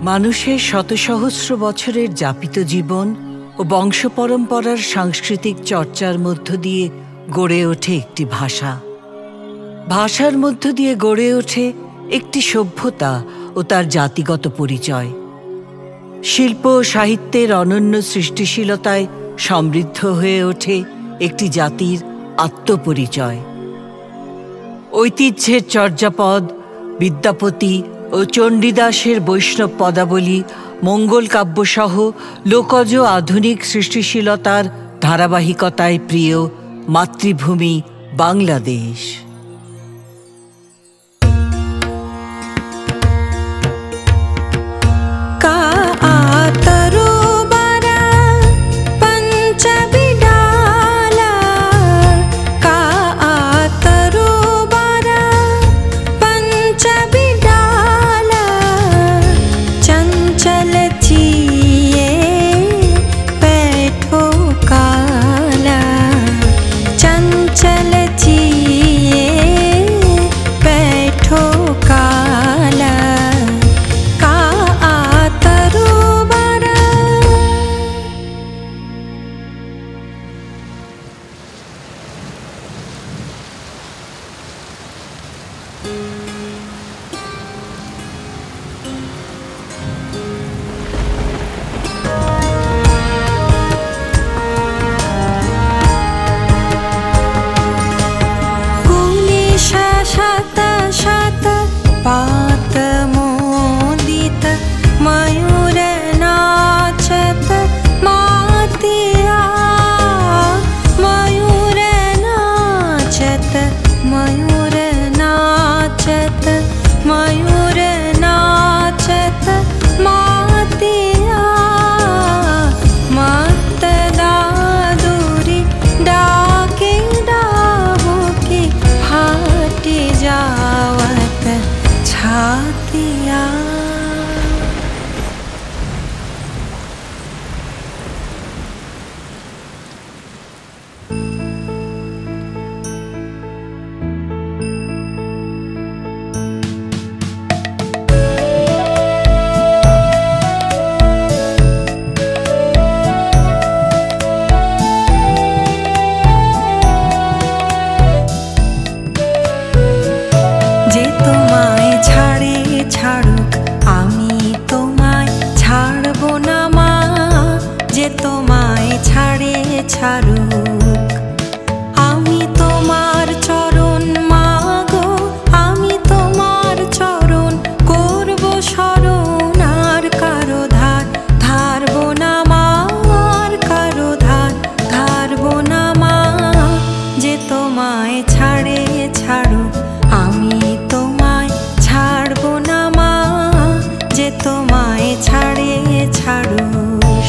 মানুষের শত সহস্র বছরের যাপিত জীবন ও বংশ পরম্পরার সাংস্কৃতিক চর্চার মধ্য দিয়ে গড়ে ওঠে একটি ভাষা। ভাষার মধ্য দিয়ে গড়ে ওঠে একটি সভ্যতা ও তার জাতিগত পরিচয়। শিল্প ও সাহিত্যের অনন্য সৃষ্টিশীলতায় সমৃদ্ধ হয়ে ওঠে একটি জাতির আত্মপরিচয়। ঐতিহ্যের চর্যাপদ, বিদ্যাপতি ও চণ্ডীদাসের বৈষ্ণব পদাবলী, মঙ্গল কাব্যসহ লোকজ আধুনিক সৃষ্টিশীলতার ধারাবাহিকতায় প্রিয় মাতৃভূমি বাংলাদেশ।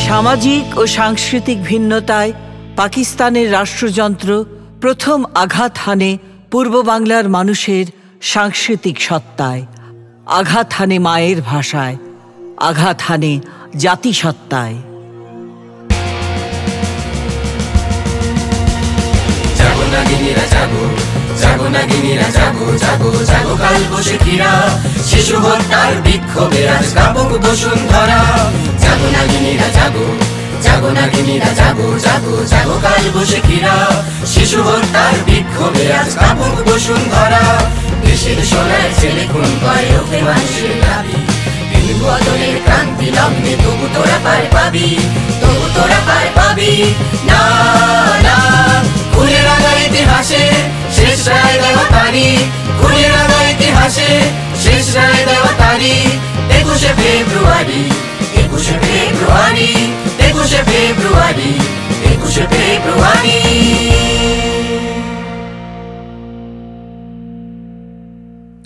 সামাজিক ও সাংস্কৃতিক ভিন্নতায় পাকিস্তানের রাষ্ট্রযন্ত্র প্রথম আঘাত হানে পূর্ব বাংলার মানুষের সাংস্কৃতিক সত্তায়, আঘাত হানে মায়ের ভাষায়, আঘাত হানে জাতিসত্তায়। জাগো নাগিনীরা জাগো, জাগো নাগিনীরা জাগো, জাগো জাগো কাল বৈশাখীরা, শিশু হত্যার বিক্ষোভে আজ কাঁপুক বসুন্ধরা। জাগো নাগিনীরা জাগো, জাগো নাগিনীরা জাগো, জাগো জাগো কাল বৈশাখীরা, শিশু হত্যার বিক্ষোভে আজ কাঁপুক বসুন্ধরা। দেশের সোনার ছেলে খুন করে ওকে মানুষের দাবি, দিন বদলের ক্রান্তি লগ্নে তবু তোরা পার পাবি, তবু তোরা পার পাবি না না। খুলে রাঙা ইতিহাসে শেষ রায় দেওয়া তারিখ, খুলে রাঙা ইতিহাসে শেষ রায় দেওয়া তারিখ। 21শে ফেব্রুয়ারি, 21শে ফেব্রুয়ারি, 21শে ফেব্রুয়ারি, 21শে ফেব্রুয়ারি।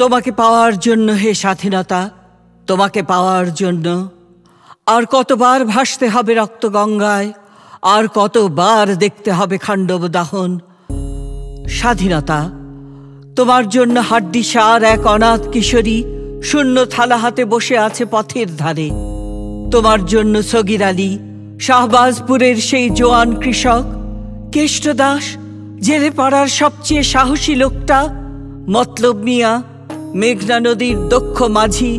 তোমাকে পাওয়ার জন্য হে স্বাধীনতা, তোমাকে পাওয়ার জন্য আর কতবার ভাসতে হবে রক্ত গঙ্গায়, আর কতবার দেখতে হবে খাণ্ডব দাহন। স্বাধীনতা, তোমার জন্য হাড্ডিসার এক অনাথ কিশোরী শূন্য থালা হাতে বসে আছে পথের ধারে। তোমার জন্য সগির আলী, শাহবাজপুরের সেই জোয়ান কৃষক, কেষ্টদাস, জেলে পাড়ার সবচেয়ে সাহসী লোকটা, মতলব মিয়া, মেঘনা নদীর দক্ষ মাঝি,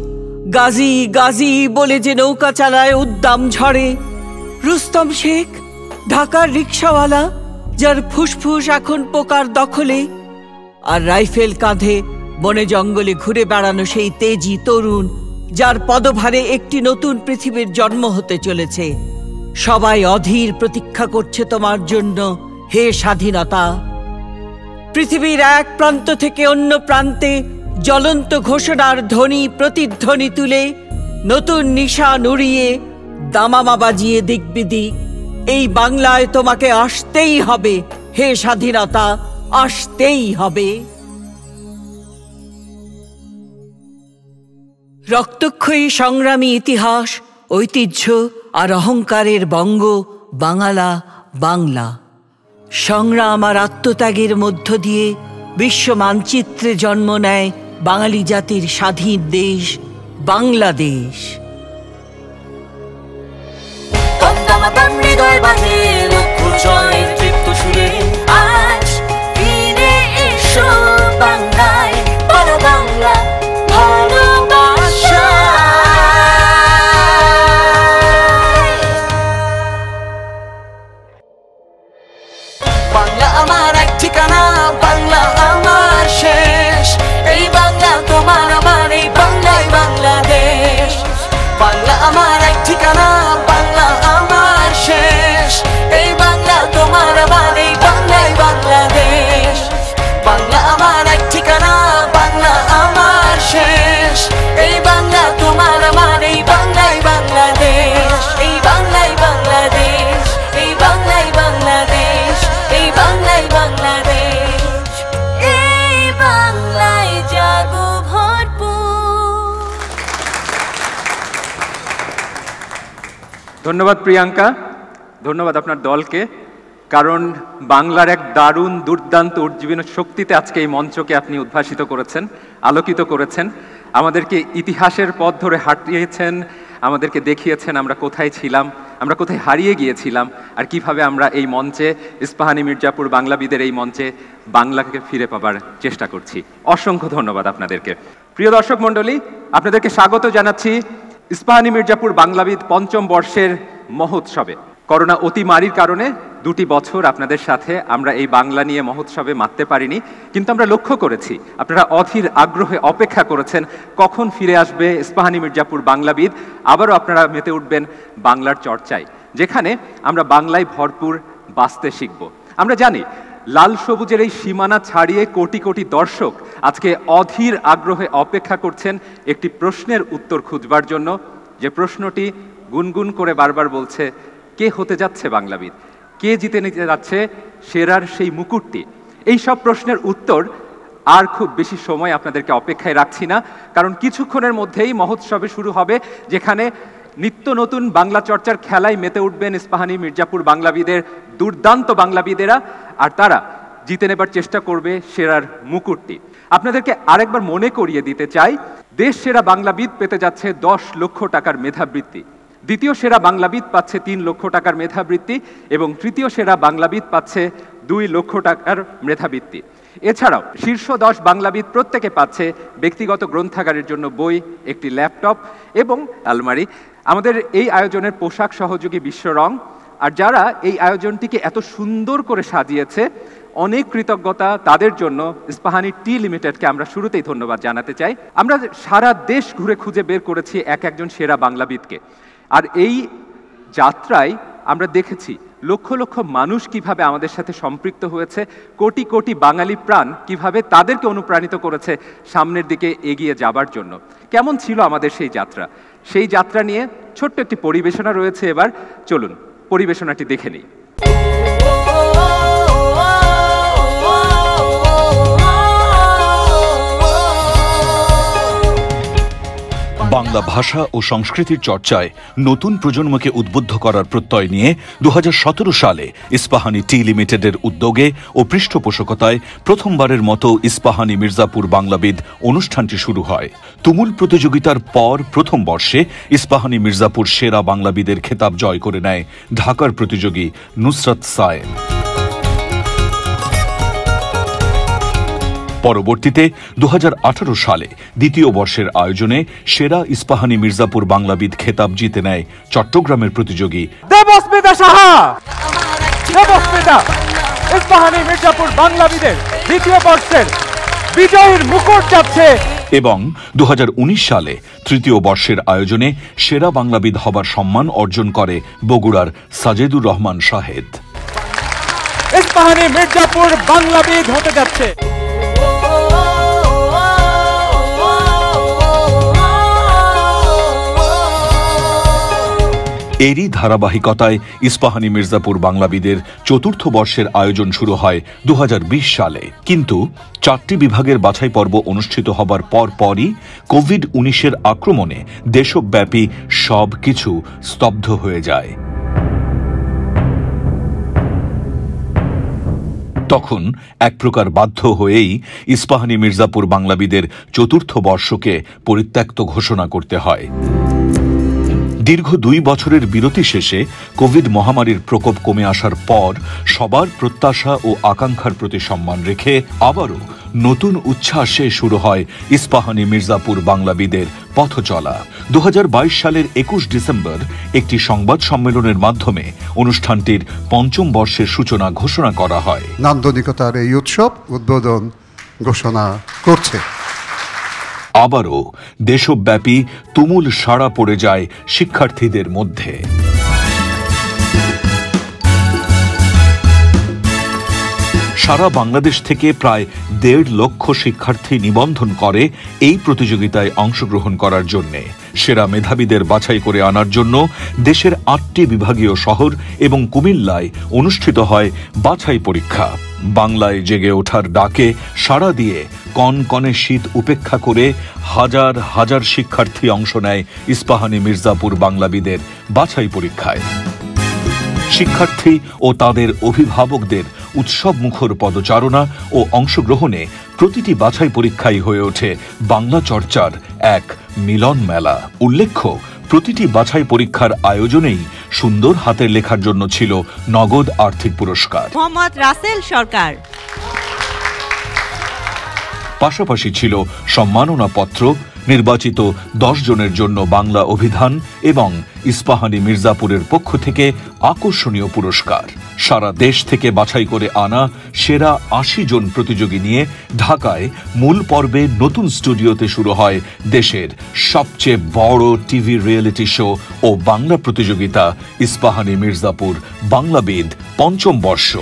গাজী গাজী বলে যে নৌকা চালায় উদ্দাম ঝড়ে, রুস্তম শেখ ঢাকার রিকশাওয়ালা, যার ফুসফুস এখন পোকার দখলে, আর রাইফেল কাঁধে বনে জঙ্গলে ঘুরে বেড়ানো সেই তেজি তরুণ, যার পদভারে একটি নতুন পৃথিবীর জন্ম হতে চলেছে। সবাই অধীর প্রতীক্ষা করছে তোমার জন্য, হে স্বাধীনতা। পৃথিবীর এক প্রান্ত থেকে অন্য প্রান্তে জ্বলন্ত ঘোষণার ধ্বনি প্রতিধ্বনি তুলে, নতুন নিশান উড়িয়ে, দামামা বাজিয়ে দিক বিদিক, এই বাংলায় তোমাকে আসতেই হবে, হে স্বাধীনতা, আসতেই হবে। রক্তক্ষয়ী সংগ্রামী ইতিহাস, ঐতিহ্য আর অহংকারের বঙ্গ বাঙালা বাংলা। সংগ্রাম আর আত্মত্যাগের মধ্য দিয়ে বিশ্ব মানচিত্রে জন্ম নেয় বাঙালি জাতির স্বাধীন দেশ বাংলাদেশ। বাংলা আমার এক ঠিকানা, বাংলা আমার শেষ, এই বাংলা তোমার আমার, এই বাংলাই বাংলাদেশ। বাংলা আমার এক ঠিকানা, বাংলা আমার শেষ, এই বাংলা তোমার আমার, এই বাংলাই বাংলাদেশ। বাংলা আমার এক ঠিকানা, বাংলা আমার শেষ, এই বাংলা তোমার আমার, এই বাংলাই বাংলাদেশ। এই বাংলাই বাংলাদেশ, এই বাংলাই বাংলাদেশ, এই বাংলাই বাংলাদেশ, এই বাংলায় জাগো ভরপুর। ধন্যবাদ প্রিয়াঙ্কা, ধন্যবাদ আপনার দলকে, কারণ বাংলার এক দারুণ দুর্দান্ত উজ্জীবন শক্তিতে আজকে এই মঞ্চকে আপনি উদ্ভাসিত করেছেন, আলোকিত করেছেন, আমাদেরকে ইতিহাসের পথ ধরে হাঁটিয়েছেন, আমাদেরকে দেখিয়েছেন আমরা কোথায় ছিলাম, আমরা কোথায় হারিয়ে গিয়েছিলাম, আর কিভাবে আমরা এই মঞ্চে, ইস্পাহানি মির্জাপুর বাংলাবিদের এই মঞ্চে বাংলাকে ফিরে পাবার চেষ্টা করছি। অসংখ্য ধন্যবাদ আপনাদেরকে। প্রিয় দর্শক মণ্ডলী, আপনাদেরকে স্বাগত জানাচ্ছি ইস্পাহানি মির্জাপুর বাংলাবিদ পঞ্চম বর্ষের মহোৎসবে। করোনা অতিমারির কারণে 2টি বছর আপনাদের সাথে আমরা এই বাংলা নিয়ে মহোৎসবে মাততে পারিনি, কিন্তু আমরা লক্ষ্য করেছি আপনারা অধীর আগ্রহে অপেক্ষা করেছেন কখন ফিরে আসবে ইস্পাহানি মির্জাপুর বাংলাবিদ, আবারও আপনারা মেতে উঠবেন বাংলার চর্চায়, যেখানে আমরা বাংলায় ভরপুর বাঁচতে শিখব। আমরা জানি লাল সবুজের এই সীমানা ছাড়িয়ে কোটি কোটি দর্শক আজকে অধীর আগ্রহে অপেক্ষা করছেন একটি প্রশ্নের উত্তর খুঁজবার জন্য, যে প্রশ্নটি গুনগুন করে বারবার বলছে, কে হতে যাচ্ছে বাংলাবিদ, কে জিতে নিতে যাচ্ছে সেরার সেই মুকুটটি। এই সব প্রশ্নের উত্তর আর খুব বেশি সময় আপনাদেরকে অপেক্ষায় রাখছি না, কারণ কিছুক্ষণের মধ্যেই মহোৎসবে শুরু হবে, যেখানে নিত্য নতুন বাংলা চর্চার খেলায় মেতে উঠবেন ইস্পাহানি মির্জাপুর বাংলাবিদের দুর্দান্ত বাংলাবিদেরা, আর তারা জিতে নেবার চেষ্টা করবে সেরার মুকুটটি। আপনাদেরকে আরেকবার মনে করিয়ে দিতে চাই, দেশ সেরা বাংলাবিদ পেতে যাচ্ছে 10 লক্ষ টাকার মেধাবৃত্তি, দ্বিতীয় সেরা বাংলাবিদ পাচ্ছে 3 লক্ষ টাকার মেধাবৃত্তি, এবং তৃতীয় সেরা বাংলাবিদ পাচ্ছে 2 লক্ষ টাকার মেধাবৃত্তি। এছাড়াও শীর্ষ 10 বাংলাবিদ প্রত্যেকে পাচ্ছে ব্যক্তিগত গ্রন্থাগারের জন্য বই, একটি ল্যাপটপ এবং আলমারি। আমাদের এই আয়োজনের পোশাক সহযোগী বিশ্বরং, আর যারা এই আয়োজনটিকে এত সুন্দর করে সাজিয়েছে, অনেক কৃতজ্ঞতা তাদের জন্য। ইস্পাহানি টি লিমিটেডকে আমরা শুরুতেই ধন্যবাদ জানাতে চাই। আমরা সারা দেশ ঘুরে খুঁজে বের করেছি একজন সেরা বাংলাবিদকে, আর এই যাত্রায় আমরা দেখেছি লক্ষ লক্ষ মানুষ কিভাবে আমাদের সাথে সম্পৃক্ত হয়েছে, কোটি কোটি বাঙালি প্রাণ কিভাবে তাদেরকে অনুপ্রাণিত করেছে সামনের দিকে এগিয়ে যাবার জন্য। কেমন ছিল আমাদের সেই যাত্রা? সেই যাত্রা নিয়ে ছোট্ট একটি পরিবেশনা রয়েছে, এবার চলুন পরিবেশনাটি দেখে নিই। বাংলা ভাষা ও সংস্কৃতির চর্চায় নতুন প্রজন্মকে উদ্বুদ্ধ করার প্রত্যয় নিয়ে 2017 সালে ইস্পাহানি টি লিমিটেডের উদ্যোগে ও পৃষ্ঠপোষকতায় প্রথমবারের মতো ইস্পাহানি মির্জাপুর বাংলাবিদ অনুষ্ঠানটি শুরু হয়। তুমুল প্রতিযোগিতার পর প্রথম বর্ষে ইস্পাহানি মির্জাপুর সেরা বাংলাবিদের খেতাব জয় করে নেয় ঢাকার প্রতিযোগী নুসরাত সায়েম। পরবর্তীতে 2018 সালে দ্বিতীয় বর্ষের আয়োজনে সেরা ইস্পাহানি মির্জাপুর বাংলাবিদ খেতাব জিতে নেয় চট্টগ্রামের প্রতিযোগী দেবস্মিতা সাহা। দেবস্মিতা ইস্পাহানি মির্জাপুর বাংলাবিদের দ্বিতীয় বর্ষের বিজয়ীর মুকুট যাচ্ছে। এবং 2019 সালে তৃতীয় বর্ষের আয়োজনে সেরা বাংলাবিদ হবার সম্মান অর্জন করে বগুড়ার সাজেদুর রহমান শাহেদ। ইস্পাহানি মির্জাপুর বাংলাবিদ হতে যাচ্ছে। এরই ধারাবাহিকতায় ইস্পাহানি মির্জাপুর বাংলাবিদের চতুর্থ বর্ষের আয়োজন শুরু হয় 2020 সালে, কিন্তু 4টি বিভাগের বাছাই পর্ব অনুষ্ঠিত হবার পরই কোভিড-19 আক্রমণে দেশব্যাপী সবকিছু স্তব্ধ হয়ে যায়। তখন এক প্রকার বাধ্য হয়েই ইস্পাহানি মির্জাপুর বাংলাবিদের চতুর্থ বর্ষকে পরিত্যক্ত ঘোষণা করতে হয়। দীর্ঘ 2 বছরের বিরতি শেষে কোভিড মহামারীর প্রকোপ কমে আসার পর সবার প্রত্যাশা ও আকাঙ্ক্ষার প্রতি সম্মান রেখে আবারও নতুন উচ্ছ্বাসে শুরু হয় ইস্পাহানি মির্জাপুর বাংলাবিদের পথ চলা। 2022 সালের 21 ডিসেম্বর একটি সংবাদ সম্মেলনের মাধ্যমে অনুষ্ঠানটির 5ম বর্ষের সূচনা ঘোষণা করা হয়। নান্দনিকতার এই উৎসব উদ্বোধন ঘোষণা করছে। আবারও দেশব্যাপী তুমুল সাড়া পড়ে যায় শিক্ষার্থীদের মধ্যে। সারা বাংলাদেশ থেকে প্রায় 1.5 লক্ষ শিক্ষার্থী নিবন্ধন করে এই প্রতিযোগিতায় অংশগ্রহণ করার জন্য। সেরা মেধাবীদের বাছাই করে আনার জন্য দেশের 8টি বিভাগীয় শহর এবং কুমিল্লায় অনুষ্ঠিত হয় বাছাই পরীক্ষা। বাংলায় জেগে ওঠার ডাকে সাড়া দিয়ে কনকনে শীত উপেক্ষা করে হাজার হাজার শিক্ষার্থী অংশ নেয় ইস্পাহানি মির্জাপুর বাংলাবিদের বাছাই পরীক্ষায়। শিক্ষার্থী ও তাদের অভিভাবকদের উৎসব মুখর পদচারণা ও অংশগ্রহণে প্রতিটি বাছাই পরীক্ষাই হয়ে ওঠে বাংলা চর্চার এক মিলন মেলা। উল্লেখ্য, প্রতিটি বাছাই পরীক্ষার আয়োজনেই সুন্দর হাতের লেখার জন্য ছিল নগদ আর্থিক পুরস্কার। মোহাম্মদ রাসেল সরকার। পাশাপাশি ছিল সম্মাননা পত্র, নির্বাচিত 10 জনের জন্য বাংলা অভিধান এবং ইস্পাহানি মির্জাপুরের পক্ষ থেকে আকর্ষণীয় পুরস্কার। সারা দেশ থেকে বাছাই করে আনা সেরা 80 জন প্রতিযোগী নিয়ে ঢাকায় মূল পর্বে নতুন স্টুডিওতে শুরু হয় দেশের সবচেয়ে বড় টিভি রিয়েলিটি শো ও বাংলা প্রতিযোগিতা ইস্পাহানি মির্জাপুর বাংলাবিদ 5ম বর্ষ।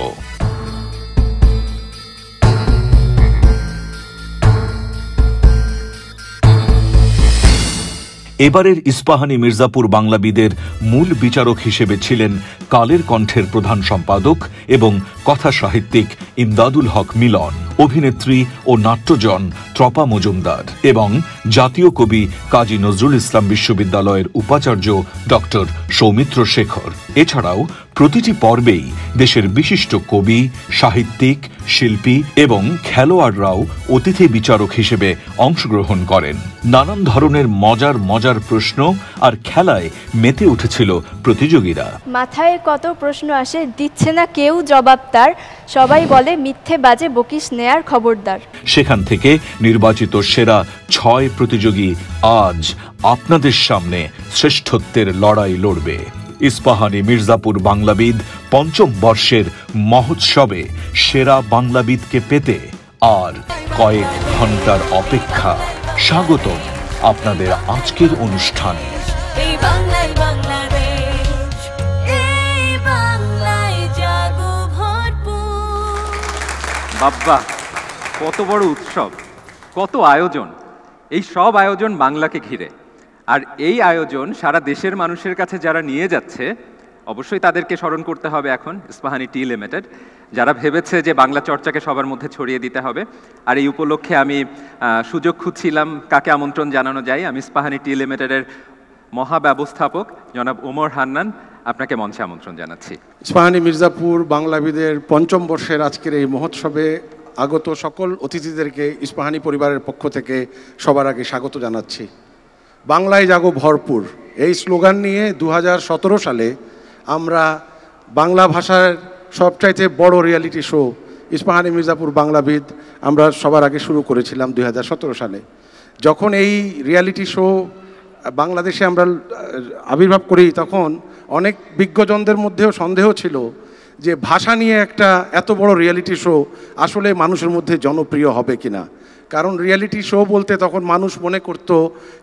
এবারের ইস্পাহানি মির্জাপুর বাংলাবিদের মূল বিচারক হিসেবে ছিলেন কালের কণ্ঠের প্রধান সম্পাদক এবং কথা সাহিত্যিক ইমদাদুল হক মিলন, অভিনেত্রী ও নাট্যজন ত্রপা মজুমদার এবং জাতীয় কবি কাজী নজরুল ইসলাম বিশ্ববিদ্যালয়ের উপাচার্য ডক্টর সৌমিত্র শেখর। এছাড়াও প্রতিটি পর্বেই দেশের বিশিষ্ট কবি, সাহিত্যিক, শিল্পী এবং খেলোয়াড়রাও অতিথি বিচারক হিসেবে অংশগ্রহণ করেন। নানান ধরনের মজার প্রশ্ন আর খেলায় মেতে উঠেছিল প্রতিযোগীরা। মাথায় কত প্রশ্ন আসে, দিচ্ছে না কেউ জবাব তার, সবাই বলে মিথ্যে বাজে বকিস নেয়ার খবরদার। সেখান থেকে নির্বাচিত সেরা 6 প্রতিযোগী আজ আপনাদের সামনে শ্রেষ্ঠত্বের লড়াই লড়বে। ইস্পাহানি মির্জাপুর বাংলাবিদ 5ম বর্ষের মহোৎসবে সেরা বাংলাবিদকে পেতে আর কয়েক ঘন্টার অপেক্ষা। স্বাগতম আপনাদের আজকের অনুষ্ঠানে। বাবা, কত বড় উৎসব, কত আয়োজন! এই সব আয়োজন বাংলাকে ঘিরে, আর এই আয়োজন সারা দেশের মানুষের কাছে যারা নিয়ে যাচ্ছে, অবশ্যই তাদেরকে স্মরণ করতে হবে এখন ইস্পাহানি টি লিমিটেড, যারা ভেবেছে যে বাংলা চর্চাকে সবার মধ্যে ছড়িয়ে দিতে হবে। আর এই উপলক্ষে আমি সুযোগ খুঁজছিলাম কাকে আমন্ত্রণ জানানো যায়। আমি ইস্পাহানি টি লিমিটেডের মহাব্যবস্থাপক জনাব ওমর হান্নান, আপনাকে মঞ্চে আমন্ত্রণ জানাচ্ছি। ইস্পাহানি মির্জাপুর বাংলাবিদের 5ম বর্ষের আজকের এই মহোৎসবে আগত সকল অতিথিদেরকে ইস্পাহানি পরিবারের পক্ষ থেকে সবার আগে স্বাগত জানাচ্ছি। বাংলায় জাগো ভরপুর এই স্লোগান নিয়ে 2017 সালে আমরা বাংলা ভাষার সবচাইতে বড় রিয়েলিটি শো ইস্পাহানি মির্জাপুর বাংলাবিদ আমরা সবার আগে শুরু করেছিলাম 2017 সালে। যখন এই রিয়ালিটি শো বাংলাদেশে আমরা আবির্ভাব করি তখন অনেক বিজ্ঞজনদের মধ্যেও সন্দেহ ছিল যে ভাষা নিয়ে একটা এত বড় রিয়ালিটি শো আসলে মানুষের মধ্যে জনপ্রিয় হবে কিনা। কারণ রিয়ালিটি শো বলতে তখন মানুষ মনে করত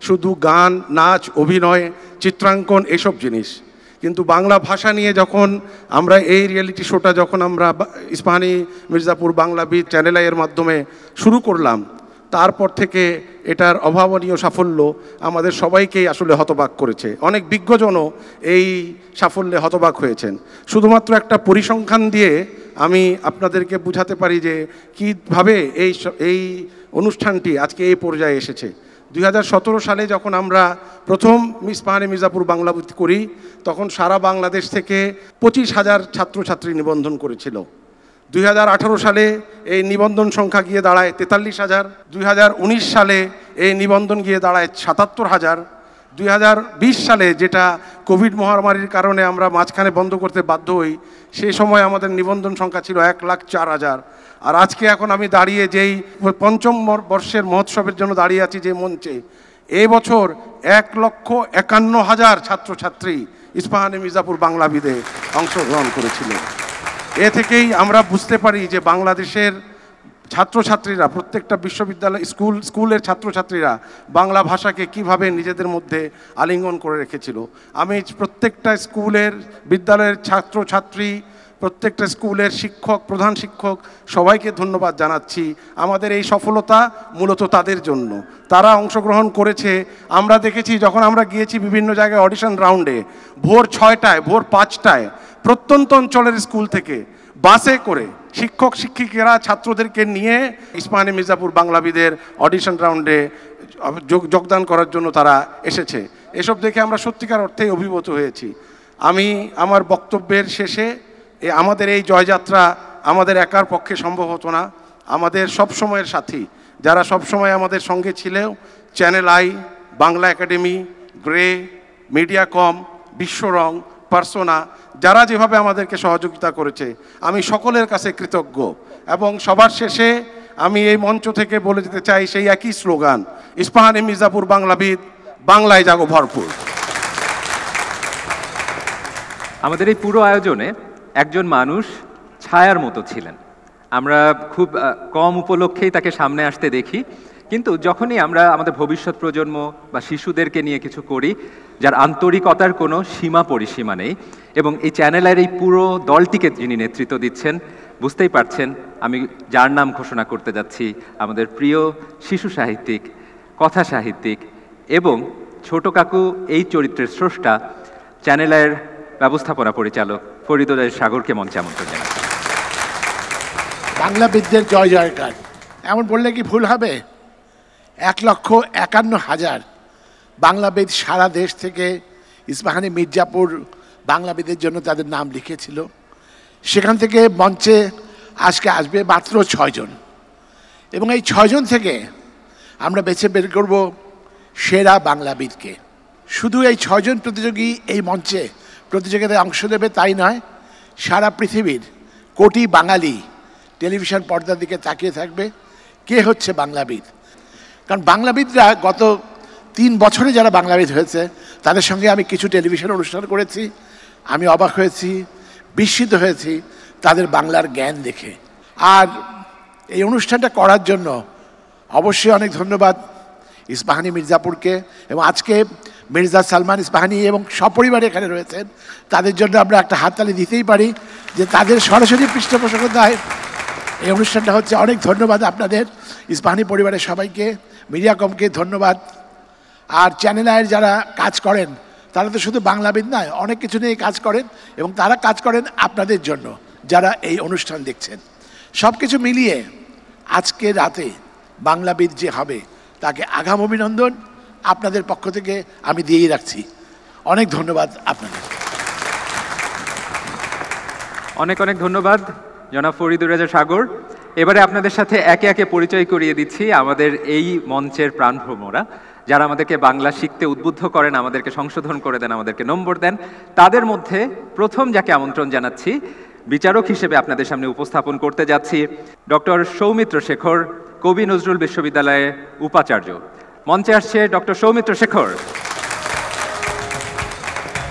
শুধু গান, নাচ, অভিনয়, চিত্রাঙ্কন এসব জিনিস। কিন্তু বাংলা ভাষা নিয়ে যখন আমরা এই রিয়ালিটি শোটা যখন আমরা ইস্পাহানি মির্জাপুর বাংলাবিদ চ্যানেল আইয়ের মাধ্যমে শুরু করলাম, তারপর থেকে এটার অভাবনীয় সাফল্য আমাদের সবাইকেই আসলে হতবাক করেছে। অনেক বিজ্ঞজনও এই সাফল্যে হতবাক হয়েছেন। শুধুমাত্র একটা পরিসংখ্যান দিয়ে আমি আপনাদেরকে বুঝাতে পারি যে কীভাবে এই অনুষ্ঠানটি আজকে এই পর্যায়ে এসেছে। 2017 সালে যখন আমরা প্রথম ইস্পাহানি মির্জাপুর বাংলাবিদ করি তখন সারা বাংলাদেশ থেকে 25,000 ছাত্রছাত্রী নিবন্ধন করেছিল। 2018 সালে এই নিবন্ধন সংখ্যা গিয়ে দাঁড়ায় 43,000। 2019 সালে এই নিবন্ধন গিয়ে দাঁড়ায় 77,000। 2020 সালে যেটা কোভিড মহামারীর কারণে আমরা মাঝখানে বন্ধ করতে বাধ্য হই, সেই সময় আমাদের নিবন্ধন সংখ্যা ছিল 1,04,000। আর আজকে এখন আমি দাঁড়িয়ে যেই পঞ্চম বর্ষের মহোৎসবের জন্য দাঁড়িয়ে আছি যে মঞ্চে, এই বছর 1,51,000 ছাত্রছাত্রী ইস্পাহানি মির্জাপুর বাংলাবিদে অংশগ্রহণ করেছিল। এ থেকেই আমরা বুঝতে পারি যে বাংলাদেশের ছাত্রছাত্রীরা, প্রত্যেকটা বিশ্ববিদ্যালয় স্কুলের ছাত্রছাত্রীরা বাংলা ভাষাকে কিভাবে নিজেদের মধ্যে আলিঙ্গন করে রেখেছিল। আমি প্রত্যেকটা স্কুলের, বিদ্যালয়ের ছাত্রছাত্রী, প্রত্যেকটা স্কুলের শিক্ষক, প্রধান শিক্ষক সবাইকে ধন্যবাদ জানাচ্ছি। আমাদের এই সফলতা মূলত তাদের জন্য, তারা অংশগ্রহণ করেছে। আমরা দেখেছি যখন আমরা গিয়েছি বিভিন্ন জায়গায় অডিশন রাউন্ডে, ভোর 6টায়, ভোর 5টায় প্রত্যন্ত অঞ্চলের স্কুল থেকে বাসে করে শিক্ষক শিক্ষিকারা ছাত্রদেরকে নিয়ে ইস্পাহানি মির্জাপুর বাংলাবিদের অডিশন রাউন্ডে যোগদান করার জন্য তারা এসেছে। এসব দেখে আমরা সত্যিকার অর্থেই অভিভূত হয়েছি। আমি আমার বক্তব্যের শেষে আমাদের এই জয়যাত্রা আমাদের একার পক্ষে সম্ভব হতো না। আমাদের সব সময়ের সাথী যারা সবসময় আমাদের সঙ্গে ছিলেও, Channel I, Bangla Academy, Grey, Mediacom, Bishworang, Persona, যারা যেভাবে আমাদেরকে সহযোগিতা করেছে, আমি সকলের কাছে কৃতজ্ঞ। এবং সবার শেষে আমি এই মঞ্চ থেকে বলে যেতে চাই সেই একই স্লোগান, ইস্পাহানি মির্জাপুর বাংলাবিদ, বাংলায় জাগো ভরপুর। আমাদের এই পুরো আয়োজনে একজন মানুষ ছায়ার মতো ছিলেন। আমরা খুব কম উপলক্ষেই তাকে সামনে আসতে দেখি, কিন্তু যখনই আমরা আমাদের ভবিষ্যৎ প্রজন্ম বা শিশুদেরকে নিয়ে কিছু করি যার আন্তরিকতার কোনো সীমা পরিসীমা নেই, এবং এই চ্যানেলের এই পুরো দলটিকে যিনি নেতৃত্ব দিচ্ছেন, বুঝতেই পারছেন আমি যার নাম ঘোষণা করতে যাচ্ছি, আমাদের প্রিয় শিশু সাহিত্যিক, কথা সাহিত্যিক এবং ছোট কাকু এই চরিত্রের স্রষ্টা, চ্যানেলের ব্যবস্থাপনা পরিচালক ফরিদ উদয় সাগরকে মঞ্চে আমন্ত্রণ জানাচ্ছি। বাংলাবিদদের জয় জয়কার এমন বললে কি ভুল হবে? 1,51,000 বাংলাবিদ সারা দেশ থেকে ইস্পাহানি মির্জাপুর বাংলাবিদের জন্য তাদের নাম লিখেছিল। সেখান থেকে মঞ্চে আজকে আসবে মাত্র 6 জন, এবং এই 6 জন থেকে আমরা বেছে বের করব সেরা বাংলাবিদকে। শুধু এই 6 জন প্রতিযোগী এই মঞ্চে প্রতিযোগিতায় অংশ নেবে তাই নয়, সারা পৃথিবীর কোটি বাঙালি টেলিভিশন পর্দার দিকে তাকিয়ে থাকবে কে হচ্ছে বাংলাবিদ। কারণ বাংলাবিদরা গত 3 বছরে যারা বাংলাবিদ হয়েছে তাদের সঙ্গে আমি কিছু টেলিভিশন অনুষ্ঠান করেছি, আমি অবাক হয়েছি, বিস্মিত হয়েছি তাদের বাংলার জ্ঞান দেখে। আর এই অনুষ্ঠানটা করার জন্য অবশ্যই অনেক ধন্যবাদ ইস্পাহানি মির্জাপুরকে, এবং আজকে মির্জা সালমান ইস্পাহানি এবং সপরিবারে এখানে রয়েছেন, তাদের জন্য আমরা একটা হাততালি দিতেই পারি যে তাদের সরাসরি পৃষ্ঠপোষকতায় এই অনুষ্ঠানটা হচ্ছে। অনেক ধন্যবাদ আপনাদের, ইস্পাহানি পরিবারের সবাইকে, মিডিয়াকমকে ধন্যবাদ। আর চ্যানেল আইয়ের যারা কাজ করেন তারা তো শুধু বাংলাবিদ নয়, অনেক কিছু নিয়ে কাজ করেন, এবং তারা কাজ করেন আপনাদের জন্য যারা এই অনুষ্ঠান দেখছেন। সব কিছু মিলিয়ে আজকে রাতে বাংলাবিদ যে হবে তাকে আগাম অভিনন্দন আপনাদের পক্ষ থেকে আমি দিয়েই রাখছি। অনেক ধন্যবাদ আপনাদের। অনেক অনেক ধন্যবাদ জনাব ফরিদ উদয় সাগর। এবারে আপনাদের সাথে একে একে পরিচয় করিয়ে দিচ্ছি আমাদের এই মঞ্চের প্রাণভ্রমরা, যারা আমাদেরকে বাংলা শিখতে উদ্বুদ্ধ করেন, আমাদেরকে সংশোধন করে দেন, আমাদেরকে নম্বর দেন। তাদের মধ্যে প্রথম যাকে আমন্ত্রণ জানাচ্ছি, বিচারক হিসেবে আপনাদের সামনে উপস্থাপন করতে যাচ্ছি ডক্টর সৌমিত্র শেখর, কবি নজরুল বিশ্ববিদ্যালয়ে উপাচার্য। মঞ্চে আসছে ডক্টর সৌমিত্র শেখর।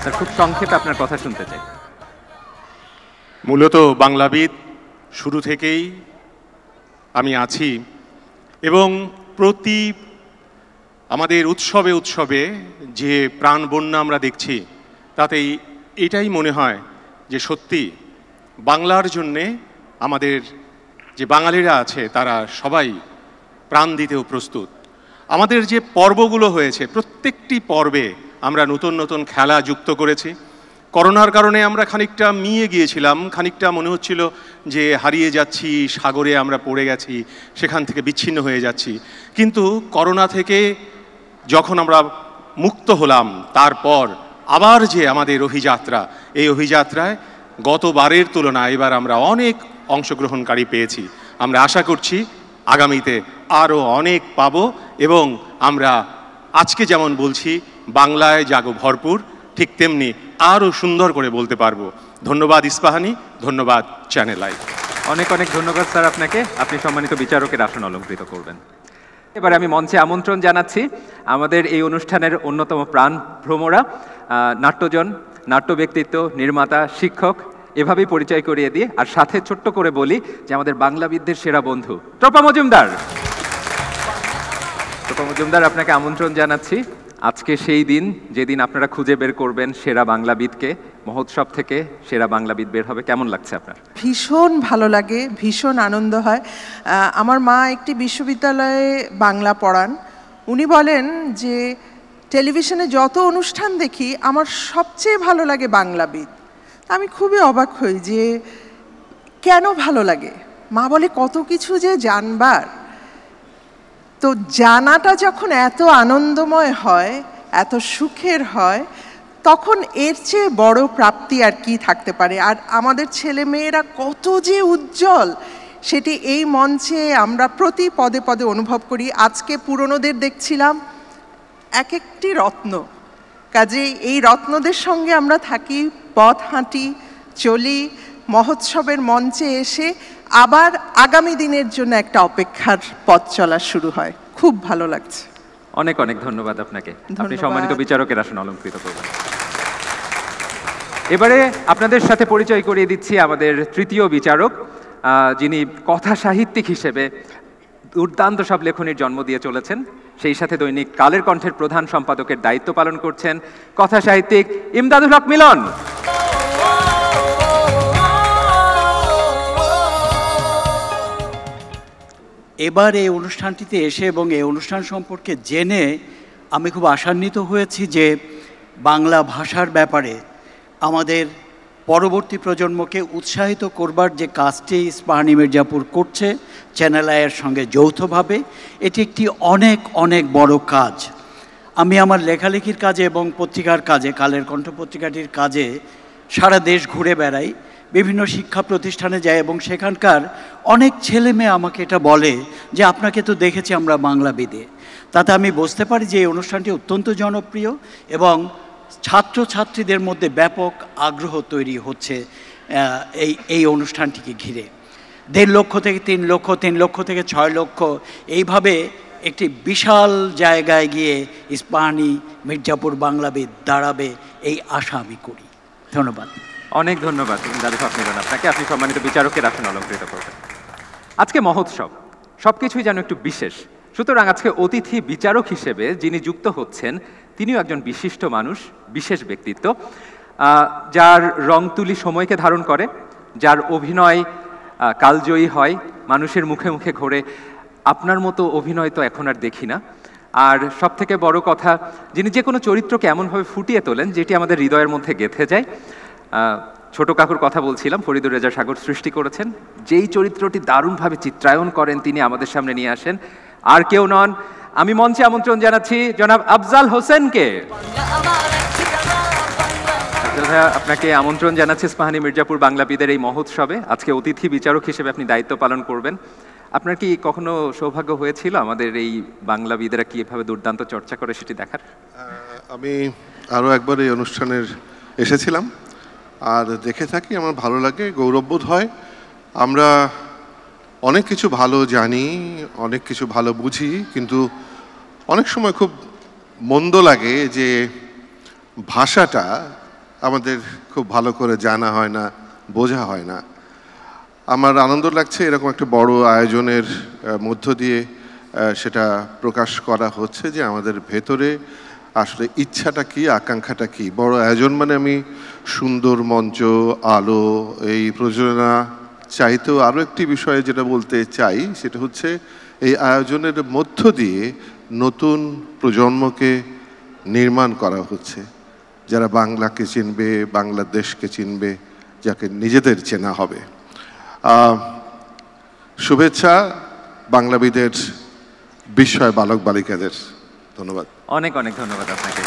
স্যার, খুব সংক্ষেপে আপনার কথা শুনতে চাই। মূলত বাংলাবিদ শুরু থেকেই আমি আছি এবং প্রতি আমাদের উৎসবে উৎসবে যে প্রাণ বন্যা আমরা দেখছি তাতেই এটাই মনে হয় যে সত্যি বাংলার জন্যে আমাদের যে বাঙালিরা আছে তারা সবাই প্রাণ দিতেও প্রস্তুত। আমাদের যে পর্বগুলো হয়েছে প্রত্যেকটি পর্বে আমরা নতুন নতুন খেলা যুক্ত করেছি। করোনার কারণে আমরা খানিকটা মিয়ে গিয়েছিলাম, খানিকটা মনে হচ্ছিল যে হারিয়ে যাচ্ছি, সাগরে আমরা পড়ে গেছি, সেখান থেকে বিচ্ছিন্ন হয়ে যাচ্ছি। কিন্তু করোনা থেকে যখন আমরা মুক্ত হলাম তারপর আবার যে আমাদের অভিযাত্রা, এই অভিযাত্রায় গতবারের তুলনায় এবার আমরা অনেক অংশগ্রহণকারী পেয়েছি। আমরা আশা করছি আগামীতে আরও অনেক পাবো এবং আমরা আজকে যেমন বলছি বাংলায় জাগো ভরপুর, ঠিক তেমনি আরও সুন্দর করে বলতে পারবো। ধন্যবাদ ইস্পাহানি, ধন্যবাদ চ্যানেল আই। অনেক অনেক ধন্যবাদ স্যার আপনাকে। আপনি সম্মানিত বিচারকের আসন অলঙ্কৃত করবেন। এবারে আমি মঞ্চে আমন্ত্রণ জানাচ্ছি আমাদের এই অনুষ্ঠানের অন্যতম প্রাণ ভ্রমরা, নাট্যজন, নাট্য ব্যক্তিত্ব, নির্মাতা, শিক্ষক, এভাবেই পরিচয় করিয়ে দিয়ে আর সাথে ছোট্ট করে বলি যে আমাদের বাংলাবিদদের সেরা বন্ধু টপা মজুমদার। টপা মজুমদার, আপনাকে আমন্ত্রণ জানাচ্ছি। আজকে সেই দিন যেদিন আপনারা খুঁজে বের করবেন সেরা বাংলাবিদকে, মহোৎসব থেকে সেরা বাংলাবিদ বের হবে। কেমন লাগছে আপনার? ভীষণ ভালো লাগে, ভীষণ আনন্দ হয়। আমার মা একটি বিশ্ববিদ্যালয়ে বাংলা পড়ান। উনি বলেন যে টেলিভিশনে যত অনুষ্ঠান দেখি আমার সবচেয়ে ভালো লাগে বাংলাবিদ। আমি খুবই অবাক হই যে কেন ভালো লাগে। মা বলে কত কিছু যে জানবার, তো জানাটা যখন এত আনন্দময় হয়, এত সুখের হয়, তখন এর চেয়ে বড় প্রাপ্তি আর কি থাকতে পারে। আর আমাদের ছেলে মেয়েরা কত যে উজ্জ্বল সেটি এই মঞ্চে আমরা প্রতি পদে পদে অনুভব করি। আজকে পুরনোদের দেখছিলাম, এক একটি রত্ন। কাজেই এই রত্নদের সঙ্গে আমরা থাকি, পথ হাঁটি, চলি, মহোৎসবের মঞ্চে এসে আবার আগামী দিনের জন্য একটা অপেক্ষার পথ চলা শুরু হয়। খুব ভালো লাগছে। অনেক অনেক ধন্যবাদ আপনাকে। আপনি সম্মানিত বিচারকের আসন অলঙ্কৃত করবেন। এবারে আপনাদের সাথে পরিচয় করিয়ে দিচ্ছি আমাদের তৃতীয় বিচারক, যিনি কথা সাহিত্যিক হিসেবে দুর্দান্ত সব লেখনীর জন্ম দিয়ে চলেছেন, সেই সাথে দৈনিক কালের কণ্ঠের প্রধান সম্পাদকের দায়িত্ব পালন করছেন কথা সাহিত্যিক ইমদাদুল হক মিলন। এবার এই অনুষ্ঠানটিতে এসে এবং এই অনুষ্ঠান সম্পর্কে জেনে আমি খুব আশান্বিত হয়েছি যে বাংলা ভাষার ব্যাপারে আমাদের পরবর্তী প্রজন্মকে উৎসাহিত করবার যে কাজটি ইস্পাহানি মির্জাপুর করছে চ্যানেল আইয়ের সঙ্গে যৌথভাবে, এটি একটি অনেক অনেক বড় কাজ। আমি আমার লেখালেখির কাজে এবং পত্রিকার কাজে, কালের কণ্ঠ পত্রিকাটির কাজে সারা দেশ ঘুরে বেড়াই, বিভিন্ন শিক্ষা প্রতিষ্ঠানে যাই এবং সেখানকার অনেক ছেলে মেয়ে আমাকে এটা বলে যে আপনাকে তো দেখেছি আমরা বাংলাবিদে। তাতে আমি বুঝতে পারি যে এই অনুষ্ঠানটি অত্যন্ত জনপ্রিয় এবং ছাত্রছাত্রীদের মধ্যে ব্যাপক আগ্রহ তৈরি হচ্ছে এই অনুষ্ঠানটিকে ঘিরে। 1.5 লক্ষ থেকে 3 লক্ষ, 3 লক্ষ থেকে 6 লক্ষ, এইভাবে একটি বিশাল জায়গায় গিয়ে ইস্পাহানি মির্জাপুর বাংলাবিদ দাঁড়াবে এই আশা আমি করি। ধন্যবাদ। অনেক ধন্যবাদ ইমদাদুল হক মিলন আপনাকে। আপনি সম্মানিত বিচারকের আসন অলঙ্কৃত করবেন। আজকে মহোৎসব, সবকিছুই যেন একটু বিশেষ। সুতরাং আজকে অতিথি বিচারক হিসেবে যিনি যুক্ত হচ্ছেন তিনিও একজন বিশিষ্ট মানুষ, বিশেষ ব্যক্তিত্ব, যার রং তুলি সময়কে ধারণ করে, যার অভিনয় কালজয়ী হয়, মানুষের মুখে মুখে ঘোরে। আপনার মতো অভিনয় তো এখন আর দেখি না। আর সব থেকে বড় কথা, যিনি যে কোনো চরিত্রকে এমনভাবে ফুটিয়ে তোলেন যেটি আমাদের হৃদয়ের মধ্যে গেঁথে যায়। ছোট কাকুর কথা বলছিলাম, ফরিদুর রেজা সাগর সৃষ্টি করেছেন। যেই চরিত্রটি দারুণভাবে চিত্রায়ন করেন তিনি আমাদের সামনে নিয়ে আসেন, আর কেউ নন। আমি মঞ্চে আমন্ত্রণ জানাচ্ছি জনাব আফজাল হোসেনকে। আফজাল ভাইয়া, আপনাকে আমন্ত্রণ জানাচ্ছি ইস্পাহানি মির্জাপুর বাংলাবিদের এই মহোৎসবে। আজকে অতিথি বিচারক হিসেবে আপনি দায়িত্ব পালন করবেন। আপনার কি কখনো সৌভাগ্য হয়েছিল আমাদের এই বাংলাবিদেরা কিভাবে দুর্দান্ত চর্চা করে সেটি দেখার? আমি আরও একবার এই অনুষ্ঠানের এসেছিলাম। আর দেখে থাকি, আমার ভালো লাগে, গৌরববোধ হয়। আমরা অনেক কিছু ভালো জানি, অনেক কিছু ভালো বুঝি, কিন্তু অনেক সময় খুব মন্দ লাগে যে ভাষাটা আমাদের খুব ভালো করে জানা হয় না, বোঝা হয় না। আমার আনন্দ লাগছে এরকম একটা বড় আয়োজনের মধ্য দিয়ে সেটা প্রকাশ করা হচ্ছে যে আমাদের ভেতরে আসলে ইচ্ছাটা কি, আকাঙ্ক্ষাটা কি। বড় আয়োজন মানে আমি সুন্দর মঞ্চ, আলো, এই প্রযোজনা চাইতেও আরও একটি বিষয়ে যেটা বলতে চাই সেটা হচ্ছে এই আয়োজনের মধ্য দিয়ে নতুন প্রজন্মকে নির্মাণ করা হচ্ছে, যারা বাংলাকে চিনবে, বাংলাদেশকে চিনবে, যাকে নিজেদের চেনা হবে। শুভেচ্ছা বাংলাবিদের বিস্ময় বালক বালিকাদের। ধন্যবাদ। অনেক অনেক ধন্যবাদ আপনাকে।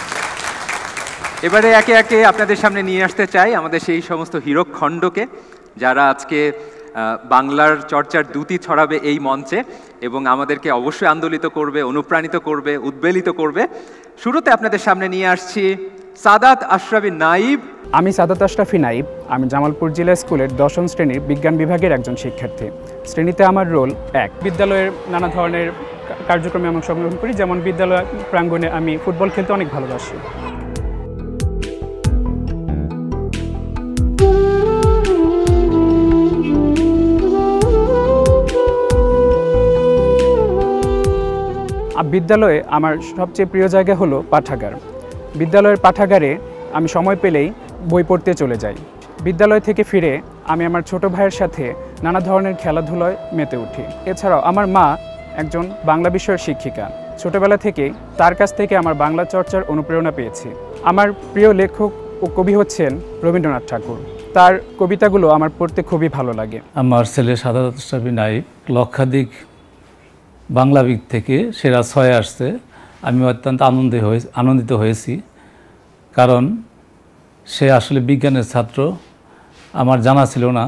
এবারে একে একে আপনাদের সামনে নিয়ে আসতে চাই আমাদের সেই সমস্ত হীরকখণ্ডকে যারা আজকে বাংলার চর্চার দ্যুতি ছড়াবে এই মঞ্চে এবং আমাদেরকে অবশ্যই আন্দোলিত করবে, অনুপ্রাণিত করবে, উদ্বেলিত করবে। শুরুতে আপনাদের সামনে নিয়ে আসছি সাদাত আশরাফি নাইব। আমি সাদাত আশরাফি নাইব। আমি জামালপুর জেলা স্কুলের 10ম শ্রেণীর বিজ্ঞান বিভাগের একজন শিক্ষার্থী। শ্রেণীতে আমার রোল 1। বিদ্যালয়ের নানা ধরনের কার্যক্রমে আমি অংশগ্রহণ করি, যেমন বিদ্যালয় প্রাঙ্গণে আমি ফুটবল খেলতে অনেক ভালোবাসি। বিদ্যালয়ে আমার সবচেয়ে প্রিয় জায়গা হলো পাঠাগার। বিদ্যালয়ের পাঠাগারে আমি সময় পেলেই বই পড়তে চলে যাই। বিদ্যালয় থেকে ফিরে আমি আমার ছোট ভাইয়ের সাথে নানা ধরনের খেলাধুলায় মেতে উঠি। এছাড়াও আমার মা একজন বাংলা বিষয়ের শিক্ষিকা। ছোটবেলা থেকেই তার কাছ থেকে আমার বাংলা চর্চার অনুপ্রেরণা পেয়েছি। আমার প্রিয় লেখক ও কবি হচ্ছেন রবীন্দ্রনাথ ঠাকুর। তার কবিতাগুলো আমার পড়তে খুবই ভালো লাগে। আমার ছেলে সাদাত আশরাফি নাইব লক্ষাধিক বাংলাবিদ থেকে সেরা 6 আসছে। আমি অত্যন্ত আনন্দিত হয়েছি, কারণ সে আসলে বিজ্ঞানের ছাত্র। আমার জানা ছিল না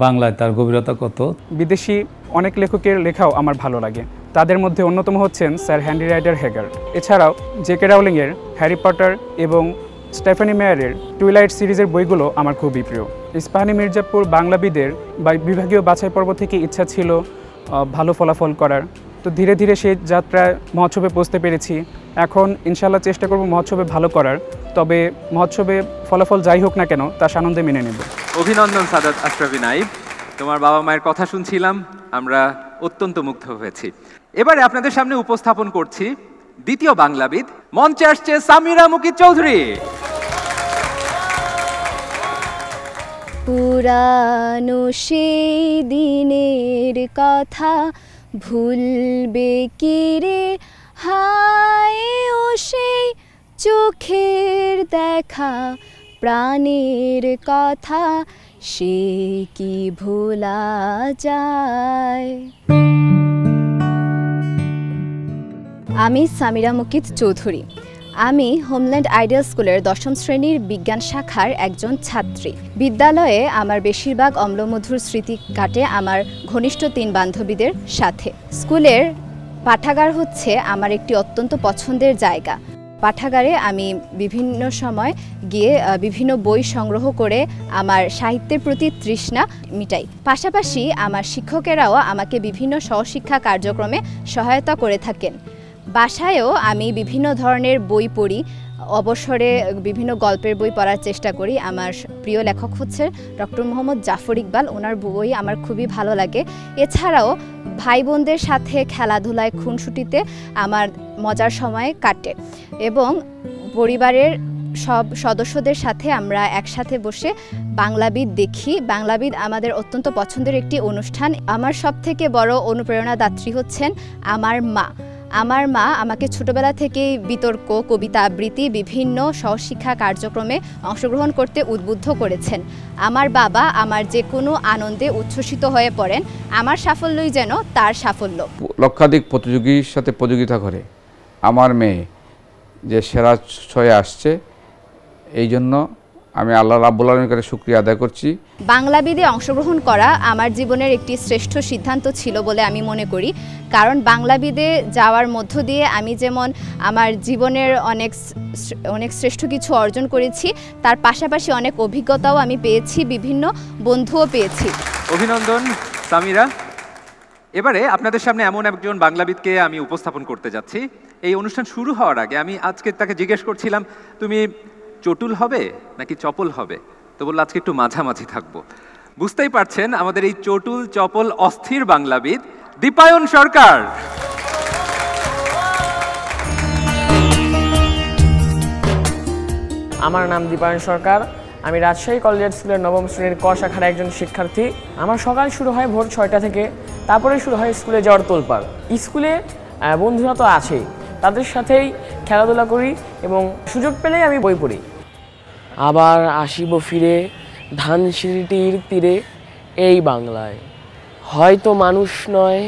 বাংলায় তার গভীরতা কত। বিদেশি অনেক লেখকের লেখাও আমার ভালো লাগে। তাদের মধ্যে অন্যতম হচ্ছেন স্যার হেনরি রাইডার হেগার। এছাড়াও জেকে রাউলিংয়ের হ্যারি পটার এবং স্টেফানি মেয়ারের টুইলাইট সিরিজের বইগুলো আমার খুবই প্রিয়। ইস্পাহানি মির্জাপুর বাংলাবিদের বিভাগীয় বাছাই পর্ব থেকে ইচ্ছা ছিল ভালো ফলাফল করার। তো ধীরে ধীরে সেই যাত্রায় মহোৎসবে পৌঁছতে পেরেছি। এখন ইনশাল্লাহ চেষ্টা করব মহোৎসবে ভালো করার, তবে মহোৎসবে ফলাফল যাই হোক না কেন তার সানন্দে মেনে নেব। অভিনন্দন সাদাত আশরাফি নাইব। তোমার বাবা মায়ের কথা শুনছিলাম, আমরা অত্যন্ত মুগ্ধ হয়েছি। এবারে আপনাদের সামনে উপস্থাপন করছি দ্বিতীয় বাংলাবিদ। মঞ্চে আসছে সামিরা মুকিত চৌধুরী। পুরানো সেই দিনের কথা ভুলবে কি রে, হায় ও সেই চোখের দেখা, প্রাণের কথা সে কি ভোলা যায়। আমি সামিরা মুকিত চৌধুরী। আমি হোমল্যান্ড আইডিয়াল স্কুলের 10ম শ্রেণীর বিজ্ঞান শাখার একজন ছাত্রী। বিদ্যালয়ে আমার বেশিরভাগ অম্লমধুর স্মৃতি কাটে আমার ঘনিষ্ঠ 3 বান্ধবীদের সাথে। স্কুলের পাঠাগার হচ্ছে আমার একটি অত্যন্ত পছন্দের জায়গা। পাঠাগারে আমি বিভিন্ন সময় গিয়ে বিভিন্ন বই সংগ্রহ করে আমার সাহিত্যের প্রতি তৃষ্ণা মিটাই। পাশাপাশি আমার শিক্ষকেরাও আমাকে বিভিন্ন সহশিক্ষা কার্যক্রমে সহায়তা করে থাকেন। বাসায়ও আমি বিভিন্ন ধরনের বই পড়ি, অবসরে বিভিন্ন গল্পের বই পড়ার চেষ্টা করি। আমার প্রিয় লেখক হচ্ছে ডক্টর মোহাম্মদ জাফর ইকবাল, ওনার বই আমার খুবই ভালো লাগে। এছাড়াও ভাই বোনদের সাথে খেলাধুলায় খুনসুটিতে আমার মজার সময় কাটে এবং পরিবারের সব সদস্যদের সাথে আমরা একসাথে বসে বাংলাবিদ দেখি। বাংলাবিদ আমাদের অত্যন্ত পছন্দের একটি অনুষ্ঠান। আমার সবথেকে বড় অনুপ্রেরণাদাত্রী হচ্ছেন আমার মা। আমার মা আমাকে ছোটবেলা থেকেই বিতর্ক, কবিতা আবৃত্তি, বিভিন্ন সহশিক্ষা কার্যক্রমে অংশগ্রহণ করতে উদ্বুদ্ধ করেছেন। আমার বাবা আমার যে কোনো আনন্দে উচ্ছ্বসিত হয়ে পড়েন। আমার সাফল্যই যেন তার সাফল্য। লক্ষাধিক প্রতিযোগীর সাথে প্রতিযোগিতা করে আমার মেয়ে যে সেরা 6 আসছে, এই জন্য আমি আল্লাহ রাব্বুল আলামিনের কাছে শুকরিয়া আদায় করছি। বাংলাবিদে অংশগ্রহণ করা আমার জীবনের একটি শ্রেষ্ঠ সিদ্ধান্ত ছিল বলে আমি মনে করি, কারণ বাংলাবিদে যাওয়ার মধ্য দিয়ে আমি যেমন আমার জীবনের অনেক শ্রেষ্ঠ কিছু অর্জন করেছি, তার পাশাপাশি অনেক অভিজ্ঞতাও আমি পেয়েছি, বিভিন্ন বন্ধুও পেয়েছি। অভিনন্দন সামিরা। এবারে আপনাদের সামনে এমন একজন বাংলাবিদকে আমি উপস্থাপন করতে যাচ্ছি। এই অনুষ্ঠান শুরু হওয়ার আগে আমি আজকে তাকে জিজ্ঞেস করছিলাম, তুমি চটুল হবে নাকি চপল হবে? তো বললো আজকে একটু মাঝামাঝি থাকবো। বুঝতেই পারছেন আমাদের এই চটুল চপল অস্থির বাংলাবিদ দীপায়ন সরকার। আমার নাম দীপায়ন সরকার, আমি রাজশাহী কলেজ স্কুলের নবম শ্রেণীর ক শাখার একজন শিক্ষার্থী। আমার সকাল শুরু হয় ভোর 6টা থেকে, তারপরে শুরু হয় স্কুলে যাওয়ার তোলপাড়। স্কুলে বন্ধুরা তো আছেই, তাদের সাথেই খেলাধুলা করি এবং সুযোগ পেলেই আমি বই পড়ি। আবার আসিব ফিরে ধানসিঁড়িটির তীরে এই বাংলায়, হয়তো মানুষ নয়,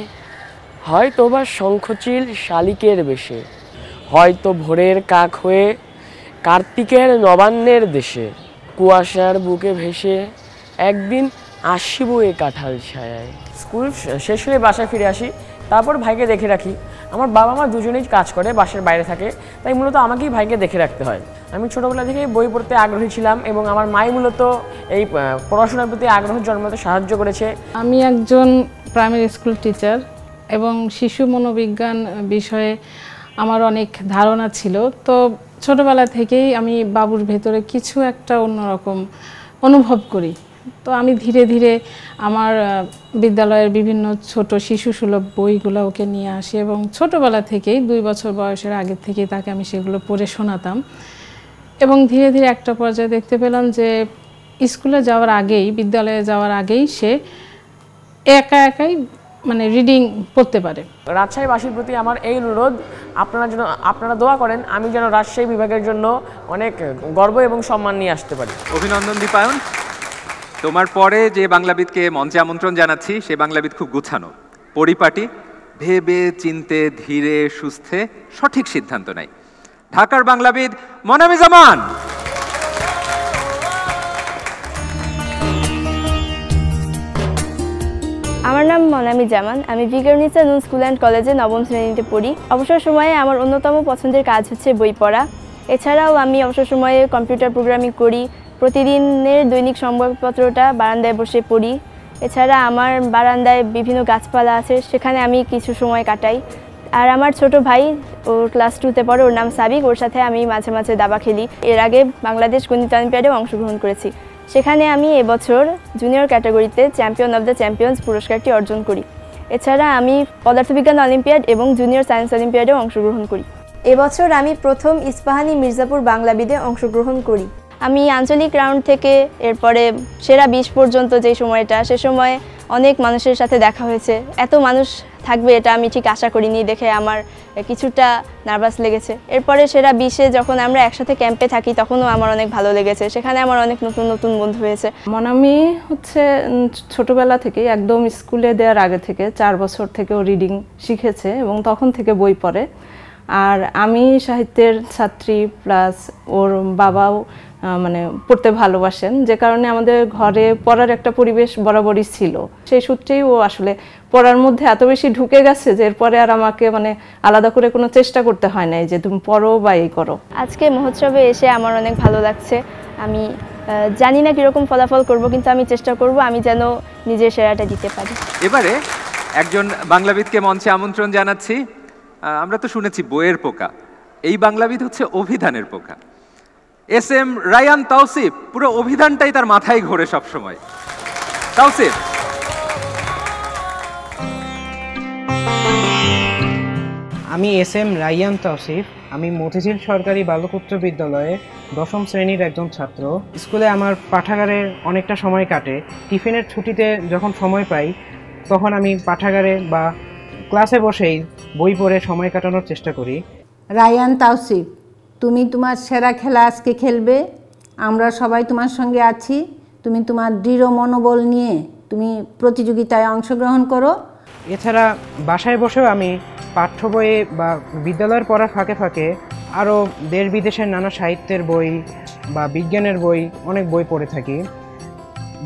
হয়তো বা শঙ্খচিল শালিকের বেশে, হয়তো ভোরের কাক হয়ে কার্তিকের নবান্নের দেশে, কুয়াশার বুকে ভেসে একদিন আসিব এ কাঁঠাল ছায়ায়। স্কুল শেষ হলে বাসায় ফিরে আসি, তারপর ভাইকে দেখে রাখি। আমার বাবা মা দুজনেই কাজ করে, বাসার বাইরে থাকে, তাই মূলত আমাকেই ভাইকে দেখে রাখতে হয়। আমি ছোটোবেলা থেকেই বই পড়তে আগ্রহী ছিলাম এবং আমার মাই মূলত এই পড়াশোনার প্রতি আগ্রহ জন্মাতে সাহায্য করেছে। আমি একজন প্রাইমারি স্কুল টিচার এবং শিশু মনোবিজ্ঞান বিষয়ে আমার অনেক ধারণা ছিল। তো ছোটোবেলা থেকেই আমি বাবুর ভেতরে কিছু একটা অন্যরকম অনুভব করি। তো আমি ধীরে ধীরে আমার বিদ্যালয়ের বিভিন্ন ছোট শিশু সুলভ বইগুলো ওকে নিয়ে আসি এবং ছোটোবেলা থেকেই 2 বছর বয়সের আগে থেকেই তাকে আমি সেগুলো পড়ে শোনাতাম। এবং ধীরে ধীরে একটা পর্যায়ে দেখতে পেলাম যে স্কুলে যাওয়ার আগেই, বিদ্যালয়ে যাওয়ার আগেই সে একাই মানে রিডিং পড়তে পারে। রাজশাহীবাসীর প্রতি আমার এই অনুরোধ, আপনারা দোয়া করেন আমি যেন রাজশাহী বিভাগের জন্য অনেক গর্ব এবং সম্মান নিয়ে আসতে পারি। অভিনন্দন দীপায়ন। তোমার পরে যে বাংলাবিদকে মঞ্চে আমন্ত্রণ জানাচ্ছি, সে বাংলাবিদ খুব গুছানো, পরিপাটি, ভেবে চিনতে ধীরে সুস্থে সঠিক সিদ্ধান্ত নেয়। ঢাকার বাংলাবিদ মনামি জামান। আমার নাম মনামি জামান, আমি ভিকারুননিসা নূন স্কুল অ্যান্ড কলেজে নবম শ্রেণীতে পড়ি। অবসর সময়ে আমার অন্যতম পছন্দের কাজ হচ্ছে বই পড়া। এছাড়াও আমি অবসর সময়ে কম্পিউটার প্রোগ্রামিং করি। প্রতিদিনের দৈনিক সংবাদপত্রটা বারান্দায় বসে পড়ি। এছাড়া আমার বারান্দায় বিভিন্ন গাছপালা আছে, সেখানে আমি কিছু সময় কাটাই। আর আমার ছোট ভাই, ওর ক্লাস 2তে পড়ে, ওর নাম সাবিক, ওর সাথে আমি মাঝে মাঝে দাবা খেলি। এর আগে বাংলাদেশ গণিত অলিম্পিয়াডেও অংশগ্রহণ করেছি, সেখানে আমি এবছর জুনিয়র ক্যাটাগরিতে চ্যাম্পিয়ন অব দ্য চ্যাম্পিয়ন্স পুরস্কারটি অর্জন করি। এছাড়া আমি পদার্থবিজ্ঞান অলিম্পিয়াড এবং জুনিয়র সায়েন্স অলিম্পিয়াডেও অংশগ্রহণ করি। এবছর আমি প্রথম ইস্পাহানি মির্জাপুর বাংলাবিদে অংশগ্রহণ করি। আমি আঞ্চলিক রাউন্ড থেকে এরপরে সেরা 20 পর্যন্ত যে সময়টা, সে সময় অনেক মানুষের সাথে দেখা হয়েছে। এত মানুষ থাকবে এটা আমি ঠিক আশা করিনি, দেখে আমার কিছুটা নার্ভাস লেগেছে। এরপরে সেরা 20-এ যখন আমরা একসাথে ক্যাম্পে থাকি তখনও আমার অনেক ভালো লেগেছে, সেখানে আমার অনেক নতুন নতুন বন্ধু হয়েছে। মনামি হচ্ছে ছোটবেলা থেকেই, একদম স্কুলে দেওয়ার আগে থেকে 4 বছর থেকে ও রিডিং শিখেছে এবং তখন থেকে বই পড়ে। আর আমি সাহিত্যের ছাত্রী, প্লাস ওর বাবাও মানে পড়তে ভালোবাসেন, যে কারণে আমাদের ঘরে পড়ার একটা পরিবেশ বরাবরই ছিল। সেই সূত্রেই ও আসলে পড়ার মধ্যে এত বেশি ঢুকে গেছে যে এরপরে আর আমাকে মানে আলাদা করে কোনো চেষ্টা করতে হয় না যে তুমি পড়ো বা এই করো। আজকে মহোৎসবে এসে আমার অনেক ভালো লাগছে। আমি জানি না কীরকম ফলাফল করব, কিন্তু আমি চেষ্টা করব আমি যেন নিজের সেরাটা দিতে পারি। এবারে একজন বাংলাবিদকে মঞ্চে আমন্ত্রণ জানাচ্ছি। আমরা তো শুনেছি বইয়ের পোকা, এই বাংলাবিদ হচ্ছে অভিধানের পোকা। এস.এম. রায়ান তাওসিফ, পুরো অভিধানটাই তার মাথায় ঘোরে সব সময়। তাওসিফ। আমি এস.এম. রায়ান তাওসিফ, আমি মতিঝিল সরকারি বালক উচ্চ বিদ্যালয়ে 10ম শ্রেণীর একজন ছাত্র। স্কুলে আমার পাঠাগারে অনেকটা সময় কাটে। টিফিনের ছুটিতে যখন সময় পাই তখন আমি পাঠাগারে বা ক্লাসে বসেই বই পড়ে সময় কাটানোর চেষ্টা করি। রায়ান তাওসিফ, তুমি তোমার সেরা খেলা আজকে খেলবে, আমরা সবাই তোমার সঙ্গে আছি। তুমি তোমার দৃঢ় মনোবল নিয়ে তুমি প্রতিযোগিতায় অংশগ্রহণ করো। এছাড়া বাসায় বসেও আমি পাঠ্য বইয়ে বা বিদ্যালয়ের পড়ার ফাঁকে ফাঁকে আরও দেশ বিদেশের নানা সাহিত্যের বই, বা বিজ্ঞানের বই, অনেক বই পড়ে থাকি।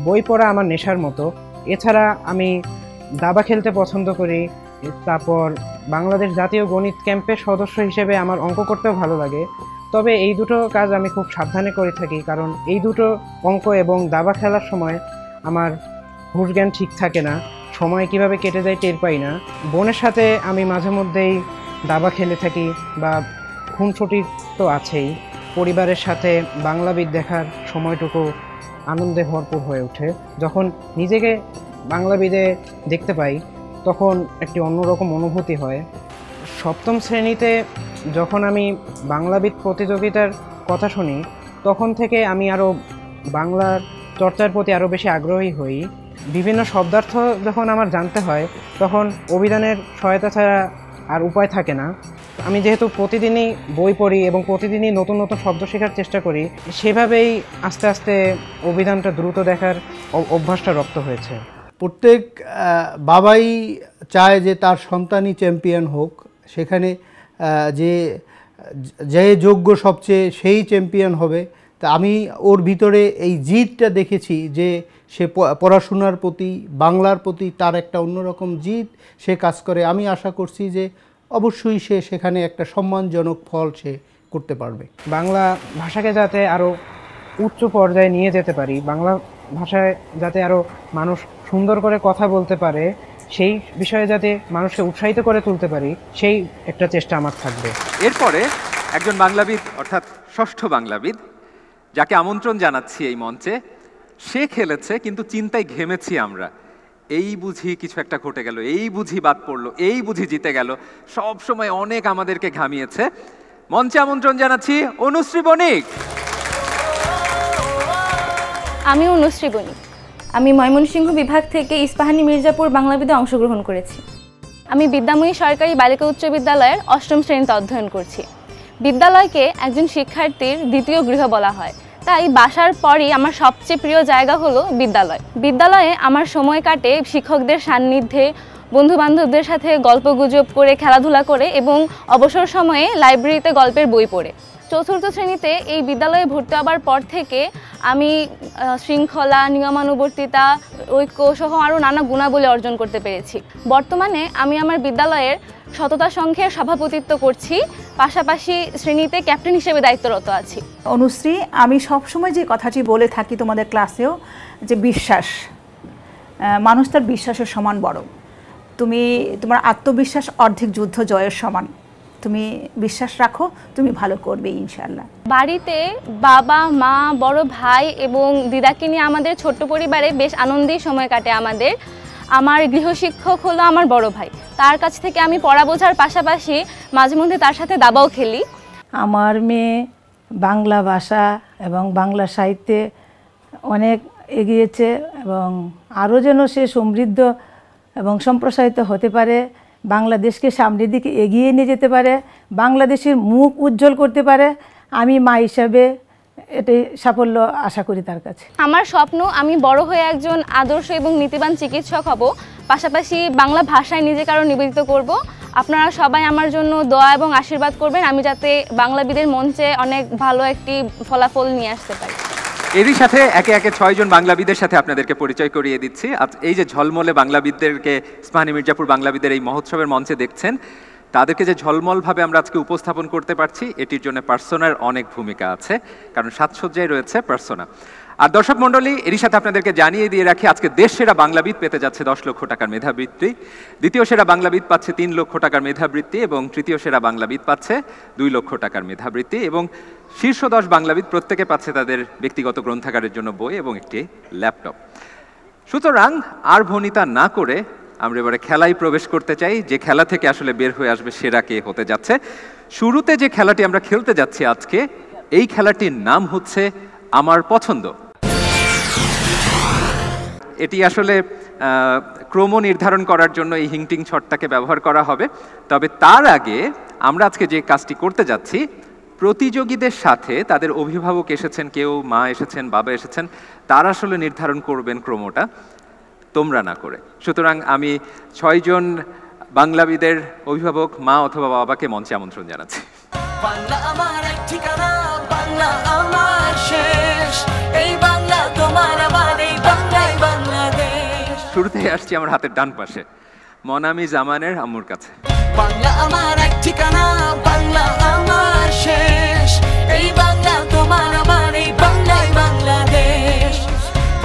বই পড়া আমার নেশার মতো। এছাড়া আমি দাবা খেলতে পছন্দ করি। তারপর বাংলাদেশ জাতীয় গণিত ক্যাম্পের সদস্য হিসেবে আমার অঙ্ক করতেও ভালো লাগে। তবে এই দুটো কাজ আমি খুব সাবধানে করে থাকি, কারণ এই দুটো অঙ্ক এবং দাবা খেলার সময় আমার হুঁশ জ্ঞান ঠিক থাকে না, সময় কিভাবে কেটে যায় টের পাই না। বোনের সাথে আমি মাঝে মধ্যেই দাবা খেলে থাকি, বা খুনসুটি তো আছেই। পরিবারের সাথে বাংলাবিদ দেখার সময়টুকু আনন্দে ভরপুর হয়ে ওঠে। যখন নিজেকে বাংলাবিদে দেখতে পাই তখন একটি অন্যরকম অনুভূতি হয়। সপ্তম শ্রেণীতে যখন আমি বাংলাবিদ প্রতিযোগিতার কথা শুনি তখন থেকে আমি আরও বাংলার চর্চার প্রতি আরও বেশি আগ্রহী হই। বিভিন্ন শব্দার্থ যখন আমার জানতে হয় তখন অভিধানের সহায়তা ছাড়া আর উপায় থাকে না। আমি যেহেতু প্রতিদিনই বই পড়ি এবং প্রতিদিনই নতুন নতুন শব্দ শেখার চেষ্টা করি, সেভাবেই আস্তে আস্তে অভিধানটা দ্রুত দেখার অভ্যাসটা রপ্ত হয়েছে। প্রত্যেক বাবাই চায় যে তার সন্তানই চ্যাম্পিয়ন হোক, সেখানে যে যোগ্য সবচেয়ে সেই চ্যাম্পিয়ন হবে। তা আমি ওর ভিতরে এই জিদটা দেখেছি যে সে পড়াশোনার প্রতি, বাংলার প্রতি তার একটা অন্যরকম জিদ সে কাজ করে। আমি আশা করছি যে অবশ্যই সে সেখানে একটা সম্মানজনক ফল সে করতে পারবে। বাংলা ভাষাকে যাতে আরও উচ্চ পর্যায়ে নিয়ে যেতে পারি, বাংলা ভাষায় যাতে আরও মানুষ সুন্দর করে কথা বলতে পারে, সেই বিষয়ে যাতে মানুষকে উৎসাহিত করে তুলতে পারি, সেই একটা চেষ্টা আমার থাকবে। এরপরে একজন বাংলাবিদ, অর্থাৎ ষষ্ঠ বাংলাবিদ, যাকে আমন্ত্রণ জানাচ্ছি এই মঞ্চে। সে খেলেছে কিন্তু চিন্তায় ঘেমেছি আমরা, এই বুঝি কিছু একটা ঘটে গেল, এই বুঝি বাদ পড়লো, এই বুঝি জিতে গেল। সব সময় অনেক আমাদেরকে ঘামিয়েছে। মঞ্চে আমন্ত্রণ জানাচ্ছি অনুশ্রী বণিক। আমি অনুশ্রী বণিক। আমি ময়মনসিংহ বিভাগ থেকে ইস্পাহানি মির্জাপুর বাংলাবিদে অংশগ্রহণ করেছি। আমি বিদ্যাময়ী সরকারি বালিকা উচ্চ বিদ্যালয়ের ৮ম শ্রেণীতে অধ্যয়ন করছি। বিদ্যালয়কে একজন শিক্ষার্থীর দ্বিতীয় গৃহ বলা হয়, তাই বাসার পরই আমার সবচেয়ে প্রিয় জায়গা হলো বিদ্যালয়। বিদ্যালয়ে আমার সময় কাটে শিক্ষকদের সান্নিধ্যে, বন্ধুবান্ধবদের সাথে গল্পগুজব করে, খেলাধুলা করে এবং অবসর সময়ে লাইব্রেরিতে গল্পের বই পড়ে। চতুর্থ শ্রেণীতে এই বিদ্যালয়ে ভর্তি হবার পর থেকে আমি শৃঙ্খলা, নিয়মানুবর্তিতা, ঐক্য সহ আরও নানা গুণাবলী অর্জন করতে পেরেছি। বর্তমানে আমি আমার বিদ্যালয়ের সততা সংঘের সভাপতিত্ব করছি, পাশাপাশি শ্রেণীতে ক্যাপ্টেন হিসেবে দায়িত্বরত আছি। অনুশ্রী, আমি সবসময় যে কথাটি বলে থাকি তোমাদের ক্লাসেও, যে বিশ্বাস, মানুষ তার বিশ্বাসের সমান বড়। তোমার আত্মবিশ্বাস অর্ধেক যুদ্ধ জয়ের সমান। তুমি বিশ্বাস রাখো, তুমি ভালো করবে ইনশাআল্লাহ। বাড়িতে বাবা, মা, বড় ভাই এবং দিদাকে নিয়ে আমাদের ছোট্ট পরিবারে বেশ আনন্দেই সময় কাটে আমাদের। আমার গৃহশিক্ষক হলো আমার বড় ভাই, তার কাছ থেকে আমি পড়া বোঝার পাশাপাশি মাঝে মধ্যে তার সাথে দাবাও খেলি। আমার মেয়ে বাংলা ভাষা এবং বাংলা সাহিত্যে অনেক এগিয়েছে এবং আরও যেন সে সমৃদ্ধ এবং সম্প্রসারিত হতে পারে, বাংলাদেশকে সামনের দিকে এগিয়ে নিয়ে যেতে পারে, বাংলাদেশের মুখ উজ্জ্বল করতে পারে। আমি মা হিসাবে এটাই সাফল্য আশা করি তার কাছে। আমার স্বপ্ন আমি বড় হয়ে একজন আদর্শ এবং নীতিবান চিকিৎসক হব, পাশাপাশি বাংলা ভাষায় নিজেকে আরও নিবেদিত করব। আপনারা সবাই আমার জন্য দোয়া এবং আশীর্বাদ করবেন, আমি যাতে বাংলাবিদের মঞ্চে অনেক ভালো একটি ফলাফল নিয়ে আসতে পারি। এরই সাথে একে একে 6 জন বাংলাবিদের সাথে আপনাদেরকে পরিচয় করিয়ে দিচ্ছি। এই যে ঝলমলে বাংলাবিদদেরকে ইস্পাহানি মির্জাপুর বাংলাবিদের এই মহোৎসবের মঞ্চে দেখছেন, তাদেরকে যে ঝলমলভাবে আমরা আজকে উপস্থাপন করতে পারছি, এটির জন্য পার্সোনার অনেক ভূমিকা আছে, কারণ সাজসজ্জায় রয়েছে পার্সোনা। আর দর্শক মণ্ডলী, এরই সাথে আপনাদেরকে জানিয়ে দিয়ে রাখি, আজকে দেশ সেরা বাংলাবিদ পেতে যাচ্ছে 10 লক্ষ টাকার মেধাবৃত্তি, দ্বিতীয় সেরা বাংলাবিদ পাচ্ছে 3 লক্ষ টাকার মেধাবৃত্তি এবং তৃতীয় সেরা বাংলাবিদ পাচ্ছে 2 লক্ষ টাকার মেধাবৃত্তি এবং শীর্ষ 10 বাংলাবিদ প্রত্যেকে পাচ্ছে তাদের ব্যক্তিগত গ্রন্থাগারের জন্য বই এবং একটি ল্যাপটপ। সুতরাং আর ভনিতা না করে আমরা এবারে খেলায় প্রবেশ করতে চাই, যে খেলা থেকে আসলে বের হয়ে আসবে সেরা কে হতে যাচ্ছে। শুরুতে যে খেলাটি আমরা খেলতে যাচ্ছি আজকে, এই খেলাটির নাম হচ্ছে আমার পছন্দ। এটি আসলে ক্রম নির্ধারণ করার জন্য এই হিংটিং ছটটাকে ব্যবহার করা হবে। তবে তার আগে আমরা আজকে যে কাজটি করতে যাচ্ছি, প্রতিযোগীদের সাথে তাদের অভিভাবক এসেছেন, কেউ মা এসেছেন, বাবা এসেছেন, তারা আসলে নির্ধারণ করবেন ক্রমটা, তোমরা না করে। সুতরাং আমি 6 জন বাংলাবিদের অভিভাবক মা অথবা বাবাকে মঞ্চে আমন্ত্রণ জানাচ্ছি। বাংলা আমার এক ঠিকানা, বাংলা আমার শেষ এই বাংলা তোমার আমার এই বাংলায় বাংলাদেশ শুরুতেই আসছি আমার হাতের ডান পাশে, মনামি জামানের আম্মুর কাছে। বাংলা আমার এক ঠিকানা, বাংলা আমার শেষ এই বাংলা তোমার আমার এই বাংলায় বাংলাদেশ।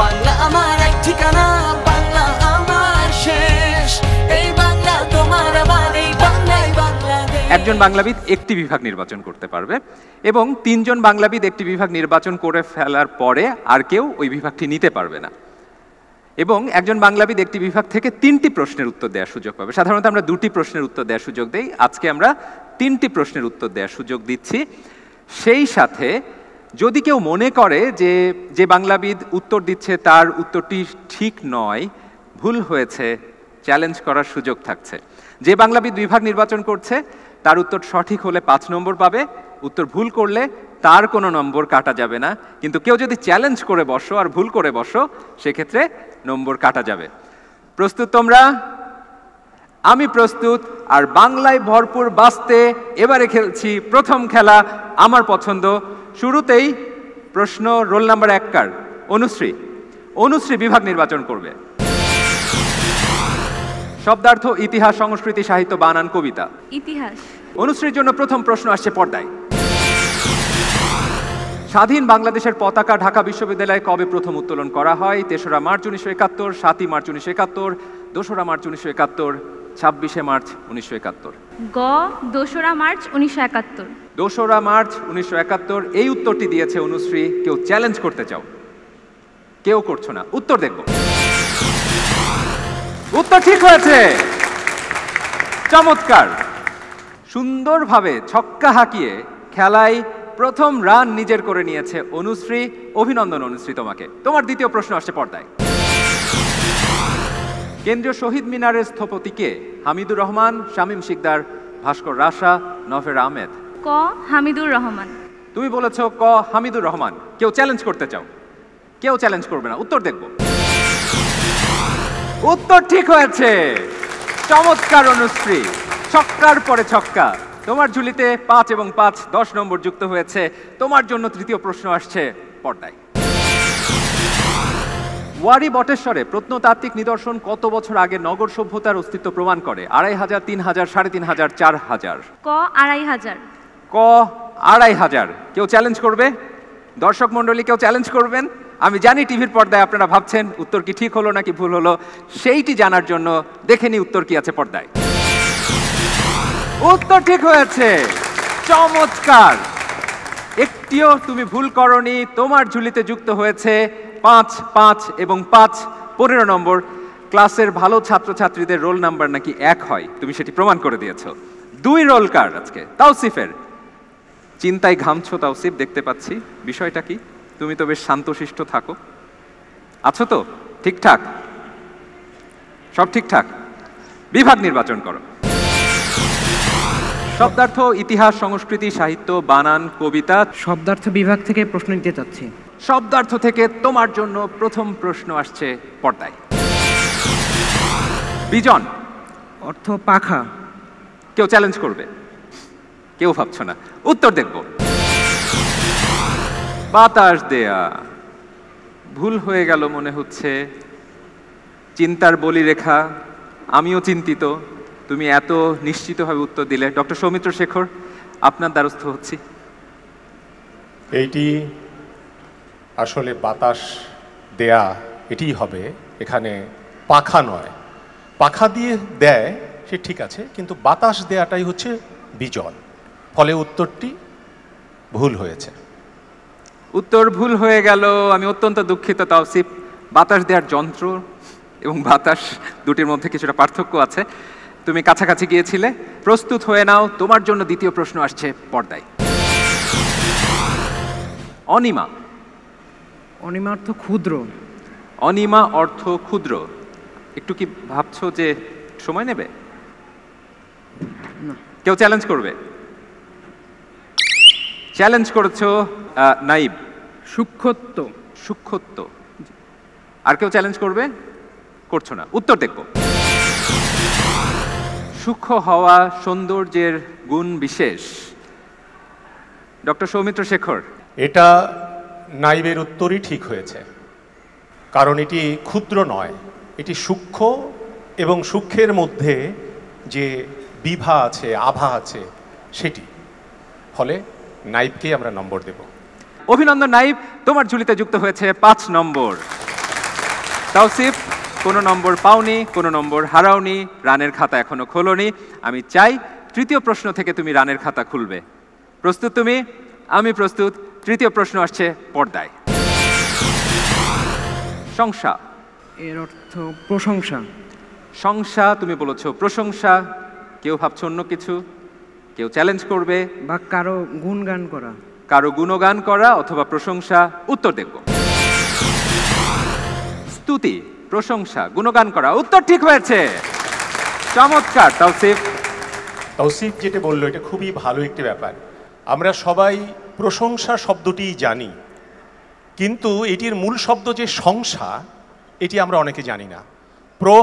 বাংলা আমার এক ঠিকানা, বাংলা আমার শেষ এই বাংলা তোমার আমার এই বাংলায় বাংলাদেশ। একজন বাংলাবিদ একটি বিভাগ নির্বাচন করতে পারবে এবং 3 জন বাংলাবিদ একটি বিভাগ নির্বাচন করে ফেলার পরে আর কেউ ওই বিভাগটি নিতে পারবে না। এবং একজন বাংলাবিদ একটি বিভাগ থেকে 3টি প্রশ্নের উত্তর দেওয়ার সুযোগ পাবে। সাধারণত আমরা 2টি প্রশ্নের উত্তর দেওয়ার সুযোগ দেই, আজকে আমরা 3টি প্রশ্নের উত্তর দেওয়ার সুযোগ দিচ্ছি। সেই সাথে যদি কেউ মনে করে যে যে বাংলাবিদ উত্তর দিচ্ছে তার উত্তরটি ঠিক নয়, ভুল হয়েছে, চ্যালেঞ্জ করার সুযোগ থাকছে। যে বাংলাবিদ বিভাগ নির্বাচন করছে তার উত্তর সঠিক হলে 5 নম্বর পাবে, উত্তর ভুল করলে তার কোনো নম্বর কাটা যাবে না। কিন্তু কেউ যদি চ্যালেঞ্জ করে বসো আর ভুল করে বসো সেক্ষেত্রে নম্বর কাটা যাবে। প্রস্তুত তোমরা? আমি প্রস্তুত। আর বাংলায় ভরপুর বাঁচতে এবারে খেলছি প্রথম খেলা আমার পছন্দ। শুরুতেই প্রশ্ন রোল নাম্বার 1 কার? অনুশ্রী। অনুশ্রী বিভাগ নির্বাচন করবে। শব্দার্থ, ইতিহাস, সংস্কৃতি, সাহিত্য, বানান, কবিতা। ইতিহাস। অনুশ্রীর জন্য প্রথম প্রশ্ন আসছে পর্দায়। স্বাধীন বাংলাদেশের পতাকা ঢাকা বিশ্ববিদ্যালয়ে কবে প্রথম উত্তোলন করা হয়? 3রা মার্চ 1971, 7ই মার্চ 1971, 2রা মার্চ 1971, 26শে মার্চ 1971। গ 2রা মার্চ 1971। 2রা মার্চ 1971 এই উত্তরটি দিয়েছে অনুশ্রী। কেউ চ্যালেঞ্জ করতে চাও? কেউ করছো না, উত্তর দেখব। উত্তর ঠিক হয়েছে, চমৎকার। সুন্দরভাবে ছক্কা হাঁকিয়ে খেলায় প্রথম রান নিজের করে নিয়েছে অনুশ্রী। অভিনন্দন অনুশ্রী তোমাকে। তোমার দ্বিতীয় প্রশ্ন আসছে পর্দায়। কেন্দ্রীয় শহীদ মিনারের স্থপতি কে? হামিদুর রহমান, শামীম শিকদার, ভাস্কর রাশা, নভের আহমেদ। ক হামিদুর রহমান। তুমি বলেছো ক হামিদুর রহমান। কেউ চ্যালেঞ্জ করতে চাও? কেউ চ্যালেঞ্জ করবে না, উত্তর দেখব। উত্তর ঠিক হয়েছে, চমৎকার অনুশ্রী, ছক্কার পরে ছক্কা। তোমার ঝুলিতে 5 এবং 5 10 নম্বর যুক্ত হয়েছে। তোমার জন্য তৃতীয় প্রশ্ন আসছে পর্দায়। ওয়ারী বটেশ্বরে প্রত্নতাত্ত্বিক নিদর্শন কত বছর আগে নগর সভ্যতার অস্তিত্ব প্রমাণ করে? 2500, 3000, 3500, 4000। ক 2500। ক 2500। কেউ চ্যালেঞ্জ করবে? দর্শক মণ্ডলী কেউ চ্যালেঞ্জ করবেন? আমি জানি টিভির পর্দায় আপনারা ভাবছেন উত্তর কি ঠিক হলো নাকি ভুল হলো, সেইটি জানার জন্য দেখে নি উত্তর কি আছে পর্দায়। উত্তর ঠিক হয়েছে, চমৎকার। একটিও তুমি ভুল করনি। তোমার ঝুলিতে যুক্ত হয়েছে 5, 5 এবং 5, 15 নম্বর। ক্লাসের ভালো ছাত্রছাত্রীদের রোল নাম্বার নাকি 1 হয়, তুমি সেটি প্রমাণ করে দিয়েছো। 2 রোল কার্ড আজকে তাওসিফের। চিন্তায় ঘামছো তাওসিফ, দেখতে পাচ্ছি। বিষয়টা কি? তুমি তো বেশ শান্তশিষ্ট থাকো, আছো তো? ঠিকঠাক, সব ঠিকঠাক। বিভাগ নির্বাচন করো। শব্দার্থ, ইতিহাস, সংস্কৃতি, সাহিত্য, বানান, কবিতা। শব্দার্থ বিভাগ থেকে প্রশ্ন নিতে চাচ্ছি। শব্দার্থ থেকে তোমার জন্য প্রথম প্রশ্ন আসছে পর্দায়। বিজন। অর্থ পাখা। কেউ চ্যালেঞ্জ করবে? কেউ ভাবছো না, উত্তর দেখব। বাতাস দেয়া। ভুল হয়ে গেল মনে হচ্ছে। চিন্তার বলিরেখা। আমিও চিন্তিত, তুমি এত নিশ্চিতভাবে উত্তর দিলে। ডক্টর সৌমিত্র শেখর, আপনার দ্বারস্থ হচ্ছি। এইটি আসলে বাতাস দেয়া, এটিই হবে। এখানে পাখা নয়, পাখা দিয়ে দেয় সে ঠিক আছে, কিন্তু বাতাস দেয়াটাই হচ্ছে বিজন। ফলে উত্তরটি ভুল হয়েছে। উত্তর ভুল হয়ে গেল, আমি অত্যন্ত দুঃখিত তাওসিফ। বাতাস দেওয়ার যন্ত্র এবং বাতাস দুটির মধ্যে কিছুটা পার্থক্য আছে। তুমি কাছাকাছি গিয়েছিলে। প্রস্তুত হয়ে নাও, তোমার জন্য দ্বিতীয় প্রশ্ন আসছে পর্দায়। অনিমা। অনিমা অর্থ ক্ষুদ্র। অনিমা অর্থ ক্ষুদ্র। একটু কি ভাবছো যে সময় নেবে? কেউ চ্যালেঞ্জ করবে? চ্যালেঞ্জ করেছো নাইব। সূক্ষ্মত্ব। সূক্ষ্মত্ব। আর কেউ চ্যালেঞ্জ করবে? করছো না, উত্তর দেখব। সূক্ষ্ম হওয়া সৌন্দর্যের গুণ বিশেষ। ডক্টর সৌমিত্র শেখর। এটা নাইবের উত্তরই ঠিক হয়েছে, কারণ এটি ক্ষুদ্র নয়, এটি সূক্ষ্ম, এবং সূক্ষ্মের মধ্যে যে বিভা আছে, আভা আছে, সেটি। ফলে নাইবকে আমরা নম্বর দেব। অভিনন্দন নাইব, তোমার ঝুলিতে যুক্ত হয়েছে 5 নম্বর। তাওসিফ, কোনো নম্বর পাওনি, কোনো নম্বর হারাওনি, রানের খাতা এখনো খোলোনি। আমি চাই তৃতীয় প্রশ্ন থেকে তুমি রানের খাতা খুলবে। প্রস্তুত তুমি? আমি প্রস্তুত। তৃতীয় প্রশ্ন আসছে পর্দায়। সংসা এর অর্থ প্রশংসা। সংসা তুমি বলেছো, প্রশংসা। কেউ ভাবছো অন্য কিছু, কেউ চ্যালেঞ্জ করবে। বা কারো গুণগান করা। কারো গুণগান করা অথবা প্রশংসা। উত্তর দেখব। স্তুতি, প্রশংসা, গুণগান করা। উত্তর ঠিক হয়েছে, চমৎকার। তাওসিফ, তাওসিফ যেটা বললো এটা খুবই ভালো একটি ব্যাপার। আমরা সবাই প্রশংসা শব্দটি জানি, কিন্তু এটির মূল শব্দ যে সংসা, এটি আমরা অনেকে জানি না।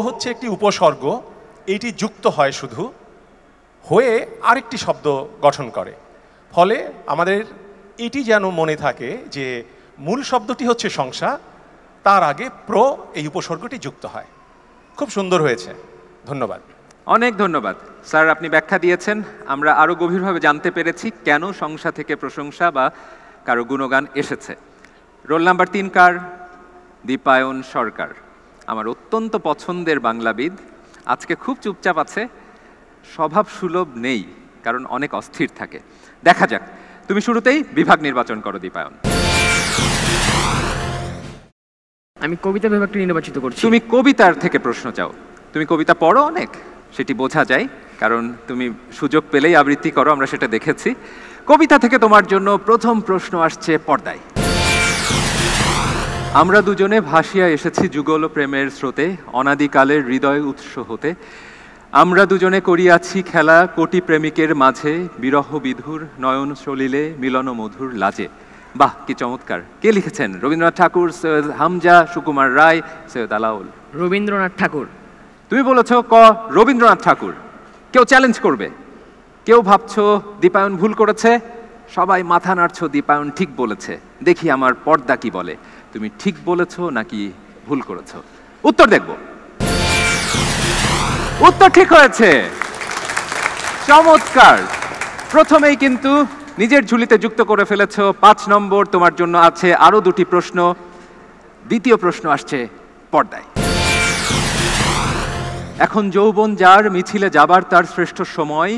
হচ্ছে একটি উপসর্গ, এটি যুক্ত হয় শুধু হয়ে আরেকটি শব্দ গঠন করে। ফলে আমাদের এটি যেন মনে থাকে যে মূল শব্দটি হচ্ছে সংসা, তার আগে এই উপসর্গটি যুক্ত হয়। খুব সুন্দর হয়েছে, ধন্যবাদ। অনেক ধন্যবাদ স্যার, আপনি ব্যাখ্যা দিয়েছেন। আমরা আরো গভীরভাবে জানতে পেরেছি কেন সংসা থেকে প্রশংসা বা কারো গুণগান এসেছে। রোল নাম্বার 3 কার? দীপায়ন সরকার, আমার অত্যন্ত পছন্দের বাংলাবিদ। আজকে খুব চুপচাপ আছে, স্বভাব সুলভ নেই, কারণ অনেক অস্থির থাকে। দেখা যাক, তুমি শুরুতেই বিভাগ নির্বাচন করো দীপায়ন। আমি কবিতা বিভাগটি নির্বাচিত করছি। তুমি কবিতার থেকে প্রশ্ন চাও। তুমি কবিতা পড়ো অনেক, সেটি বোঝা যায়, কারণ তুমি সুযোগ পেলেই আবৃত্তি করো, আমরা সেটা দেখেছি। কবিতা থেকে তোমার জন্য প্রথম প্রশ্ন আসছে পর্দায়। আমরা দুজনে ভাসিয়া এসেছি যুগল প্রেমের স্রোতে, অনাদিকালের হৃদয় উৎস হতে। আমরা দুজনে করিয়াছি খেলা কোটি প্রেমিকের মাঝে, বিরহ বিধুর নয়ন সলিলে মিলন মধুর লাজে। বাহ, কি চমৎকার! কে লিখেছেন? রবীন্দ্রনাথ ঠাকুর, সৈয়দ হামজা, সুকুমার রায়, সৈয়দ আলাউল। রবীন্দ্রনাথ ঠাকুর। তুমি বলেছো ক, রবীন্দ্রনাথ ঠাকুর। কেউ চ্যালেঞ্জ করবে? কেউ ভাবছো দীপায়ন ভুল করেছে? সবাই মাথা নাড়ছো, দীপায়ন ঠিক বলেছে। দেখি আমার পর্দা কি বলে, তুমি ঠিক বলেছো নাকি ভুল করেছো। উত্তর দেখব। উত্তর ঠিক হয়েছে, চমৎকার। প্রথমেই কিন্তু নিজের ঝুলিতে যুক্ত করে ফেলেছো 5 নম্বর। তোমার জন্য আছে আরো 2টি প্রশ্ন। দ্বিতীয় প্রশ্ন আসছে পর্দায়। এখন যৌবন যার মিছিলে যাবার তার শ্রেষ্ঠ সময়,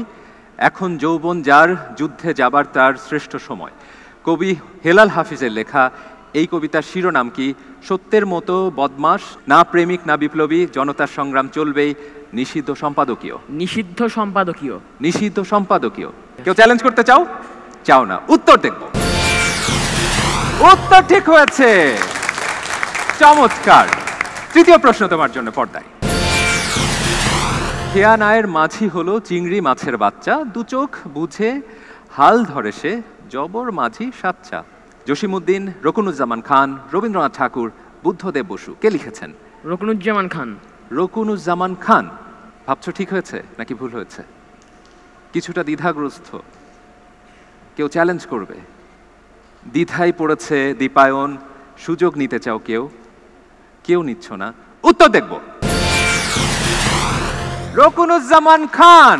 এখন যৌবন যার যুদ্ধে যাবার তার শ্রেষ্ঠ সময়। কবি হেলাল হাফিজের লেখা এই কবিতার শিরোনাম কি? সত্যের মতো বদমাস, না প্রেমিক না বিপ্লবী, জনতার সংগ্রাম চলবেই, নিষিদ্ধ সম্পাদকীয়। নিষিদ্ধ সম্পাদকীয়। নিষিদ্ধ সম্পাদকীয়। কেউ চ্যালেঞ্জ করতে চাও? চাও না। উত্তর দেখব। উত্তর ঠিক হয়েছে, চমৎকার। তৃতীয় প্রশ্ন তোমার জন্য পর্দায়। খেয়া নায়ের মাঝি হলো চিংড়ি মাছের বাচ্চা, দু চোখ বুঝে হাল ধরে সে, জবর মাঝি সাচ্চা। জসিমউদ্দিন, রকুনুজ্জামান খান, রবীন্দ্রনাথ ঠাকুর, বুদ্ধদেব বসু। কে লিখেছেন? রকুনুজ্জামান খান। রকুনুজ্জামান খান। ভাবছো ঠিক হয়েছে নাকি ভুল হয়েছে? কিছুটা দ্বিধাগ্রস্ত, কেউ চ্যালেঞ্জ করবে? দ্বিধায় পড়েছে দীপায়ন, সুযোগ নিতে চাও কেউ? কেউ নিচ্ছ না। উত্তর দেখব। রকুনুজ্জামান খান,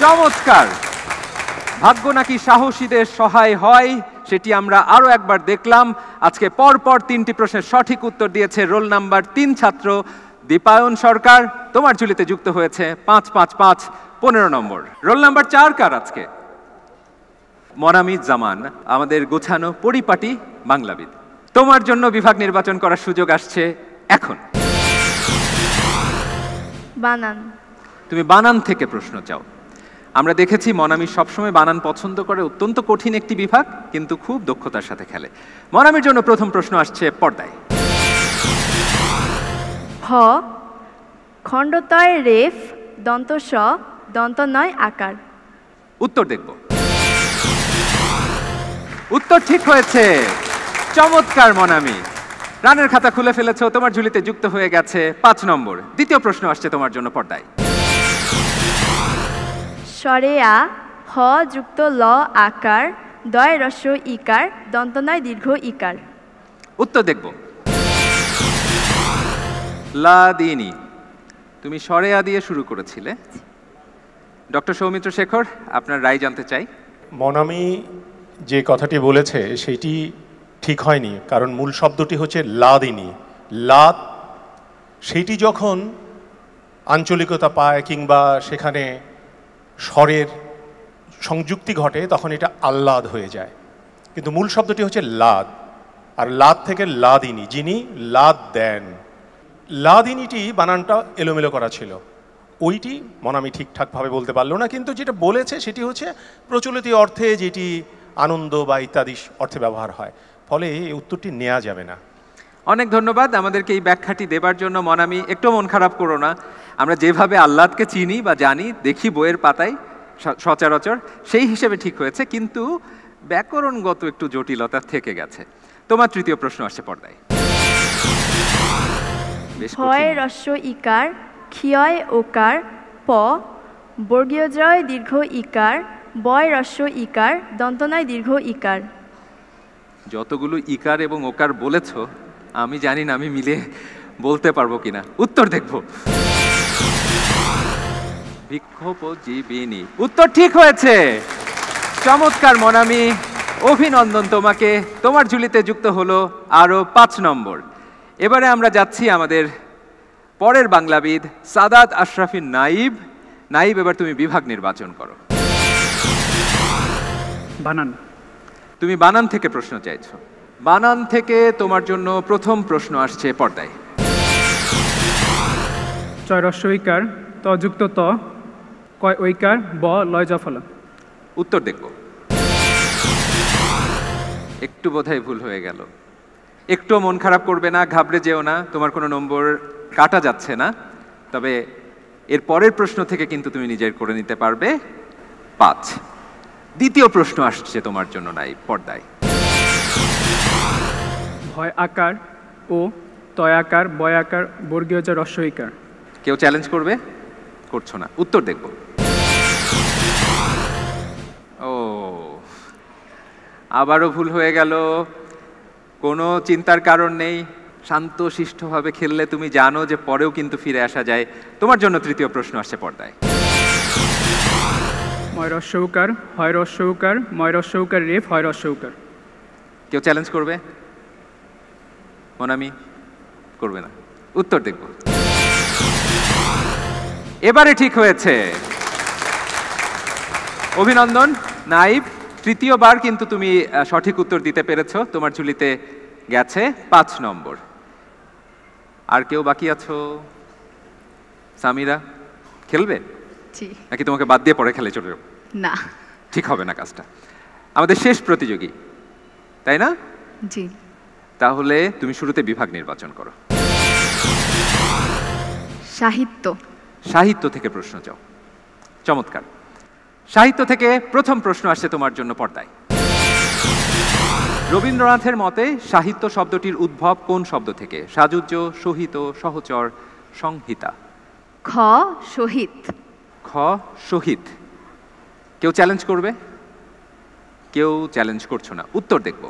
চমৎকার। ভাগ্য নাকি সাহসীদের সহায় হয়, সেটি আমরা আরো একবার দেখলাম। আজকে পরপর 3টি প্রশ্নের সঠিক উত্তর দিয়েছে রোল নাম্বার 3 ছাত্র দীপায়ন সরকার। তোমার ঝুলিতে যুক্ত হয়েছে 5 5 5 15 নম্বর। রোল নাম্বার 4 কার আজকে? মনামিজ জামান, আমাদের গোছানো পরিপাটি বাংলাবিদ। তোমার জন্য বিভাগ নির্বাচন করার সুযোগ আসছে এখন। বানান। তুমি বানান থেকে প্রশ্ন চাও। আমরা দেখেছি মনামি সবসময় বানান পছন্দ করে, অত্যন্ত কঠিন একটি বিভাগ, কিন্তু খুব দক্ষতার সাথে খেলে। মনামির জন্য প্রথম প্রশ্ন আসছে পর্দায়। হ, খণ্ডতয় রেফ, দন্ত স, দন্ত নয় আকার। উত্তর দেখব। উত্তর ঠিক হয়েছে, চমৎকার মনামি। রানের খাতা খুলে ফেলেছো, তোমার ঝুলিতে যুক্ত হয়ে গেছে 5 নম্বর। দ্বিতীয় প্রশ্ন আসছে তোমার জন্য পর্দায়। স্বরে আ, হ যুক্ত ল আকার, দয় রস্য ইকার দন্তনয় দীর্ঘ ইকার। উত্তর দেখব। লাদিনী, তুমি স্বরে আ দিয়ে শুরু করেছিলে। ডক্টর সৌমিত্র শেখর, আপনার রায় জানতে চাই। মনামি যে কথাটি বলেছে সেটি ঠিক হয়নি, কারণ মূল শব্দটি হচ্ছে লাদিনী। লাদ সেইটি যখন আঞ্চলিকতা পায় কিংবা সেখানে স্বরের সংযুক্তি ঘটে তখন এটা আহ্লাদ হয়ে যায়, কিন্তু মূল শব্দটি হচ্ছে লাদ, আর লাদ থেকে লাদিনী, যিনি লাদ দেন। লাদিনীটি বানানটা এলোমেলো করা ছিল, ওইটি মনামি ঠিকঠাকভাবে বলতে পারলো না, কিন্তু যেটা বলেছে সেটি হচ্ছে প্রচলিত অর্থে যেটি আনন্দ বা ইত্যাদি অর্থে ব্যবহার হয়, ফলে এই উত্তরটি নেওয়া যাবে না। অনেক ধন্যবাদ আমাদেরকে এই ব্যাখ্যাটি দেবার জন্য মনামি। একটু মন খারাপ করো না, আমরা যেভাবে আহ্লাদকে চিনি বা জানি, দেখি বইয়ের পাতায় সচরাচর, সেই হিসেবে ঠিক হয়েছে, কিন্তু ব্যাকরণগত একটু জটিলতা থেকে গেছে। তোমার তৃতীয় প্রশ্ন আসছে পর্দায়। হয় রস্য ইকার ক্ষিয়য় ওকার প বর্গীয় জয় দীর্ঘ ইকার বয় রস্য ইকার দন্তনয় দীর্ঘ ইকার। যতগুলো ইকার এবং ওকার বলেছ আমি জানি না আমি মিলে বলতে পারবো কিনা। উত্তর দেখব। বিক্ষোভজীবিনী, উত্তর ঠিক হয়েছে। চমৎকার মনামি, অভিনন্দন তোমাকে। তোমার ঝুলিতে যুক্ত হলো আরো 5 নম্বর। এবারে আমরা যাচ্ছি আমাদের পরের বাংলাবিদ সাদাত আশরাফি নাইব। নাইব, এবার তুমি বিভাগ নির্বাচন করো। বানান। তুমি বানান থেকে প্রশ্ন চাইছো। বানান থেকে তোমার জন্য প্রথম প্রশ্ন আসছে পর্দায়। চয় রস্য ঐকার ত যুক্ত ত কয় ঐকার ব লয় জফলা। উত্তর দেখব। একটু বোধহয় ভুল হয়ে গেল। একটু মন খারাপ করবে না, ঘাবড়ে যেও না, তোমার কোনো নম্বর কাটা যাচ্ছে না। তবে এর পরের প্রশ্ন থেকে কিন্তু তুমি নিজের করে নিতে পারবে 5। দ্বিতীয় প্রশ্ন আসছে তোমার জন্য নাই পর্দায়। ভয় আকার ও তয় আকার বয় আকার বর্গীয় জ রস্য ঐকার। কেউ চ্যালেঞ্জ করবে? করছো না। উত্তর দেখব। ও, আবারও ভুল হয়ে গেল। কোনো চিন্তার কারণ নেই, শান্ত শিষ্টভাবে খেললে তুমি জানো যে পরেও কিন্তু ফিরে আসা যায়। তোমার জন্য তৃতীয় প্রশ্ন আসছে পর্দায়। ময় রস্য উকার হয় রস্য উকার ময় রস্য উকার রেফ হয় রস্য উকার। কেউ চ্যালেঞ্জ করবে? মনামি করবে না। উত্তর দেখব। এবারে ঠিক হয়েছে। অভিনন্দন নাইব, তৃতীয়বার কিন্তু তুমি সঠিক উত্তর দিতে পেরেছো। তোমার ঝুলিতে গেছে 5 নম্বর। আর কেউ বাকি আছো? সামিরা খেলবে নাকি তোমাকে বাদ দিয়ে পরে খেলে চলে যাবো? না, ঠিক হবে না কাজটা। আমাদের শেষ প্রতিযোগী, তাই না? জি। তাহলে তুমি শুরুতে বিভাগ নির্বাচন করো। সাহিত্য। সাহিত্য থেকে প্রশ্ন চাও। চমৎকার। সাহিত্য থেকে প্রথম প্রশ্ন আসছে তোমার জন্য পর্দায়। রবীন্দ্রনাথের মতে সাহিত্য শব্দটির উদ্ভব কোন শব্দ থেকে? সাযুজ্য, সহিত, সহচর, সংহিতা। খ শহীদ। খ শহীদ। কেউ চ্যালেঞ্জ করবে? কেউ চ্যালেঞ্জ করছো না। উত্তর দেখব।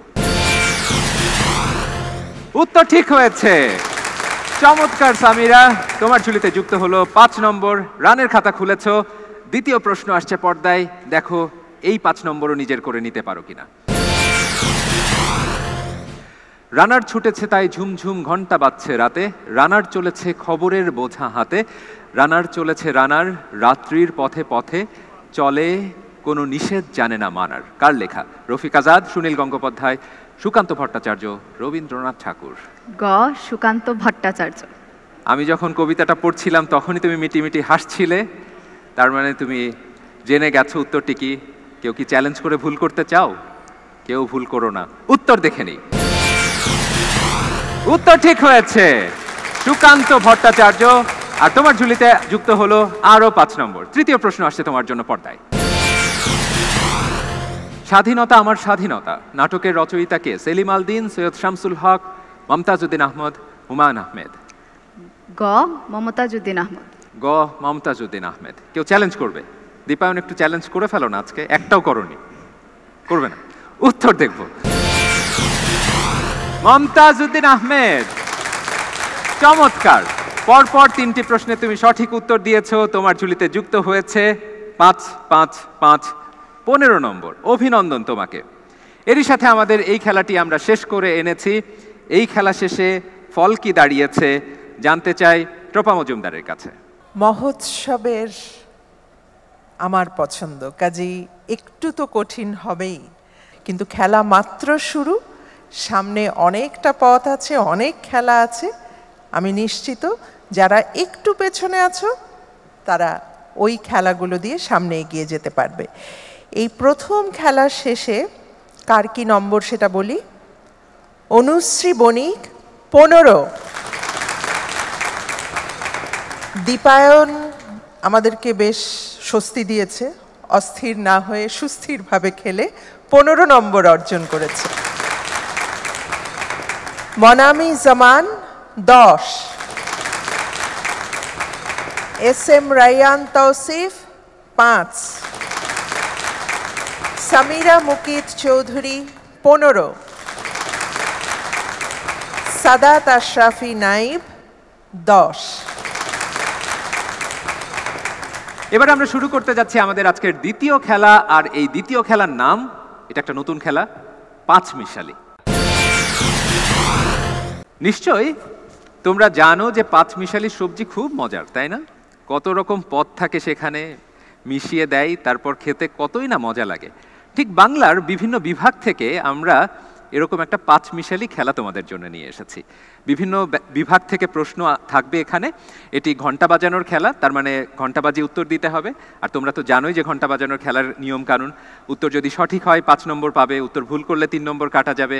উত্তর ঠিক হয়েছে। চমৎকার সামিরা, তোমার ঝুলিতে যুক্ত হলো 5 নম্বর। রানের খাতা খুলেছ। দ্বিতীয় প্রশ্ন আসছে পর্দায়। দেখো এই 5 নম্বরও নিজের করে নিতে পারো কিনা। রানার ছুটেছে তাই ঝুমঝুম ঘন্টা বাজছে রাতে, রানার চলেছে খবরের বোঝা হাতে, রানার চলেছে রানার রাত্রির পথে পথে, চলে কোনো নিষেধ জানে না মানার। কার লেখা? রফিক আজাদ, সুনীল গঙ্গোপাধ্যায়, সুকান্ত ভট্টাচার্য, রবীন্দ্রনাথ ঠাকুর। গ সুকান্ত ভট্টাচার্য। আমি যখন কবিতাটা পড়ছিলাম তখনই তুমি মিটিমিটি হাসছিলে, তার মানে তুমি জেনে গেছো উত্তরটি কি। কেউ কি চ্যালেঞ্জ করে ভুল করতে চাও? কেউ ভুল করো না। উত্তর দেখে নিই। উত্তর ঠিক হয়েছে, সুকান্ত ভট্টাচার্য। আর তোমার ঝুলিতে যুক্ত হলো আরো 5 নম্বর। তৃতীয় প্রশ্ন আসছে তোমার জন্য পর্দায়। স্বাধীনতা আমার স্বাধীনতা নাটকের রচয়িতা কে? সেলিম আল দিন, সৈয়দ শামসুল হক, মমতাজউদ্দিন আহমদ, হুমায়ুন আহমেদ। গ মমতাজউদ্দিন আহমদ। গ মমতাজউদ্দিন আহমেদ। কেউ চ্যালেঞ্জ করবে? দীপায়ন একটু চ্যালেঞ্জ করে ফেলো না, আজকে একটাও করনি, করবে না। উত্তর দেখব। মমতাজউদ্দিন আহমেদ, চমৎকার। পরপর 3টি প্রশ্নে তুমি সঠিক উত্তর দিয়েছো, তোমার ঝুলিতে যুক্ত হয়েছে 5 5 5 15 নম্বর। অভিনন্দন তোমাকে। এরই সাথে আমাদের এই খেলাটি আমরা শেষ করে এনেছি। এই খেলা শেষে ফল কি দাঁড়িয়েছে জানতে চাই ট্রপা মজুমদারের কাছে। মহোৎসবের আমার পছন্দ, কাজেই একটু তো কঠিন হবেই, কিন্তু খেলা মাত্র শুরু, সামনে অনেকটা পথ আছে, অনেক খেলা আছে। আমি নিশ্চিত যারা একটু পেছনে আছো তারা ওই খেলাগুলো দিয়ে সামনে এগিয়ে যেতে পারবে। এই প্রথম খেলার শেষে কার কি নম্বর সেটা বলি। অনুশ্রী বণিক 15, দীপায়ন আমাদেরকে বেশ স্বস্তি দিয়েছে, অস্থির না হয়ে সুস্থিরভাবে খেলে 15 নম্বর অর্জন করেছে। মনামি জামান 10, SM রায়ান তৌসিফ 5, সামিরা মুকিত চৌধুরী 15, সাদাত আশরাফি নাইব 10। এবার আমরা শুরু করতে যাচ্ছি আমাদের আজকের দ্বিতীয় খেলা। আর এই দ্বিতীয় খেলার নাম, এটা একটা নতুন খেলা, 5 মিশালি। নিশ্চয়ই তোমরা জানো যে 5 মিশালি সবজি খুব মজার, তাই না? কত রকম পদ থাকে সেখানে, মিশিয়ে দেয়, তারপর খেতে কতই না মজা লাগে। ঠিক বাংলার বিভিন্ন বিভাগ থেকে আমরা এরকম একটা 5 মিশালি খেলা তোমাদের জন্য নিয়ে এসেছি। বিভিন্ন বিভাগ থেকে প্রশ্ন থাকবে এখানে। এটি ঘন্টা বাজানোর খেলা, তার মানে ঘন্টা বাজিয়ে উত্তর দিতে হবে। আর তোমরা তো জানোই যে ঘন্টা বাজানোর খেলার নিয়ম কানুন। উত্তর যদি সঠিক হয় 5 নম্বর পাবে, উত্তর ভুল করলে 3 নম্বর কাটা যাবে।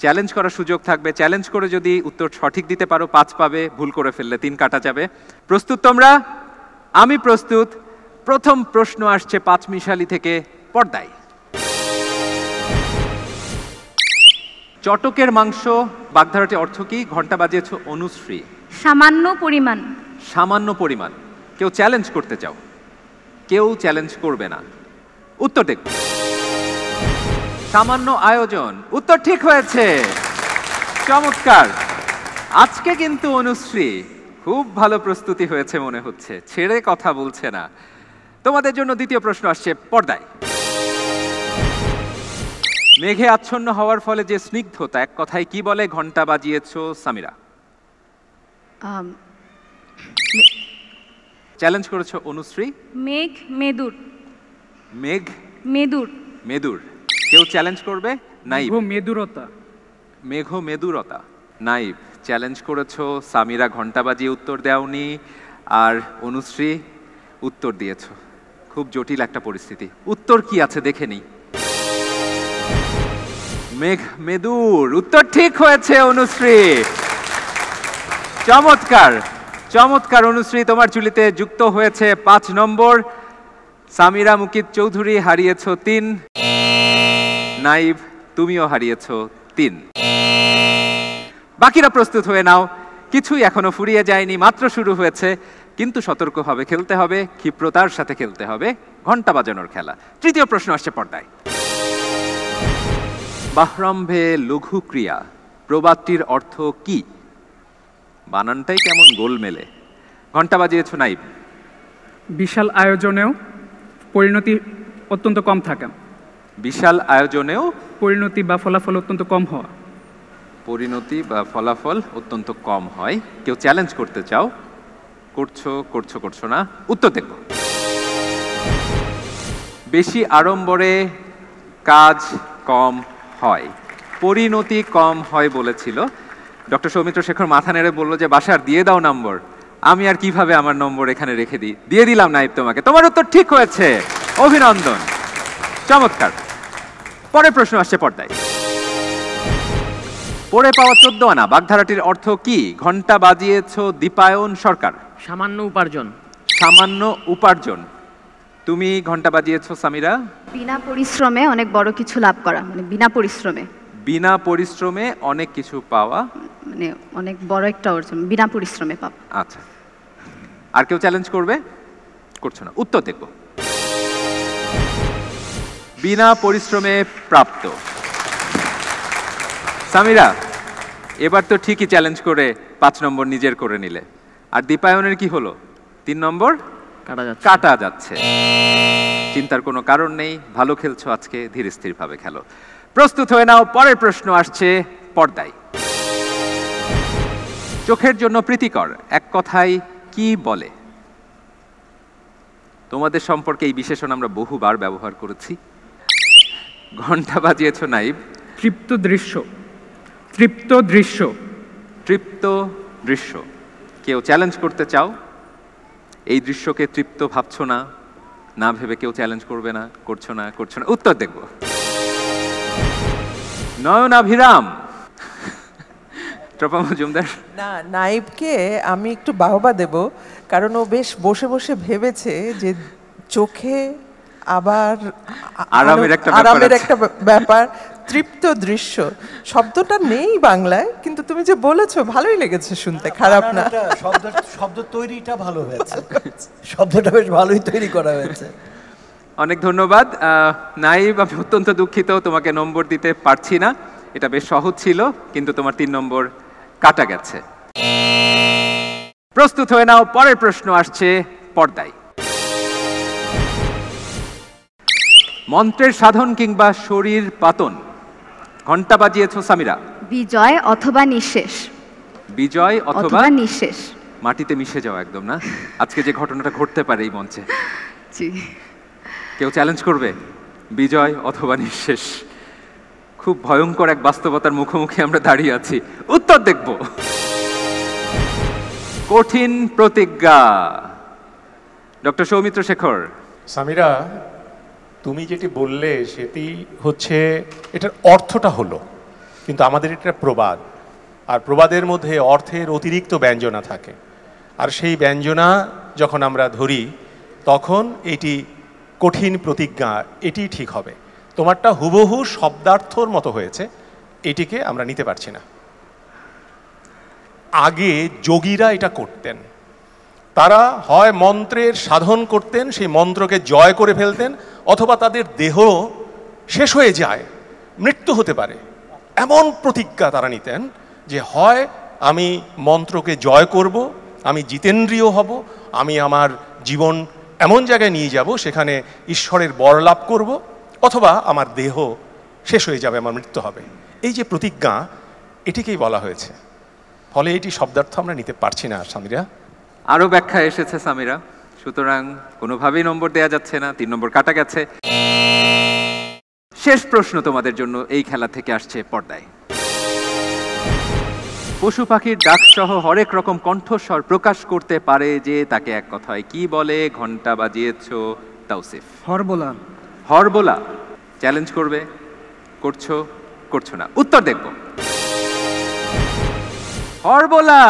চ্যালেঞ্জ করার সুযোগ থাকবে, চ্যালেঞ্জ করে যদি উত্তর সঠিক দিতে পারো 5 পাবে, ভুল করে ফেললে 3 কাটা যাবে। প্রস্তুত তোমরা? আমি প্রস্তুত। প্রথম প্রশ্ন আসছে 5 মিশালি থেকে, পর্দায়। চটকের মাংস বাগধারাটি অর্থ কি? ঘন্টা বাজিয়েছ অনুশ্রী। সামান্য পরিমাণ। সামান্য পরিমাণ। কেউ চ্যালেঞ্জ করতে চাও? কেউ চ্যালেঞ্জ করবে না। উত্তর দেখব। সামান্য আয়োজন, উত্তর ঠিক হয়েছে। চমৎকার। আজকে কিন্তু অনুশ্রী খুব ভালো প্রস্তুতি হয়েছে মনে হচ্ছে, ছেড়ে কথা বলছে না। তোমাদের জন্য দ্বিতীয় প্রশ্ন আসছে, পর্দায়। মেঘে আচ্ছন্ন হওয়ার ফলে যে স্নিগ্ধতা, এক কথায় কি বলে? ঘন্টা বাজিয়েছ সামিরা। চ্যালেঞ্জ করেছো অনুশ্রী। মেঘ মেদুর। মেঘ মেদুর। মেদুর। কেউ চ্যালেঞ্জ করবে? নাইব। মেদুরতা। মেঘ মেদুরতা। নাইব চ্যালেঞ্জ করেছো। সামিরা ঘন্টা বাজিয়ে উত্তর দেওনি, আর অনুশ্রী উত্তর দিয়েছ। খুব জটিল একটা পরিস্থিতি। উত্তর কি আছে দেখে নিই। মেঘ মেদুর, উত্তর ঠিক হয়েছে অনুশ্রী। চমৎকার চমৎকার অনুশ্রী, তোমার ঝুলিতে যুক্ত হয়েছে 5 নম্বর। সামিরা মুকিত চৌধুরী হারিয়েছ 3, নাইব তুমিও হারিয়েছ 3। বাকিরা প্রস্তুত হয়ে নাও, কিছুই এখনো ফুরিয়ে যায়নি, মাত্র শুরু হয়েছে। কিন্তু সতর্কভাবে খেলতে হবে, ক্ষিপ্রতার সাথে খেলতে হবে, ঘন্টা বাজানোর খেলা। তৃতীয় প্রশ্ন আসছে পর্দায়। বাহ্রম্ভে লঘু ক্রিয়া প্রবাদটির অর্থ কি? বানানটাই কেমন গোলমেলে। ঘন্টা বাজিয়েছ নাইব। বিশাল আয়োজনেও পরিণতি অত্যন্ত কম থাকে। বিশাল আয়োজনেও পরিণতি বা ফলাফল অত্যন্ত কম হওয়া। পরিণতি বা ফলাফল অত্যন্ত কম হয়। কেউ চ্যালেঞ্জ করতে চাও? করছো না। উত্তর দেখব। বেশি আড়ম্বরে কাজ কম হয়, পরিণতি কম হয় বলেছিল। ডক্টর সৌমিত্র শেখর মাথা নেড়ে বললো যে বাসার দিয়ে দাও নম্বর। আমি আর কিভাবে আমার নম্বর এখানে রেখে দিই, দিয়ে দিলাম নাইব তোমাকে। তোমার উত্তর ঠিক হয়েছে, অভিনন্দন। চমৎকার। পরের প্রশ্ন আসছে পর্দায়। পড়ে পাওয়া 14 আনা বাগধারাটির অর্থ কি? ঘন্টা বাজিয়েছ দীপায়ন সরকার। সামান্য উপার্জন। সামান্য উপার্জন। তুমি ঘন্টা বাজিয়েছ সামিরা। বিনা পরিশ্রমে অনেক বড় কিছু লাভ করা, মানে বিনা পরিশ্রমে। বিনা পরিশ্রমে অনেক কিছু পাওয়া, মানে অনেক বড় একটা অর্জন, বিনা পরিশ্রমে পাওয়া। আচ্ছা, আর কেউ চ্যালেঞ্জ করবে? করছো না। উত্তর দেখব। বিনা পরিশ্রমে প্রাপ্ত। সামিরা, এবার তো ঠিকই চ্যালেঞ্জ করে 5 নম্বর নিজের করে নিলে। আর দীপায়নের কি হলো? 3 নম্বর কাটা যাচ্ছে। চিন্তার কোনো কারণ নেই, ভালো খেলছো আজকে, ধীর স্থির ভাবে খেলো। প্রস্তুত হয়ে নাও, পরের প্রশ্ন আসছে পর্দায়। চোখের জন্য প্রীতিকর এক কথায় কি বলে? তোমাদের সম্পর্কে এই বিশেষণ আমরা বহুবার ব্যবহার করেছি। ঘন্টা বাজিয়েছো নাইব। তৃপ্ত দৃশ্য। তৃপ্ত দৃশ্য। তৃপ্ত দৃশ্য। কেউ চ্যালেঞ্জ করতে চাও? এই দৃশ্যকে তৃপ্ত ভাবছো না, না ভেবে কেউ চ্যালেঞ্জ করবে না, করছো না, করছো না, উত্তর দেখব। নয়নাভিরাম। ট্রপা মজুমদার। না, নাইবকে আমি একটু বাহবা দেব, কারণ ও বেশ বসে বসে ভেবেছে যে চোখে আবার আরামের একটা ব্যাপার। তৃপ্ত দৃশ্য শব্দটা নেই বাংলায়, কিন্তু তুমি যে বলেছো ভালোই লেগেছে শুনতে, খারাপ না। শব্দ তৈরিটা ভালো হয়েছে, শব্দটা বেশ ভালোই তৈরি করা হয়েছে। অনেক ধন্যবাদ নাইব। আমি অত্যন্ত দুঃখিত, তোমাকে নম্বর দিতে পারছি না। এটা বেশ সহজ ছিল, কিন্তু তোমার 3 নম্বর কাটা গেছে। প্রস্তুত হয়ে নাও, পরের প্রশ্ন আসছে পর্দায়। মন্ত্রের সাধন কিংবা শরীর পাতন। ঘন্টা বাজিয়েছো সামিরা। বিজয় অথবা নিঃশেষ। বিজয় অথবা নিঃশেষ। মাটিতে মিশে যাও একদম, না? আজকে যে ঘটনাটা ঘটতে পারে এই মঞ্চে। জি। কেউ চ্যালেঞ্জ করবে? বিজয় অথবা নিঃশেষ। খুব ভয়ঙ্কর এক বাস্তবতার মুখোমুখি আমরা দাঁড়িয়ে আছি। উত্তর দেখব। কঠিন প্রতিজ্ঞা। ডক্টর সৌমিত্র শেখর। সামিরা, তুমি যেটি বললে সেটি হচ্ছে, এটার অর্থটা হলো, কিন্তু আমাদের এটা প্রবাদ, আর প্রবাদের মধ্যে অর্থের অতিরিক্ত ব্যঞ্জনা থাকে, আর সেই ব্যঞ্জনা যখন আমরা ধরি তখন এটি কঠিন প্রতিজ্ঞা, এটি ঠিক হবে। তোমারটা হুবহু শব্দার্থর মতো হয়েছে, এটিকে আমরা নিতে পারছি না। আগে যোগীরা এটা করতেন, তারা হয় মন্ত্রের সাধন করতেন, সেই মন্ত্রকে জয় করে ফেলতেন, অথবা তাদের দেহ শেষ হয়ে যায়, মৃত্যু হতে পারে, এমন প্রতিজ্ঞা তারা নিতেন যে হয় আমি মন্ত্রকে জয় করব, আমি জিতেন্দ্রীয় হব, আমি আমার জীবন এমন জায়গায় নিয়ে যাব সেখানে ঈশ্বরের বর লাভ করব, অথবা আমার দেহ শেষ হয়ে যাবে, আমার মৃত্যু হবে। এই যে প্রতিজ্ঞা, এটিকেই বলা হয়েছে। ফলে এটি শব্দার্থ আমরা নিতে পারছি না। সামিরা, আরো ব্যাখ্যা এসেছে সামিরা, সুতরাং কোনোভাবেই নম্বর দেয়া যাচ্ছে না, 3 নম্বর কাটা গেছে। শেষ প্রশ্ন তোমাদের জন্য এই খেলা থেকে আসছে পর্দায়। পশু পাখির ডাক সহ হরেক রকম কণ্ঠস্বর প্রকাশ করতে পারে যে, তাকে এক কথায় কি বলে? ঘন্টা বাজিয়েছো তাওসিফ। হরবোলা। হরবোলা। চ্যালেঞ্জ করবে? করছো, করছো না, উত্তর দেখব। হরবোলা।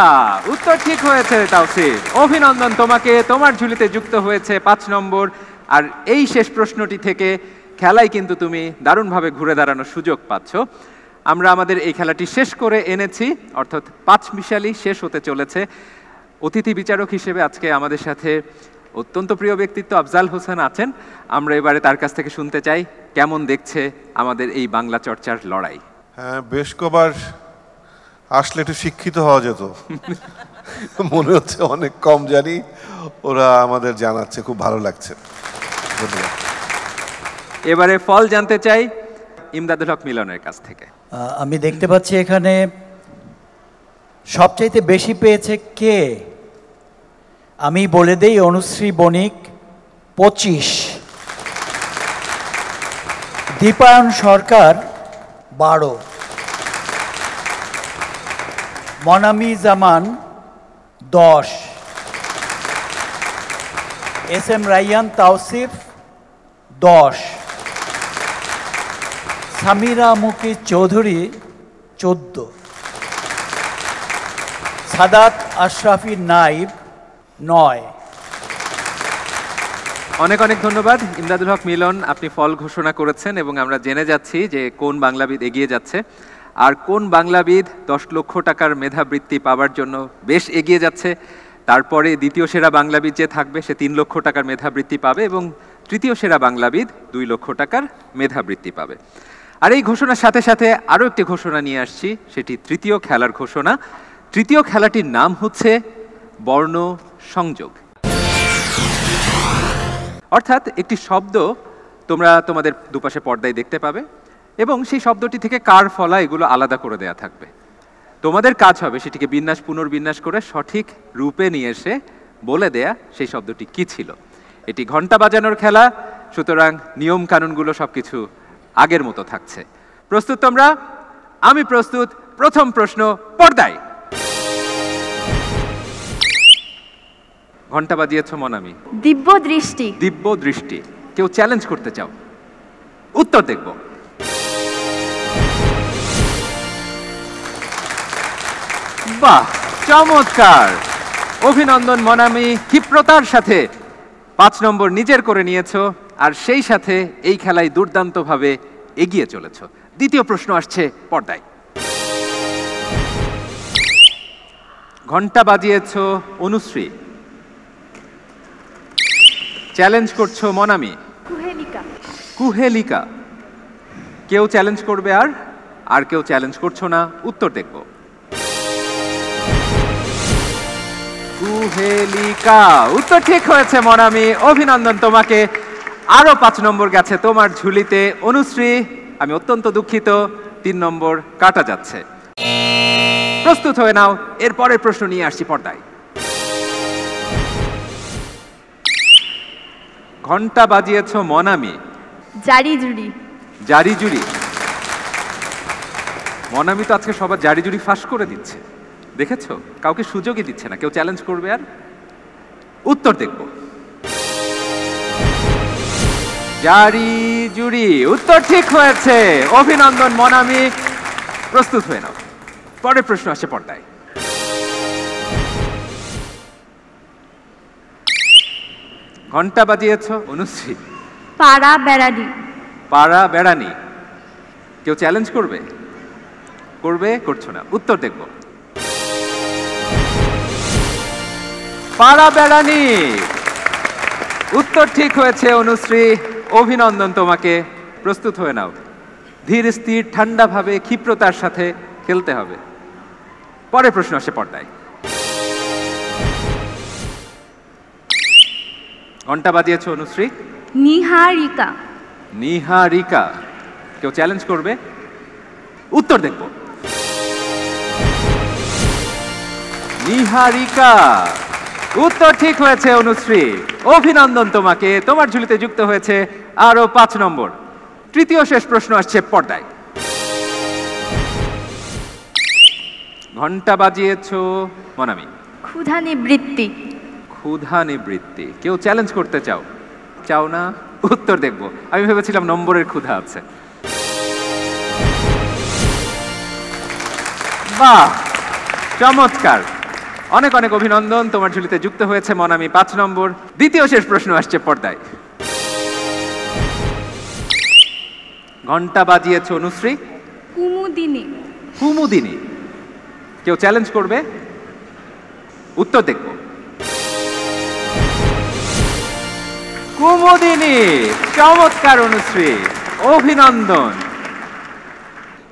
উত্তর ঠিক হয়েছে তাওসিফ, অভিনন্দন তোমাকে, তোমার ঝুলিতে যুক্ত হয়েছে 5 নম্বর। আর এই শেষ প্রশ্নটি থেকে খেলায় কিন্তু তুমি দারুণভাবে ঘুরে দাঁড়ানোর সুযোগ পাচ্ছ। আমরা আমাদের এই খেলাটি শেষ করে এনেছি, অর্থাৎ 5 মিশালি শেষ হতে চলেছে। অতিথি বিচারক হিসেবে আজকে আমাদের সাথে অত্যন্ত প্রিয় ব্যক্তিত্ব আফজাল হোসেন আছেন। আমরা এবারে তার কাছ থেকে শুনতে চাই কেমন দেখছে আমাদের এই বাংলা চর্চার লড়াই। হ্যাঁ, বেশ কবার আসলে একটু শিক্ষিত হওয়া যেত। মনে হচ্ছে অনেক কম জানি, ওরা আমাদের জানাচ্ছে, খুব ভালো লাগছে। ধন্যবাদ। এবারে ফল জানতে চাই ইমদাদুল হক মিলনের কাছ থেকে। আমি দেখতে পাচ্ছি এখানে সবচাইতে বেশি পেয়েছে কে? আমি বলে দেই, অনুশ্রী বণিক 25, দীপায়ন সরকার 12, মনামি জামান 10, SM রাইয়ান তাওসিফ 10, সামিরা মুকিত চৌধুরী 14, সাদাত আশরাফি নাইব 9। অনেক অনেক ধন্যবাদ ইমদাদুল হক মিলন, আপনি ফল ঘোষণা করেছেন এবং আমরা জেনে যাচ্ছি যে কোন বাংলাবিদ এগিয়ে যাচ্ছে আর কোন বাংলাবিদ 10 লক্ষ টাকার মেধাবৃত্তি পাওয়ার জন্য বেশ এগিয়ে যাচ্ছে। তারপরে দ্বিতীয় সেরা বাংলাবিদ যে থাকবে সে 3 লক্ষ টাকার মেধাবৃত্তি পাবে এবং তৃতীয় সেরা বাংলাবিদ 2 লক্ষ টাকার মেধাবৃত্তি পাবে। আর এই ঘোষণার সাথে সাথে আরও একটি ঘোষণা নিয়ে আসছি, সেটি তৃতীয় খেলার ঘোষণা। তৃতীয় খেলাটির নাম হচ্ছে বর্ণ সংযোগ। অর্থাৎ একটি শব্দ তোমরা তোমাদের দুপাশে পর্দায় দেখতে পাবে এবং সেই শব্দটি থেকে কার ফলা এগুলো আলাদা করে দেয়া থাকবে। তোমাদের কাজ হবে সেটিকে বিন্যাস পুনর্বিন্যাস করে সঠিক রূপে নিয়ে এসে বলে দেয়া সেই শব্দটি কি ছিল। এটি ঘন্টা বাজানোর খেলা, সুতরাং নিয়ম কানুনগুলো সবকিছু আগের মতো থাকছে। প্রস্তুত তোমরা? আমি প্রস্তুত। প্রথম প্রশ্ন পর্দায়। ঘন্টা বাজিয়েছ মনামি। দিব্য দৃষ্টি। দিব্য দৃষ্টি। কেউ চ্যালেঞ্জ করতে চাও? উত্তর দেখব। বাহ, চমৎকার! অভিনন্দন মনামি, ক্ষিপ্রতার সাথে 5 নম্বর নিজের করে নিয়েছো, আর সেই সাথে এই খেলায় দুর্দান্তভাবে এগিয়ে চলেছ। দ্বিতীয় প্রশ্ন আসছে পর্দায়। ঘন্টা বাজিয়েছ অনুশ্রী, চ্যালেঞ্জ করছো মনামি। কুহেলিকা। কুহেলিকা। কেউ চ্যালেঞ্জ করবে? আর কেউ চ্যালেঞ্জ করছো না? উত্তর দেখব। কুহেলিকা, উত্তর ঠিক হয়েছে মনামি, অভিনন্দন তোমাকে। আরো 5 নম্বর গেছে তোমার ঝুলিতে। অনুশ্রী, আমি অত্যন্ত দুঃখিত, 3 নম্বর কাটা যাচ্ছে। প্রস্তুত হয়ে নাও, এরপরের প্রশ্ন নিয়ে আসছি পর্দায়। ঘন্টা বাজিয়েছ মনামি। জারি জুড়ি। জারি জুড়ি। মনামি তো আজকে সবার জারি জুড়ি ফাঁস করে দিচ্ছে, দেখেছো? কাউকে সুযোগই দিচ্ছে না। কেউ চ্যালেঞ্জ করবে? আর উত্তর দেখব। জারি জুড়ি, উত্তর ঠিক হয়েছে, অভিনন্দন মনামি। প্রস্তুত হয়ে নাও, পরের প্রশ্ন আসছে পর্দায়। ঘন্টা বাজিয়েছ অনুশ্রী। পাড়া বেড়ানি। পাড়া বেড়ানি। কেউ চ্যালেঞ্জ করবে? করছো না? উত্তর দেখব। পাড়া বেড়ানি, উত্তর ঠিক হয়েছে অনুশ্রী, অভিনন্দন তোমাকে। প্রস্তুত হয়ে নাও, ধীর স্থির ঠান্ডাভাবে ক্ষিপ্রতার সাথে খেলতে হবে। পরের প্রশ্ন আসে পর্দায়। ঘন্টা বাজিয়েছ অনুশ্রী। নিহারিকা। নিহারিকা। কেউ চ্যালেঞ্জ করবে? উত্তর দেখব। নিহারিকা, উত্তর ঠিক হয়েছে অনুশ্রী, অভিনন্দন তোমাকে। তোমার ঝুলিতে যুক্ত হয়েছে আরো 5 নম্বর। তৃতীয় শেষ প্রশ্ন আসছে পর্দায়। ঘন্টা বাজিয়েছ মনামি। ক্ষুধা নিবৃত্তি। ক্ষুধা নিবৃত্তি। কেউ চ্যালেঞ্জ করতে চাও না? উত্তর দেখব। আমি ভেবেছিলাম নম্বরের ক্ষুধা আছে। বাহ, চমৎকার, অনেক অনেক অভিনন্দন। তোমার ঝুলিতে যুক্ত হয়েছে মনামি 5 নম্বর। দ্বিতীয় শেষ প্রশ্ন আসছে পর্দায়। ঘন্টা বাজিয়েছ অনুশ্রী। কুমুদিনী। কুমুদিনী। কেউ চ্যালেঞ্জ করবে? উত্তর দেখব। কুমুদিনী, চমৎকার অনুশ্রী, অভিনন্দন।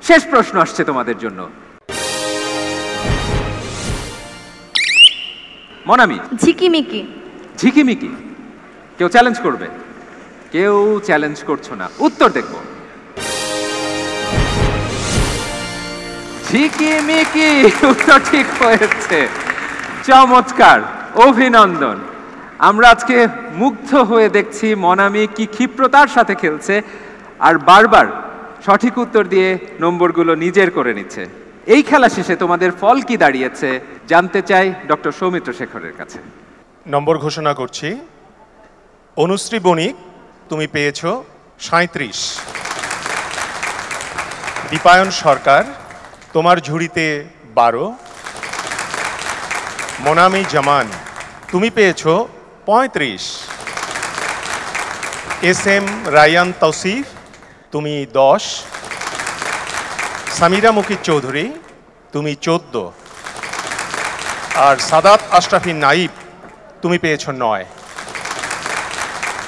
শেষ প্রশ্ন আসছে তোমাদের জন্য মনামি। ঝিকিমিকি। ঝিকিমিকি। কেউ চ্যালেঞ্জ করবে? কেউ চ্যালেঞ্জ করছো না? উত্তর দেখব। ঝিকিমিকি, উত্তর ঠিক হয়েছে, চমৎকার, অভিনন্দন। আমরা আজকে মুগ্ধ হয়ে দেখছি মনামি কি ক্ষিপ্রতার সাথে খেলছে আর বারবার সঠিক উত্তর দিয়ে নম্বরগুলো নিজের করে নিচ্ছে। এই খেলা শেষে তোমাদের ফল কি দাঁড়িয়েছে জানতে চাই ডক্টর সৌমিত্র শেখরের কাছে। নম্বর ঘোষণা করছি। অনুশ্রী বণিক, তুমি পেয়েছো 37। দীপায়ন সরকার, তোমার ঝুড়িতে 12। মনামি জামান, তুমি পেয়েছো 35। SM রায়ান তৌসিফ, তুমি 10। সামিরা মুকিত চৌধুরী, তুমি 14। আর সাদাত আশরাফি নাইব, তুমি পেয়েছো 9।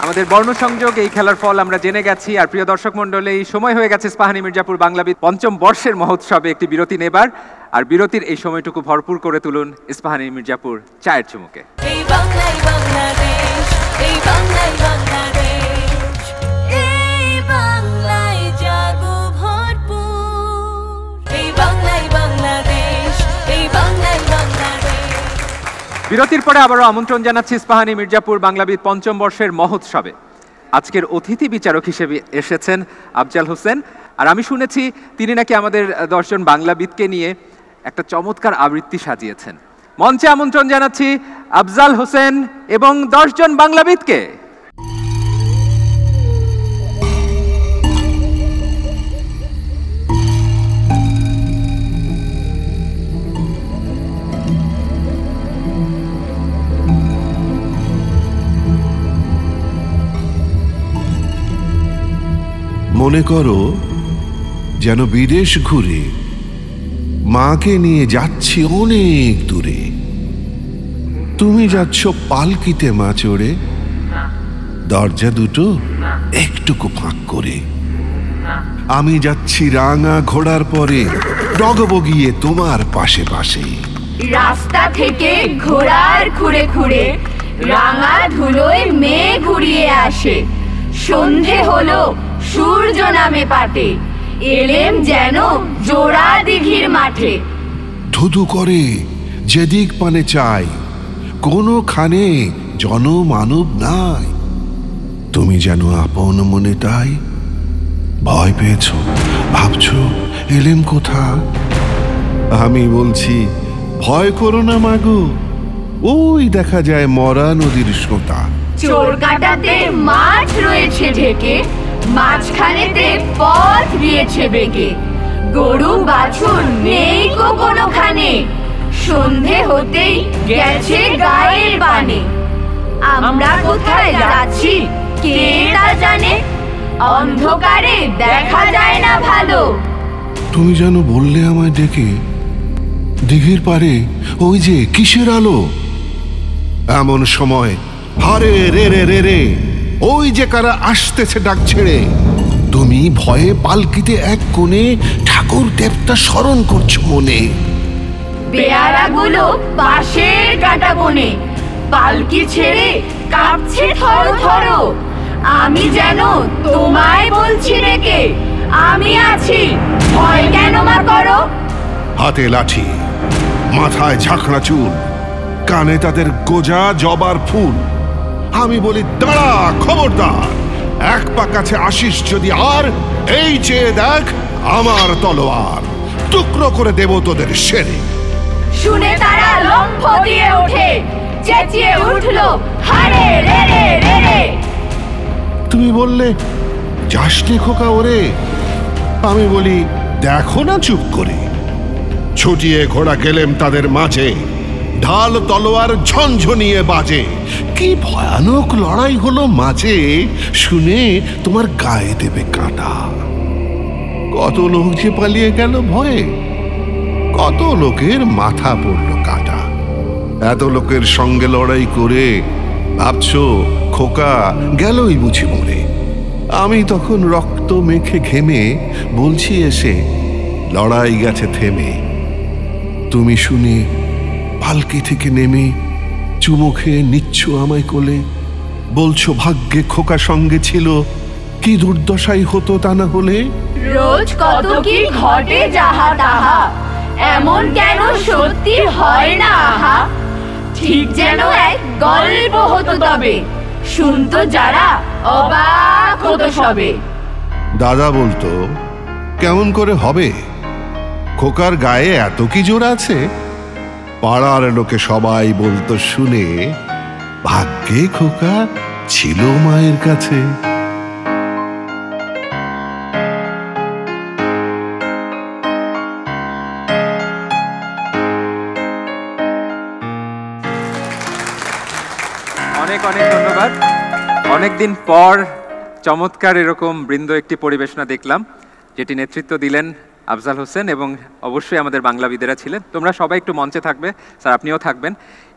আমাদের বর্ণসংযোগ এই খেলার ফল আমরা জেনে গেছি। আর প্রিয় দর্শক মণ্ডলী, সময় হয়ে গেছে ইস্পাহানী মির্জাপুর বাংলাবিদ পঞ্চম বর্ষের মহোৎসবে একটি বিরতি নেবার। আর বিরতির এই সময়টুকু ভরপুর করে তুলুন ইস্পাহানী মির্জাপুর চায়ের চুমুকে। এই বাংলাই বাংলাদেশ, এই বাংলাই বাংলাদেশ, এই বাংলাই জাগো ভরপুর। এই বাংলাই বাংলাদেশ, এই বাংলাই বাংলাদেশ। বিরতির পরে আবারও আমন্ত্রণ জানাচ্ছি ইস্পাহানী মির্জাপুর বাংলাবিদ পঞ্চম বর্ষের মহোৎসবে। আজকের অতিথি বিচারক হিসেবে এসেছেন আফজাল হোসেন। আর আমি শুনেছি তিনি নাকি আমাদের 10 জন বাংলাবিদকে নিয়ে একটা চমৎকার আবৃত্তি সাজিয়েছেন। মঞ্চে আমন্ত্রণ জানাচ্ছি আফজাল হোসেন এবং 10 জন বাংলাবিদকে। মনে করো যেন বিদেশ ঘুরে মাকে নিয়ে যাচ্ছি অনেক দূরে। তুমি যাচ্ছ পালকিতে মা চড়ে, দরজা দুটো একটুকু ফাঁক করে। আমি যাচ্ছি রাঙা ঘোড়ার পরে, ডগবগিয়ে তোমার পাশে পাশে। রাস্তা থেকে ঘোড়ার খুঁড়ে খুঁড়ে রাঙা ধুলোয় মেয়ে ঘুরিয়ে আসে। সন্ধে হলো সূর্য নামে পাটে, এলেম যেন জোড়া দিঘির মাঠে। ধুধু করে যেদিক পানে চাই, কোনোখানে জনমানব নাই। তুমি যেন আপন মনে তাই ভয় পেয়েছ, ভাবছ এলেম কোথা। আমি বলছি ভয় করো না মাগো, ওই দেখা যায় মরা নদীর সোতা। চোর কাটাতে মাঠ রয়েছে ঢেকে, মাঝখানেতে পথ দিয়েছে বেগে। গরু বাছুর নেই কোনোখানে, সন্ধে হতেই গেছে গায়ের বানে। আমরা কোথায় যাচ্ছি কে তা জানে, অন্ধকারে দেখা যায় না ভালো। তুমি যেন বললে আমায় ডেকে, দিঘির পারে ওই যে কিসের আলো। এমন সময় হারে রে রে রে রে, ওই যে কারা আসতেছে ডাক ছেড়ে। তুমি ভয়ে পালকিতে এক কোণে ঠাকুর দেবতা স্মরণ করছো মনে। পেয়ারাগুলো পাশের কাটা বনে, পালকি ছেড়ে কাঁপছে থর থর। আমি যেন তোমায় বলছি রেখে, আমি আছি ভয় কেন মা করো। হাতে লাঠি, মাথায় ঝাঁকড়া চুল, কানে তাদের গোজা জবার ফুল। আমি বলি দাঁড়া খবরদার, এক পা কাছে আসিস যদি আর, এই চেয়ে দেখ আমার তলোয়ার, টুকরো করে দেব তোদের সেরে। শুনে তারা লম্ফ দিয়ে ওঠে, চেঁচিয়ে উঠলো হারে রে রে রে রে। তুমি বললে যাস নে খোকা ওরে। আমি বলি দেখো না চুপ করে। ছুটিয়ে ঘোড়া গেলেম তাদের মাঝে, ঢাল তলোয়ার ঝনঝনিয়ে বাজে। কি ভয়ানক লড়াই হলো মাঝে, শুনে তোমার গায়ে দেবে কাঁটা। কত লোক যে পালিয়ে গেল ভয়ে, কত লোকের মাথা পড়ল কাটা। এত লোকের সঙ্গে লড়াই করে ভাবছো খোকা গেলই বুঝি মরে। আমি তখন রক্ত মেখে ঘেমে বলছি এসে, লড়াই গেছে থেমে। তুমি শুনে পালকি থেকে নেমে চুমো খেয়ে নিচ্ছ আমায় কোলে। বলছো ভাগ্যে খোকা সঙ্গে ছিল, কি দুর্দশাই হতো তা না হলে। রোজ কত কি ঘটে যাহা তাহা, এমন কেন সত্যি হয় না আহা। ঠিক যেন এক গল্প হতো তবে, শুনতো যারা অবাক হতো সবে। দাদা বলতো কেমন করে হবে, খোকার গায়ে এত কি জোর আছে। পাড়ার লোকে সবাই বলতো শুনে, ভাগ্যে খোকা ছিল মায়ের কাছে। অনেক অনেক ধন্যবাদ। অনেকদিন পর চমৎকার এরকম বৃন্দ একটি পরিবেশনা দেখলাম, যেটি নেতৃত্ব দিলেন আফজাল হোসেন এবং অবশ্যই আমাদের বাংলাবিদেরা ছিলেন। তোমরা সবাই একটু মঞ্চে থাকবে, স্যার আপনিও থাকবেন।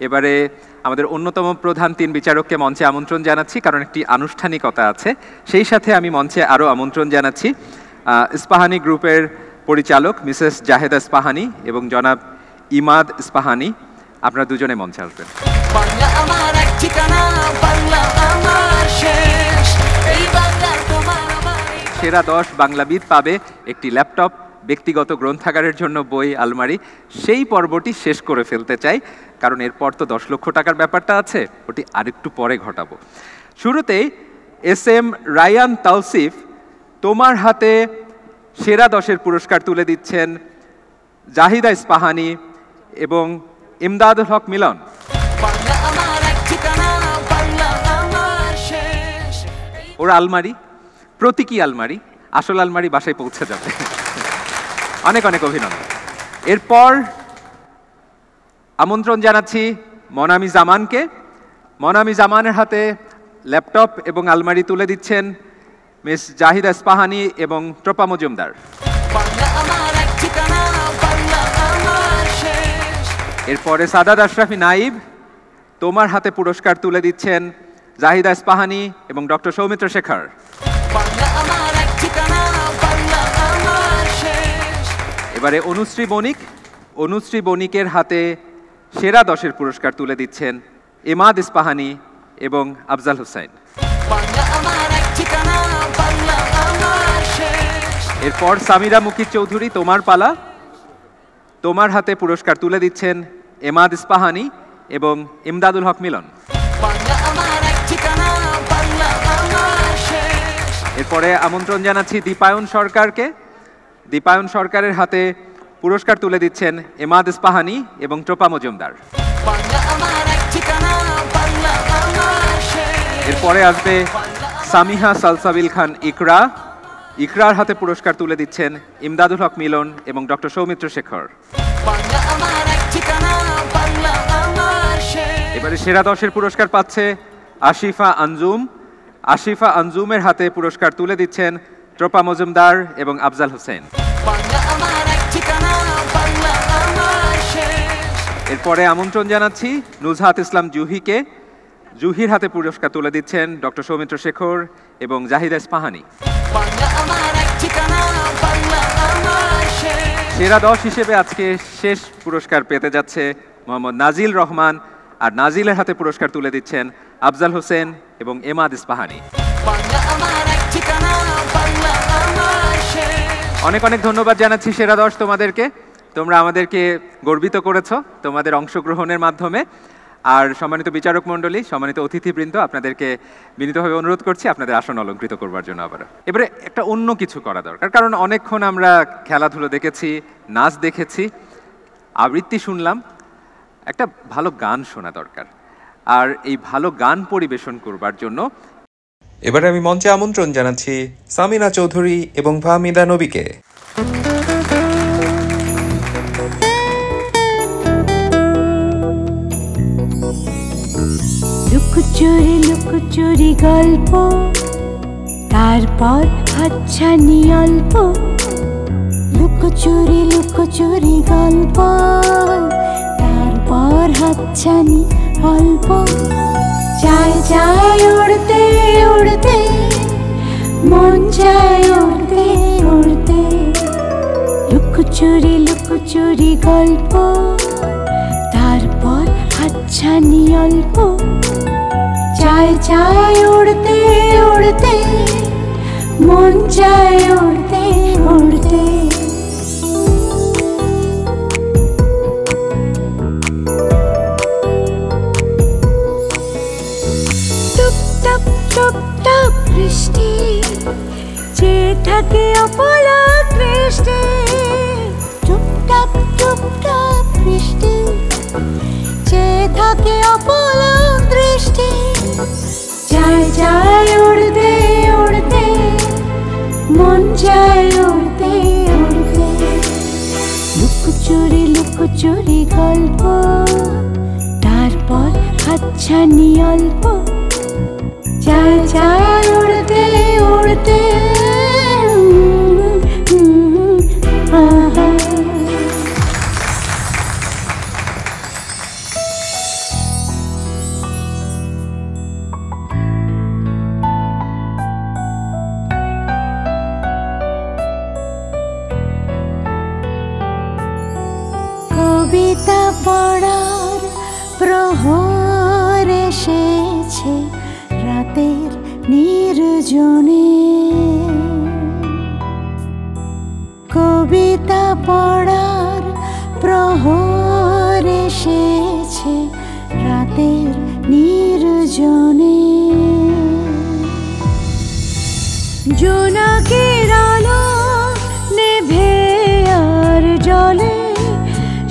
এবারে আমাদের অন্যতম প্রধান 3 বিচারককে মঞ্চে আমন্ত্রণ জানাচ্ছি, কারণ একটি আনুষ্ঠানিকতা আছে। সেই সাথে আমি মঞ্চে আরও আমন্ত্রণ জানাচ্ছি ইস্পাহানি গ্রুপের পরিচালক মিসেস জাহেদা ইস্পাহানি এবং জনাব ইমাদ ইস্পাহানি, আপনারা দুজনে মঞ্চে আসবেন। বাংলা আমার এক ঠিকানা, বাংলা আমার শেষ, এই বাংলা তোমার আমার। সেরা 10 বাংলাবিদ পাবে একটি ল্যাপটপ, ব্যক্তিগত গ্রন্থাগারের জন্য বই, আলমারি। সেই পর্বটি শেষ করে ফেলতে চাই, কারণ এরপর তো 10 লক্ষ টাকার ব্যাপারটা আছে, ওটি আরেকটু পরে ঘটাবো। শুরুতেই SM রায়ান তাওসিফ, তোমার হাতে সেরা 10-এর পুরস্কার তুলে দিচ্ছেন জাহিদা ইস্পাহানি এবং ইমদাদুল হক মিলন। ওর আলমারি প্রতীকী আলমারি, আসল আলমারি বাসায় পৌঁছে যাবে। অনেক অনেক অভিনন্দন। এরপর আমন্ত্রণ জানাচ্ছি মনামি জামানকে। মনামি জামানের হাতে ল্যাপটপ এবং আলমারি তুলে দিচ্ছেন মিস জাহিদা ইস্পাহানি এবং ট্রোপা মজুমদার। এরপরে সাদাত আশরাফি নাইব, তোমার হাতে পুরস্কার তুলে দিচ্ছেন জাহিদা ইস্পাহানি এবং ডক্টর সৌমিত্র শেখর। এবারে অনুশ্রী বণিক, অনুশ্রী বণিকের হাতে সেরা 10-এর পুরস্কার তুলে দিচ্ছেন ইমাদ ইস্পাহানি এবং আফজাল হোসেন। এরপর সামিরা মুকিত চৌধুরী, তোমার পালা, তোমার হাতে পুরস্কার তুলে দিচ্ছেন ইমাদ ইস্পাহানি এবং ইমদাদুল হক মিলন। এরপরে আমন্ত্রণ জানাচ্ছি দীপায়ন সরকারকে। দীপায়ন সরকারের হাতে পুরস্কার তুলে দিচ্ছেন ইমাদ ইস্পাহানি এবং ট্রোপা মজুমদার। এরপরে আসবে সামিহা সালসাবিল খান ইকরা, ইকরার হাতে পুরস্কার তুলে দিচ্ছেন ইমদাদুল হক মিলন এবং ডক্টর সৌমিত্র শেখর। এবারে সেরা 10-এর পুরস্কার পাচ্ছে আশিফা আঞ্জুম। আশিফা আঞ্জুমের হাতে পুরস্কার তুলে দিচ্ছেন ট্রোপা মজুমদার এবং আফজাল হোসেন। এরপরে আমন্ত্রণ জানাচ্ছি নুজহাত ইসলাম জুহিকে। জুহির হাতে পুরস্কার তুলে দিচ্ছেন ডক্টর সৌমিত্র শেখর এবং জাহিদা ইস্পাহানি। সেরা 10 হিসেবে আজকে শেষ পুরস্কার পেতে যাচ্ছে মোহাম্মদ নাজিল রহমান, আর নাজিলের হাতে পুরস্কার তুলে দিচ্ছেন আফজাল হোসেন এবং ইমাদ ইস্পাহানি। অনেক অনেক ধন্যবাদ জানাচ্ছি সেরা 10 তোমাদেরকে। তোমরা আমাদেরকে গর্বিত করেছো তোমাদের অংশগ্রহণের মাধ্যমে। আর সম্মানিত বিচারক মণ্ডলী, সম্মানিত অতিথিবৃন্দ, আপনাদেরকে বিনীতভাবে অনুরোধ করছি আপনাদের আসন অলঙ্কৃত করবার জন্য। আবার এবারে একটা অন্য কিছু করা দরকার, কারণ অনেকক্ষণ আমরা খেলাধুলো দেখেছি, নাচ দেখেছি, আবৃত্তি শুনলাম, একটা ভালো গান শোনা দরকার। আর এই ভালো গান পরিবেশন করবার জন্য এবারে আমি মঞ্চে আমন্ত্রণ জানাচ্ছি সামিনা চৌধুরী এবং ফাহমিদা নবীকে। লুকোচুরি গল্প, তারপর হাতছানি অল্প। লুকোচুরি গল্প, তারপর হাতছানি অল্প। চায় উড়তে উড়তে, মন চায় উড়তে উড়তে। লুকোচুরি গল্প, তারপর হাতছানি অল্প। চায় উড়তে উড়তে, মন চায় উড়তে উড়তে। টুপটাপ বৃষ্টি, চেয়ে থাকে অপলক দৃষ্টি। টুপটাপ বৃষ্টি, চেয়ে থাকে অপলক দৃষ্টি। চায় উড়তে উড়তে, মন চায় উড়তে উড়তে। লুকোচুরি গল্প, তারপর হাতছানি অল্প। চায় উড়তে উড়তে, নির্জনে কবিতা পড়ার প্রহর এসেছে রাতের নির্জনে জোনাকের আলো নেভে আর জলে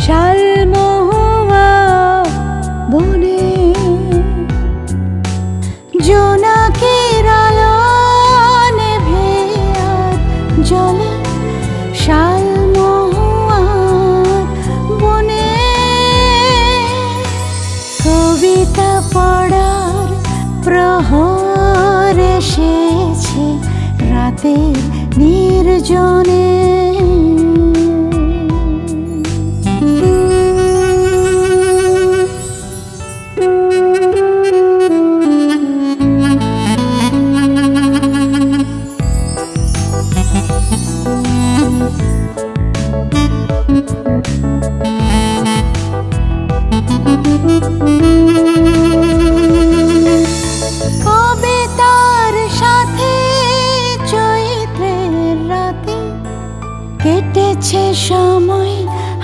শালমহুয়া বনে জোনাকের আলো নেভে আর জলে শালমহুয়া বনে কবিতা পড়ার প্রহর এসেছে রাতের নির্জনে কবিতার সাথে চৈত্রের রাতে কেটেছে সময়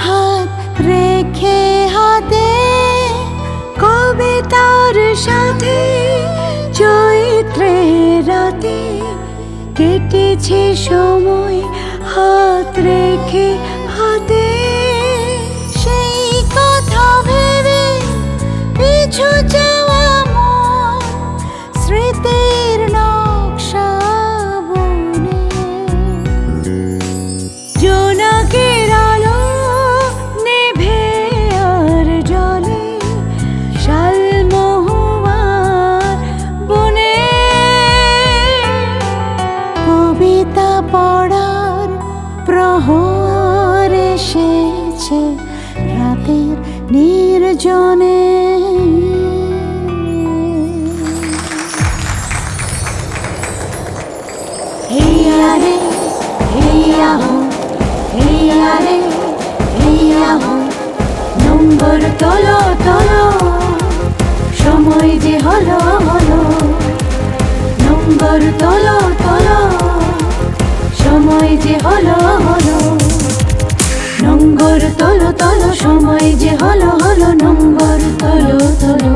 হাত রেখে হাতে কবিতার সাথে চৈত্রের রাতে কেটেছে সময় হাত রেখে হাতে সেই কথা ভেবে পিছু যাওয়া মন স্মৃতির নকশা বনে জোনাকের আলো নেভে আর জলে শালমহুয়া বনে কবিতা পড়ার প্রহর এসেছে রাতের নির্জনে হেইয়া রে হেইয়া হো হেইয়া রে হেইয়া হো নম্বর তোলো তোলো সময় যে হলো হলো নম্বর তোলো তোলো সময় যে হলো হলো নম্বর তোলো তোলো সময় যে হলো হলো নম্বর তোলো তোলো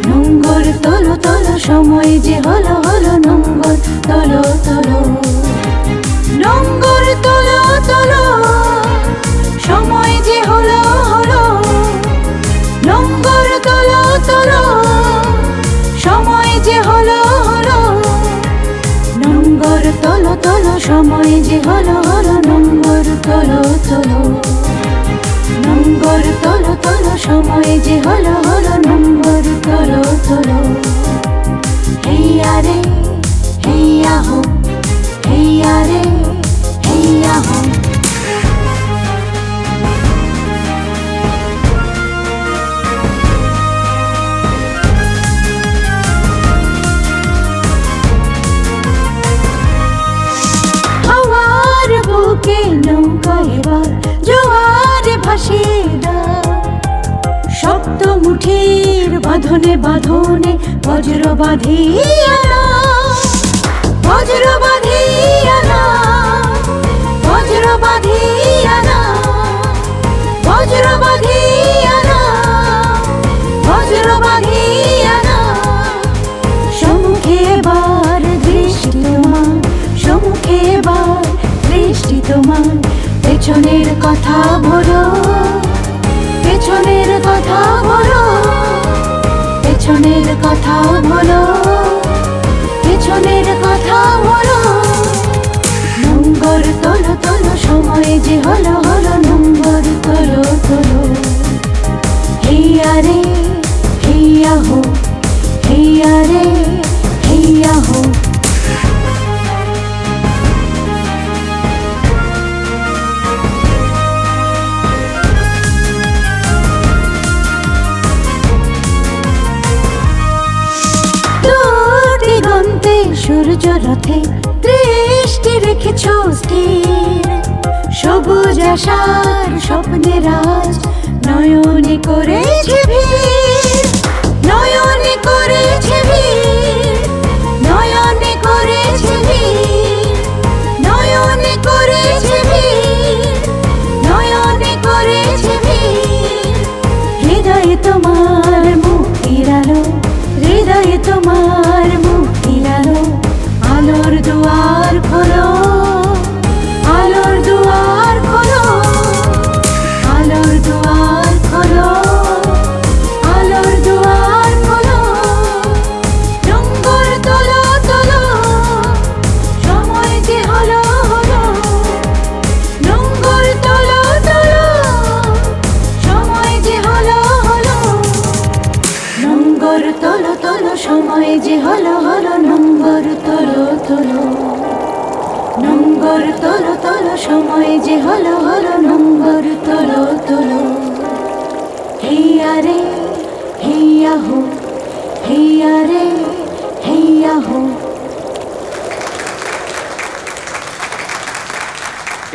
নম্বর তোলো তোলো সময় যে হলো হলো নম্বর তোলো তোলো নম্বর তোলো তোলো সময় যে হলো হলো নম্বর তোলো তোলো সময় যে হলো হলো নম্বর তোলো তোলো সময় যে হলো হলো নম্বর তোলো তোলো নম্বর তোলো তোলো সময় যে হলো হলো নম্বর তোলো তোলো হেইয়া রে হেইয়া হো হেইয়া রে হেইয়া হো হাওয়ার বুকে নৌকা এবার জোয়ার ভাসিয়ে দাও শক্ত মুঠির বাঁধনে বাঁধনে বজ্র বাঁধিয়া নাও বজ্র বাঁধিয়া নাও বজ্র বাঁধিয়া নাও বজ্র বাঁধিয়া নাও বজ্র বাঁধিয়া নাও সম্মুখে এবার দৃষ্টি তোমার সম্মুখে এবার দৃষ্টি তোমার পেছনের কথা বলো পেছনের কথা বলো পেছনের কথা বলো পেছনের কথা বলো নম্বর তোলো তোলো সময় যে হলো হলো নম্বর তোলো তোলো হেইয়া রে হেইয়া হো হেইয়া রে হেইয়া হো সূর্য রথে দৃষ্টি রেখেছ স্থির সবুজ আশার স্বপ্নের আজ নয়নে করেছে ভিড় নয়নে করেছে ভিড় নয়ন তোলো তোলো সময় যে হলো হলো নম্বর তোলো তোলো নম্বর তোলো তোলো সময় যে হলো হলো নম্বর তোলো তোলো হেইয়া রে হেইয়া হো হেইয়া রে হেইয়া হো।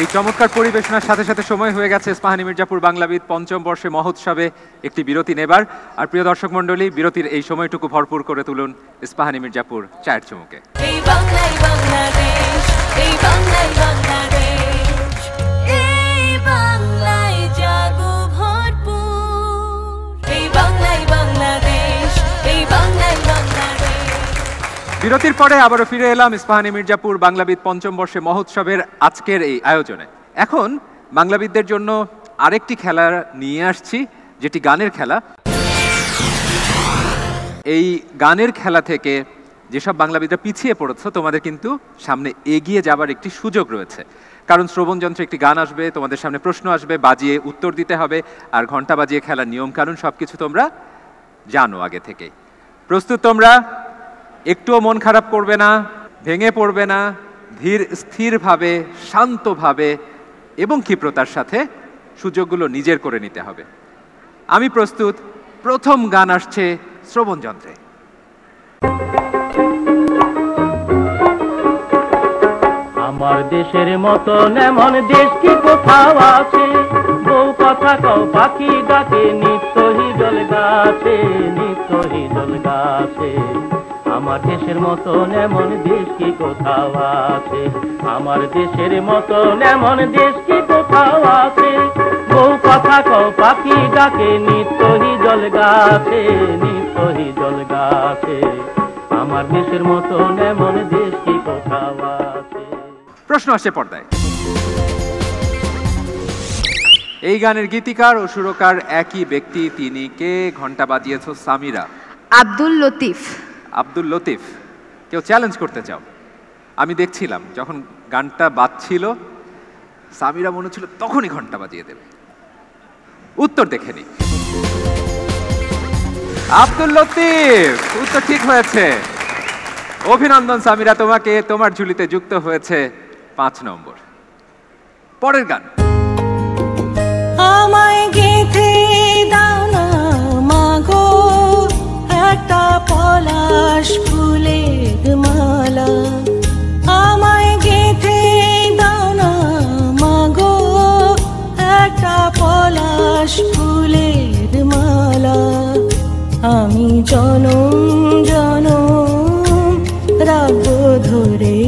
এই চমৎকার পরিবেশনার সাথে সাথে সময় হয়ে গেছে ইস্পাহানী মির্জাপুর বাংলাবিদ পঞ্চম বর্ষে মহোৎসবে একটি বিরতি নেবার। আর প্রিয় দর্শক মণ্ডলী, বিরতির এই সময়টুকু ভরপুর করে তুলুন ইস্পাহানী মির্জাপুর চায়ের চুমুকে। এই বাংলাই বাংলাদেশ, এই বাংলাই বাংলাদেশ, এই বাংলাই জাগো ভরপুর। এই বাংলাই বাংলাদেশ, এই বাংলাই বাংলাদেশ। বিরতির পরে আবারও ফিরে এলাম ইস্পাহানী মির্জাপুর বাংলাবিদ পঞ্চম বর্ষে মহোৎসবের আজকের এই আয়োজনে। এখন বাংলাবিদদের জন্য আরেকটি খেলা নিয়ে আসছি, যেটি গানের খেলা। এই গানের খেলা থেকে যেসব বাংলাবিদরা পিছিয়ে পড়েছ, তোমাদের কিন্তু সামনে এগিয়ে যাবার একটি সুযোগ রয়েছে। কারণ শ্রবণযন্ত্রে একটি গান আসবে, তোমাদের সামনে প্রশ্ন আসবে, বাজিয়ে উত্তর দিতে হবে, আর ঘন্টা বাজিয়ে খেলার নিয়ম কানুন সবকিছু তোমরা জানো আগে থেকেই। প্রস্তুত তোমরা? একটুও মন খারাপ করবে না, ভেঙে পড়বে না, ধীর স্থিরভাবে শান্তভাবে এবং ক্ষিপ্রতার সাথে সুযোগগুলো নিজের করে নিতে হবে। আমি প্রস্তুত। প্রথম গান আসছে শ্রবণযন্ত্রে। আমার দেশের মতন এমন দেশ কি কোথাও আছে, বউ কথা কও পাখি ডাকে নিত্য হিজল গাছে, নিত্য হিজল গাছে। আমার দেশের মতন এমন দেশ কি কোথাও আছে, আমার দেশের মতন এমন দেশ কি কোথাও আছে, বউ কথা কও পাখি ডাকে নিত্য হিজল গাছে, নিত্য হিজল গাছে। আমার দেশের মতন এমন দেশ কি কোথাও আছে। প্রশ্ন আসছে পর্দায়। এই গানের গীতিকার ও সুরকার একই ব্যক্তি, তিনি কে? ঘন্টা বাজিয়েছ সামিরা। আব্দুল লতিফ। আব্দুল লতিফ। কেউ চ্যালেঞ্জ করতে চাও? আমি দেখছিলাম যখন গানটা বাজছিল সামিরা মনে ছিল তখনই ঘন্টা বাজিয়ে দেবে। উত্তর দেখে নি। আব্দুল লতিফ, উত্তর ঠিক হয়েছে। অভিনন্দন সামিরা, তোমাকে তোমার ঝুলিতে যুক্ত হয়েছে 5 নম্বর। পরের গান। আমায় গেঁথে দাও না মাগো একটা পলাশ ফুলের মালা, আমায় গেঁথে দাও না মাগো একটা পলাশ ফুলের মালা, আমি জনম জনম রাখবো ধরে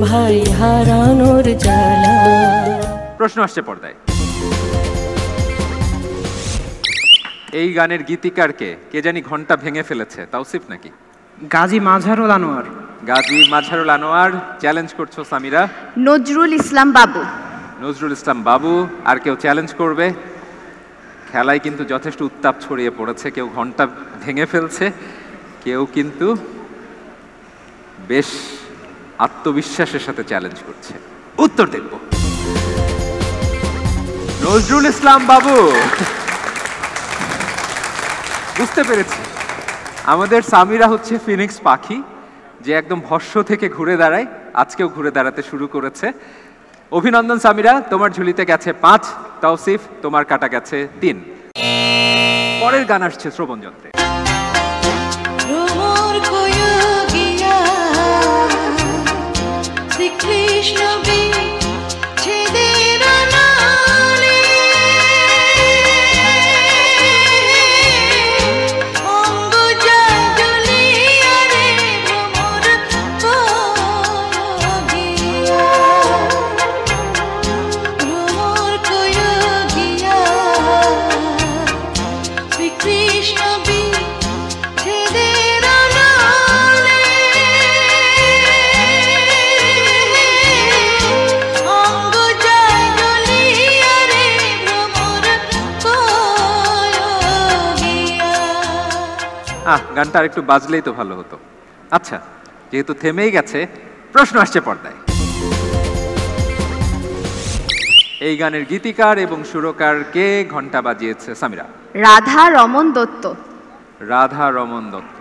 ভাই হারানোর জ্বালা। প্রশ্ন আসছে পর্দায়। এই গানের গীতিকারকে কে জানি ঘন্টা ভেঙে ফেলেছে, তাওসিফ নাকি? গাজী মাজহারুল আনোয়ার। গাজী মাজহারুল আনোয়ার। চ্যালেঞ্জ করছো সামিরা। নজরুল ইসলাম বাবু। নজরুল ইসলাম বাবু। আর কেউ চ্যালেঞ্জ করবে? খেলায় কিন্তু যথেষ্ট উত্তাপ ছড়িয়ে পড়েছে, কেউ ঘন্টা ভেঙে ফেলছে, কেউ কিন্তু বেশ আত্মবিশ্বাসের সাথে চ্যালেঞ্জ করছে। উত্তর দেখব। নজরুল ইসলাম বাবু। বুঝতে পেরেছি, আমাদের সামিরা হচ্ছে ফিনিক্স পাখি, যে একদম ভস্য থেকে ঘুরে দাঁড়ায়, আজকেও ঘুরে দাঁড়াতে শুরু করেছে। অভিনন্দন সামিরা, তোমার ঝুলিতে গেছে 5, তাওসিফ তোমার কাটা গেছে 3। পরের গান আসছে শ্রবণযন্ত্রে। শ্রীকৃষ্ণ গানটা আর একটু বাজলেই তো ভালো হতো। আচ্ছা, যেহেতু থেমেই গেছে, প্রশ্ন আসছে পর্দায়। এই গানের গীতিকার এবং সুরকার কে? ঘন্টা বাজিয়েছে সামিরা। রাধা রমন দত্ত। রাধা রমন দত্ত।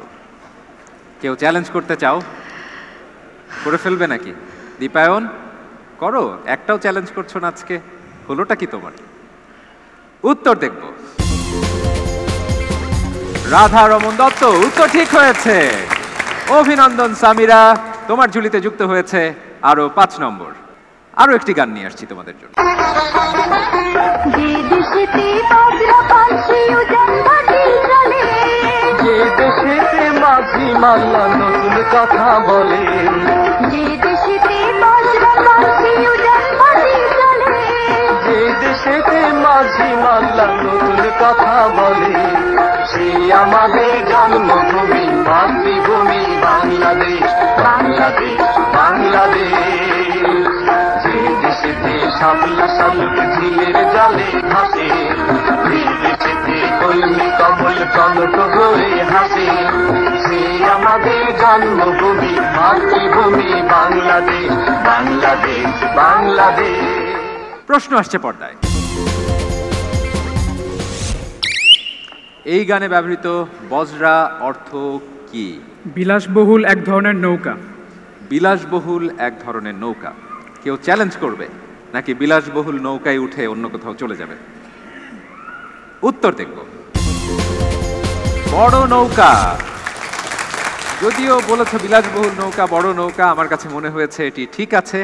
কেউ চ্যালেঞ্জ করতে চাও? করে ফেলবে নাকি? দীপায়ন, করো। একটাও চ্যালেঞ্জ করছো না আজকে, হলোটা কি তোমার? উত্তর দেখব। রাধা রমন দত্ত, উত্তর ঠিক হয়েছে। অভিনন্দন সামিরা, তোমার ঝুলিতে যুক্ত হয়েছে আরো 5 নম্বর। আরো একটি গান নিয়ে আসছি তোমাদের জন্য। যে দেশেতে মাঝি মাল্লা নতুন কথা বলে, যে দেশেতে যে দেশেতে মাঝি মাল্লা নতুন কথা বলে, সেই আমাদের জন্মভূমি মাতৃভূমি বাংলাদেশ, বাংলাদেশ, বাংলাদেশ। যে দেশেতে শাপলা শালুক ঝিলের জলে ভাসে, যে দেশেতে কলমি কমল কনক হয়ে হাসে, সেই আমাদের জন্মভূমি মাতৃভূমি বাংলাদেশ, বাংলাদেশ, বাংলাদেশ। প্রশ্ন আসছে পর্দায়। এই গানে ব্যবহৃত বজরা অর্থ কি? বিলাসবহুল এক ধরনের নৌকা। বিলাসবহুল এক ধরনের নৌকা। কেউ চ্যালেঞ্জ করবে নাকি বিলাসবহুল নৌকায় উঠে অন্য কোথাও চলে যাবে? উত্তর দেখব। বড় নৌকা। যদিও বলেছ বিলাসবহুল নৌকা, বড় নৌকা, আমার কাছে মনে হয়েছে এটি ঠিক আছে।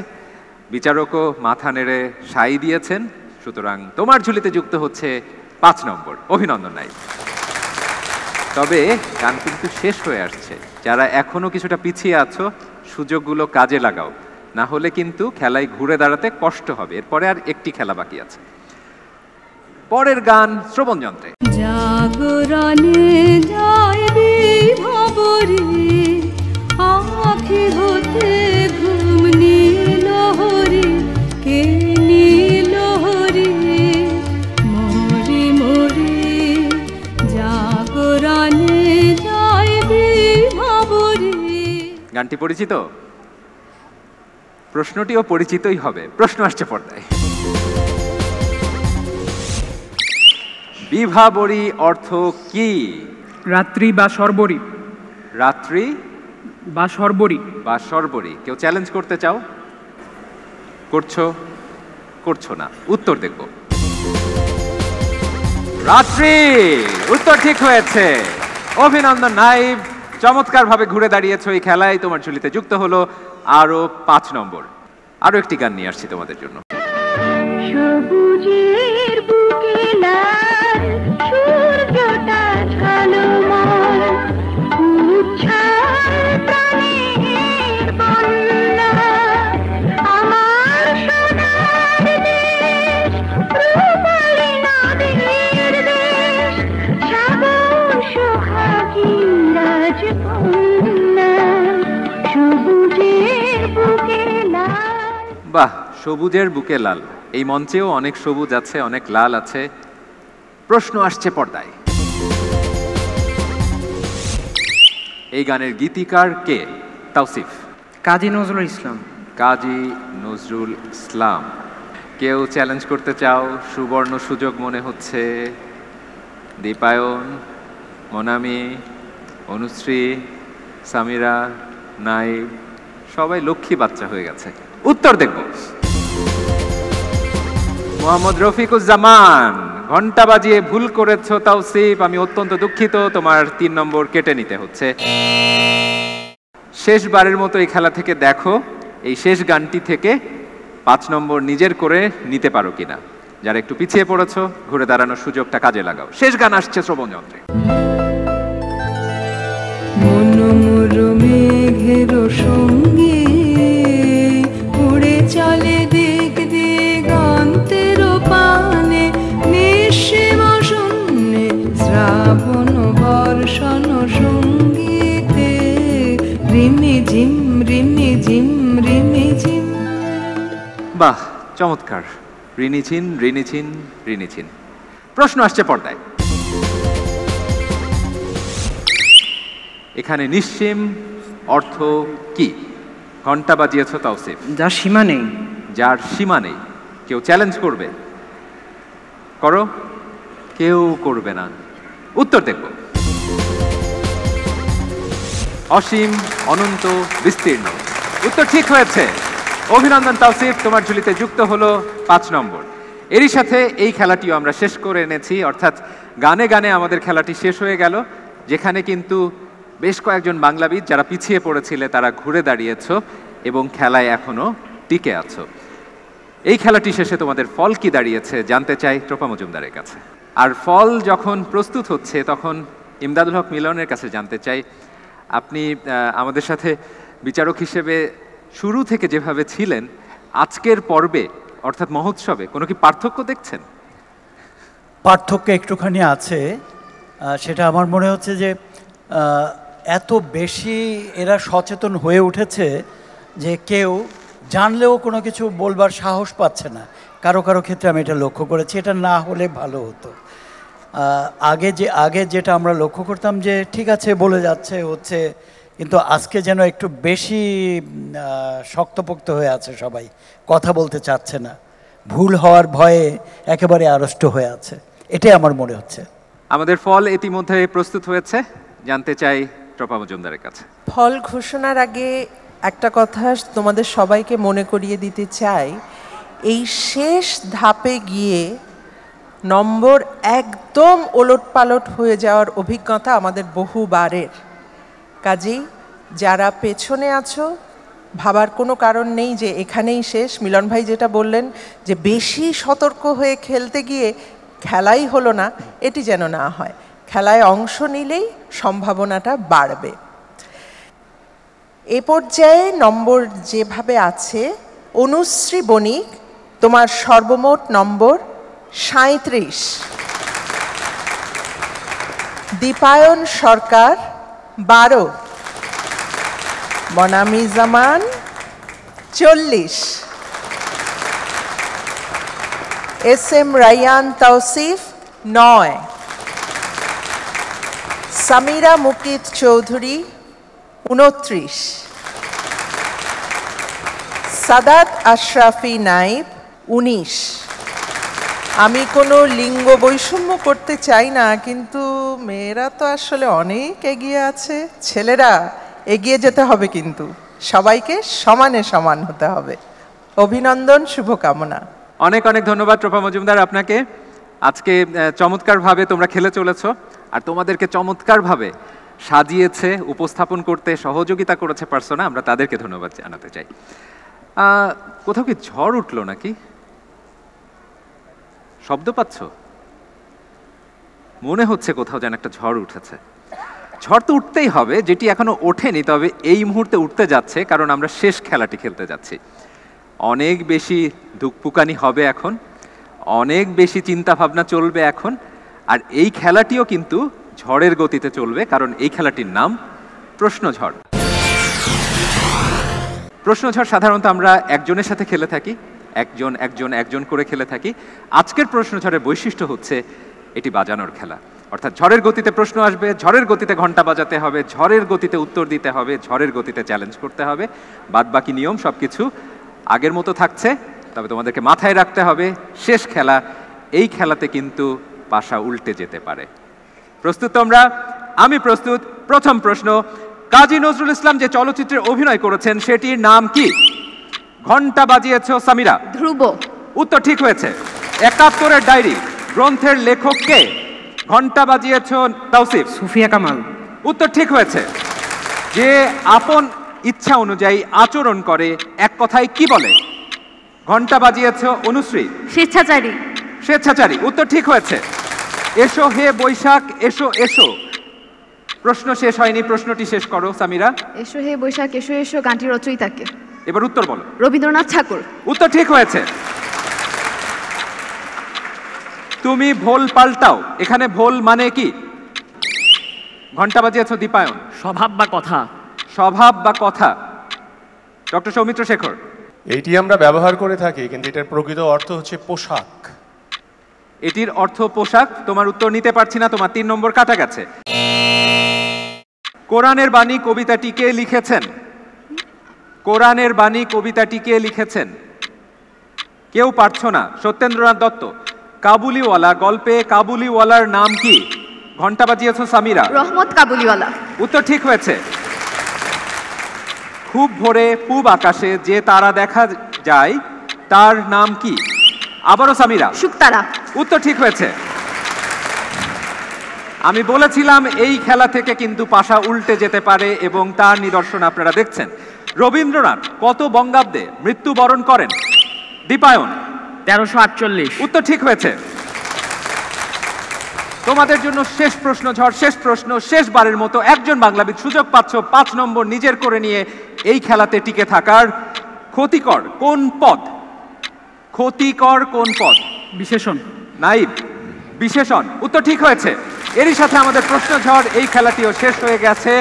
বিচারকও মাথা নেড়ে সাই দিয়েছেন, সুতরাং তোমার ঝুলিতে যুক্ত হচ্ছে 5 নম্বর। অভিনন্দন নাই। তবে গান কিন্তু শেষ হয়ে আসছে। যারা এখনো কিছুটা পিছিয়ে আছো, সুযোগগুলো কাজে লাগাও, না হলে কিন্তু খেলায় ঘুরে দাঁড়াতে কষ্ট হবে। এরপরে আর একটি খেলা বাকি আছে। পরের গান শ্রবণ যন্ত্রে। জাগরণে যায় বিভাবরে, আঁখি হতে ঘুম নীলহরি, কে নীলহরি মরি মরি, জাগরণে যায় বিভাবরে। গানটি পরিচিত? প্রশ্নটিও পরিচিতই হবে। প্রশ্ন আসছে পর্দায়। বিভাবরী অর্থ কি? রাত্রি বা সর্বরী। রাত্রি বা সর্বরী। বা সর্বরী। কেউ চ্যালেঞ্জ করতে চাও? করছো? করছো না। উত্তর দেখব। রাত্রি, উত্তর ঠিক হয়েছে। অভিনন্দন নাইব, চমৎকার ভাবে ঘুরে দাঁড়িয়েছো এই খেলায়। তোমার ঝুলিতে যুক্ত হলো আরো 5 নম্বর। আরো একটি গান নিয়ে আসছি তোমাদের জন্য। সবুজের বুকে লাল সূর্যটা ঝলমল, উচ্ছ্বাস প্রাণের বন্যা, আমার সোনার দেশ, রূপালী নদীর দেশ, সাগর সোহাগী রাজকন্যা, সবুজের বুকে লাল। বাহ, সবুজের বুকে লাল। এই মঞ্চেও অনেক সবুজ আছে, অনেক লাল আছে। প্রশ্ন আসছে পর্দায়। এই গানের গীতিকার কে? তাওসিফ। কাজী নজরুল ইসলাম। কাজী নজরুল ইসলাম। কেউ চ্যালেঞ্জ করতে চাও? সুবর্ণ সুযোগ মনে হচ্ছে। দীপায়ন, মনামি, অনুশ্রী, সামিরা, নাইব, সবাই লক্ষ্মী বাচ্চা হয়ে গেছে। উত্তর দেখব। মোহাম্মদ রফিকুজ্জামান। ঘন্টা বাজিয়ে ভুল করেছো তাওসিফ, আমি অত্যন্ত দুঃখিত। তোমার 3 নম্বর কেটে নিতে হচ্ছে। শেষবারের মতো এই খেলা থেকে দেখো এই শেষ গানটি থেকে 5 নম্বর নিজের করে নিতে পারো কিনা। যারা একটু পিছিয়ে পড়েছো, ঘুরে দাঁড়ানোর সুযোগটা কাজে লাগাও। শেষ গান আসছে শ্রবণ যন্ত্রে। মনোমর মেঘের সঙ্গে উড়ে চলে দিক দিগন্তের পানে, নিঃসীম শূন্যে শ্রাবণ বর্ষণ সঙ্গীতে, রিমি ঝিম রিমি ঝিম রিমি ঝিম। বাহ, চমৎকার। রিনিঝিন রিনিঝিন রিনিঝিন। প্রশ্ন আসছে পর্দায়। এখানে নিঃসীম অর্থ কি? ঘন্টা বাজিয়েছ তাওসিফ। যার সীমা নেই। যার সীমা নেই। কেউ চ্যালেঞ্জ করবে? করো। কেউ করবে না। উত্তর দেখব। অসীম, অনন্ত, বিস্তীর্ণ। উত্তর ঠিক হয়েছে। অভিনন্দন তাওসিফ, তোমার ঝুলিতে যুক্ত হলো 5 নম্বর। এরই সাথে এই খেলাটিও আমরা শেষ করে এনেছি, অর্থাৎ গানে গানে আমাদের খেলাটি শেষ হয়ে গেল, যেখানে কিন্তু বেশ কয়েকজন বাংলাবিদ যারা পিছিয়ে পড়েছিলে তারা ঘুরে দাঁড়িয়েছ এবং খেলায় এখনো টিকে আছো। এই খেলাটি শেষে তোমাদের ফল কি দাঁড়িয়েছে জানতে চাই ট্রোপা মজুমদারের কাছে। আর ফল যখন প্রস্তুত হচ্ছে তখন ইমদাদুল হক মিলনের কাছে জানতে চাই, আপনি আমাদের সাথে বিচারক হিসেবে শুরু থেকে যেভাবে ছিলেন, আজকের পর্বে অর্থাৎ মহোৎসবে কোনো কি পার্থক্য দেখছেন? পার্থক্য একটুখানি আছে, সেটা আমার মনে হচ্ছে যে এত বেশি এরা সচেতন হয়ে উঠেছে যে কেউ জানলেও কোনো কিছু বলবার সাহস পাচ্ছে না। কারো কারো ক্ষেত্রে আমি এটা লক্ষ্য করেছি, এটা না হলে ভালো হতো। আগে যেটা আমরা লক্ষ্য করতাম যে ঠিক আছে বলে যাচ্ছে হচ্ছে, কিন্তু আজকে যেন একটু বেশি শক্তপোক্ত হয়ে আছে, সবাই কথা বলতে চাচ্ছে না, ভুল হওয়ার ভয়ে একেবারে আড়ষ্ট হয়ে আছে, এটাই আমার মনে হচ্ছে। আমাদের ফল ইতিমধ্যে প্রস্তুত হয়েছে, জানতে চাই ট্রোপা মজুমদারের কাছে। ফল ঘোষণার আগে একটা কথা তোমাদের সবাইকে মনে করিয়ে দিতে চাই, এই শেষ ধাপে গিয়ে নম্বর একদম ওলটপালট হয়ে যাওয়ার অভিজ্ঞতা আমাদের বহুবারের। কাজেই যারা পেছনে আছো ভাবার কোনো কারণ নেই যে এখানেই শেষ। মিলন ভাই যেটা বললেন যে বেশি সতর্ক হয়ে খেলতে গিয়ে খেলাই হলো না, এটি যেন না হয়। খেলায় অংশ নিলেই সম্ভাবনাটা বাড়বে। এ পর্যায়ে নম্বর যেভাবে আছে, অনুশ্রী বণিক তোমার সর্বমোট নম্বর 37, দীপায়ন সরকার 12, মনামি জামান 40, SM রায়ান তাওসিফ 9, সামিরা মুকিত চৌধুরী 29, সাদাত আশরাফি নাইব 19। আমি কোনো লিঙ্গ বৈষম্য করতে চাই না, কিন্তু মেয়েরা তো আসলে অনেক এগিয়ে আছে, ছেলেরা এগিয়ে যেতে হবে, কিন্তু সবাইকে সমানে সমান হতে হবে। অভিনন্দন, শুভকামনা। অনেক অনেক ধন্যবাদ ট্রোপা মজুমদার আপনাকে। আজকে চমৎকারভাবে তোমরা খেলে চলেছ, আর তোমাদেরকে চমৎকারভাবে সাজিয়েছে, উপস্থাপন করতে সহযোগিতা করেছে পার্সোনা, আমরা তাদেরকে ধন্যবাদ জানাতে চাই। কোথাও কি ঝড় উঠলো নাকি? শব্দ পাচ্ছ? মনে হচ্ছে কোথাও যেন একটা ঝড় উঠেছে। ঝড় তো উঠতেই হবে, যেটি এখনো ওঠেনি, তবে এই মুহূর্তে উঠতে যাচ্ছে, কারণ আমরা শেষ খেলাটি খেলতে যাচ্ছি। অনেক বেশি ধুকপুকানি হবে এখন, অনেক বেশি চিন্তা ভাবনা চলবে এখন, আর এই খেলাটিও কিন্তু ঝড়ের গতিতে চলবে, কারণ এই খেলাটির নাম প্রশ্নঝড়। প্রশ্নঝড় সাধারণত আমরা একজনের সাথে খেলে থাকি, একজন করে খেলে থাকি। আজকের প্রশ্নঝড়ের বৈশিষ্ট্য হচ্ছে এটি বাজানোর খেলা, অর্থাৎ ঝড়ের গতিতে প্রশ্ন আসবে, ঝড়ের গতিতে ঘন্টা বাজাতে হবে, ঝড়ের গতিতে উত্তর দিতে হবে, ঝড়ের গতিতে চ্যালেঞ্জ করতে হবে। বাদবাকি নিয়ম সবকিছু আগের মতো থাকছে, তবে তোমাদেরকে মাথায় রাখতে হবে শেষ খেলা, এই খেলাতে কিন্তু পাশা উল্টে যেতে পারে। প্রস্তুত তোমরা? আমি প্রস্তুত। প্রথম প্রশ্ন, কাজী নজরুল ইসলাম যে চলচ্চিত্রে অভিনয় করেছেন সেটির নাম কি? ঘন্টা বাজিয়েছ সামিরা। ধ্রুব। উত্তর ঠিক হয়েছে। ৭১-এর ডায়েরি গ্রন্থের লেখক কে? ঘন্টা বাজিয়েছ তাওসিফ। সুফিয়া কামাল। উত্তর ঠিক হয়েছে। যে আপন ইচ্ছা অনুযায়ী আচরণ করে এক কথায় কি বলে? ঘন্টা বাজিয়েছ অনুশ্রী। স্বেচ্ছাচারী। স্বেচ্ছাচারী। উত্তর ঠিক হয়েছে। এসো হে বৈশাখ এসো এসো। প্রশ্ন শেষ হয়নি, প্রশ্নটি শেষ করো সামিরা। এসো হে বৈশাখ এসো এসো গানটি রচয়িতাকে? এবার উত্তর বলো। রবীন্দ্রনাথ ঠাকুর। উত্তর ঠিক হয়েছে। তুমি ভোল পাল্টাও, এখানে ভোল মানে কি? ঘন্টা বাজিয়েছ দীপায়ন। স্বভাব বা কথা। স্বভাব বা কথা। ডক্টর সৌমিত্র শেখর। এইটি আমরা ব্যবহার করে থাকি, কিন্তু এটার প্রকৃত অর্থ হচ্ছে পোশাক। এটির অর্থ পোশাক। তোমার উত্তর নিতে পারছি না, তোমার 3 নম্বর কাটা গেছে। কোরআনের বাণী কবিতাটি কে লিখেছেন? কোরআনের বাণী কবিতাটি কে লিখেছেন? কেউ পারছো না। সত্যেন্দ্রনাথ দত্ত। কাবুলিওয়ালা গল্পে কাবুলিওয়ালার নাম কি? ঘন্টা বাজিয়েছ সামিরা। রহমত কাবুলিওয়ালা। উত্তর ঠিক হয়েছে। খুব ভোরে পূব আকাশে যে তারা দেখা যায় তার নাম কি? আবারও সামিরা। শুকতারা। উত্তর ঠিক হয়েছে। আমি বলেছিলাম এই খেলা থেকে কিন্তু পাশা উল্টে যেতে পারে এবং তার নিদর্শন আপনারা দেখছেন। রবীন্দ্রনাথ কত বঙ্গাব্দে মৃত্যুবরণ করেন? দীপায়ন। 1348। উত্তর ঠিক হয়েছে। তোমাদের জন্য শেষ প্রশ্ন ঝড়, শেষ প্রশ্ন, শেষবারের মতো একজন বাংলাবিদ সুযোগ পাচ্ছ 5 নম্বর নিজের করে নিয়ে এই খেলাতে টিকে থাকার। ক্ষতিকর কোন পদ? ক্ষতিকর কোন পদ? বিশেষণ। নাইব। বিশেষণ। উত্তর ঠিক হয়েছে। এরই সাথে আমাদের প্রশ্ন ঝড় এই খেলাটিও শেষ হয়ে গেছে।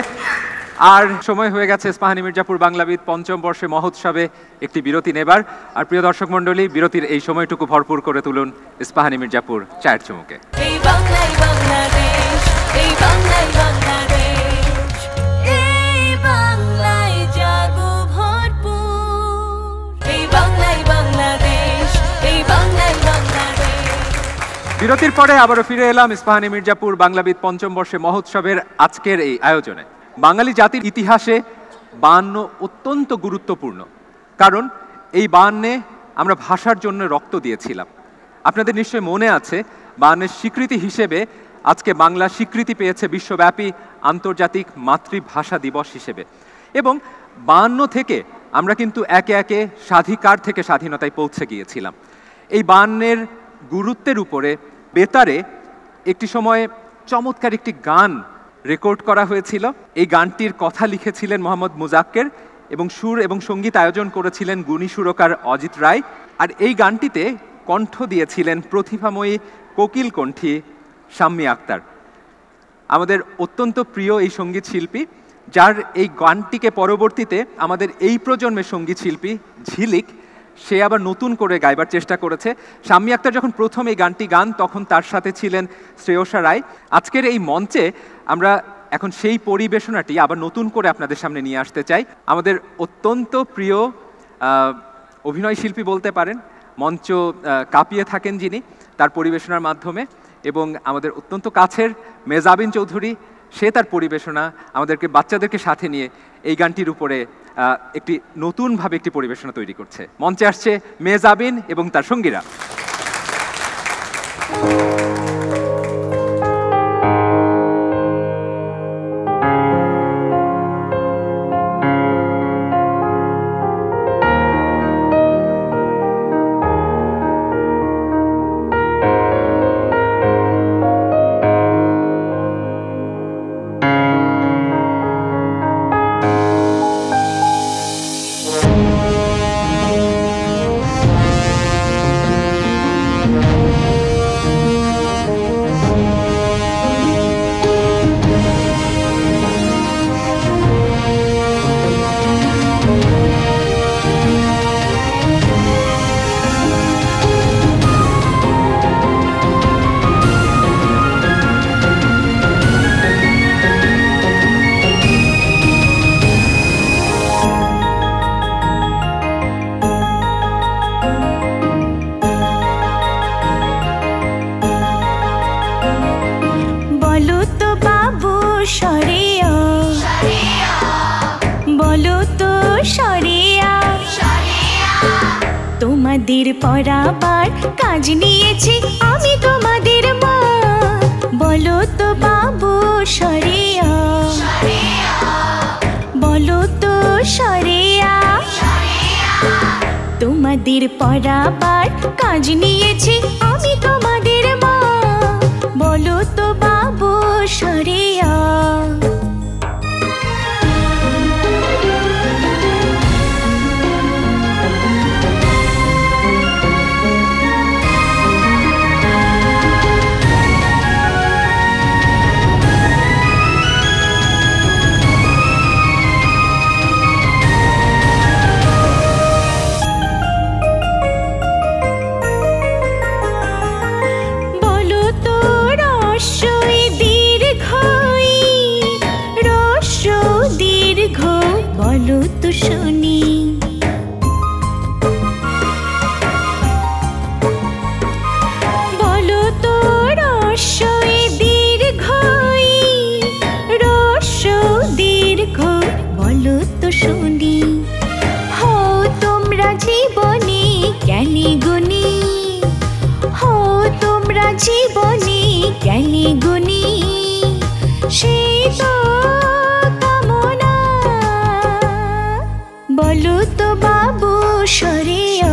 আর সময় হয়ে গেছে ইস্পাহানী মির্জাপুর বাংলাবিদ 5ম বর্ষে মহোৎসবে একটি বিরতি নেবার। আর প্রিয় দর্শক মণ্ডলী, বিরতির এই সময়টুকু ভরপুর করে তুলুন ইস্পাহানী মির্জাপুর চায়ের চুমুকে। এই বাংলাই বাংলাদেশ, এই বাংলাই বাংলাদেশ, এই বাংলাই জাগো ভরপুর। এই বাংলাই বাংলাদেশ, এই বাংলাই বাংলাদেশ। বিরতির পরে আবারও ফিরে এলাম ইস্পাহানী মির্জাপুর বাংলাবিদ 5ম বর্ষে মহোৎসবের আজকের এই আয়োজনে। বাঙালি জাতির ইতিহাসে 52 অত্যন্ত গুরুত্বপূর্ণ, কারণ এই 52 আমরা ভাষার জন্য রক্ত দিয়েছিলাম। আপনাদের নিশ্চয় মনে আছে 52 স্বীকৃতি হিসেবে আজকে বাংলা স্বীকৃতি পেয়েছে বিশ্বব্যাপী আন্তর্জাতিক মাতৃভাষা দিবস হিসেবে। এবং 52 থেকে আমরা কিন্তু একে একে স্বাধিকার থেকে স্বাধীনতায় পৌঁছে গিয়েছিলাম। এই 52-এর গুরুত্বের উপরে বেতারে একটি সময়ে চমৎকার একটি গান রেকর্ড করা হয়েছিল। এই গানটির কথা লিখেছিলেন মোহাম্মদ মুজাক্কের এবং সুর এবং সঙ্গীত আয়োজন করেছিলেন গুণী সুরকার অজিত রায়। আর এই গানটিতে কণ্ঠ দিয়েছিলেন প্রতিভাময়ী কোকিল কণ্ঠী শাম্মী আক্তার, আমাদের অত্যন্ত প্রিয় এই সঙ্গীত শিল্পী, যার এই গানটিকে পরবর্তীতে আমাদের এই প্রজন্মের সঙ্গীত শিল্পী ঝিলিক সে আবার নতুন করে গাইবার চেষ্টা করেছে। শাম্মী আক্তার যখন প্রথম এই গানটি গান তখন তার সাথে ছিলেন শ্রেয়সা রায়। আজকের এই মঞ্চে আমরা এখন সেই পরিবেশনাটি আবার নতুন করে আপনাদের সামনে নিয়ে আসতে চাই। আমাদের অত্যন্ত প্রিয় অভিনয় শিল্পী বলতে পারেন, মঞ্চ কাঁপিয়ে থাকেন যিনি তার পরিবেশনার মাধ্যমে, এবং আমাদের অত্যন্ত কাছের মেজাবিন চৌধুরী, সে তার পরিবেশনা আমাদেরকে বাচ্চাদেরকে সাথে নিয়ে এই গানটির উপরে একটি নতুনভাবে একটি পরিবেশনা তৈরি করছে। মঞ্চে আসছে মেজাবিন এবং তার সঙ্গীরা। তোমাদের পড়াবার কাজ নিয়েছি আমি তোমাদের মা, বলো তো বাবু শরিয়া, বলো তো শরিয়া। তোমাদের পড়াবার কাজ নিয়েছি আমি তোমাদের মা, বলো তো বাবু শরিয়া। বলো তো শুনি, বলো তো রস্যই দীর্ঘই, রস্য দীর্ঘ, বলো তো শুনি। গুণী সেই তো কামনা বলো তো বাবু সরিয়া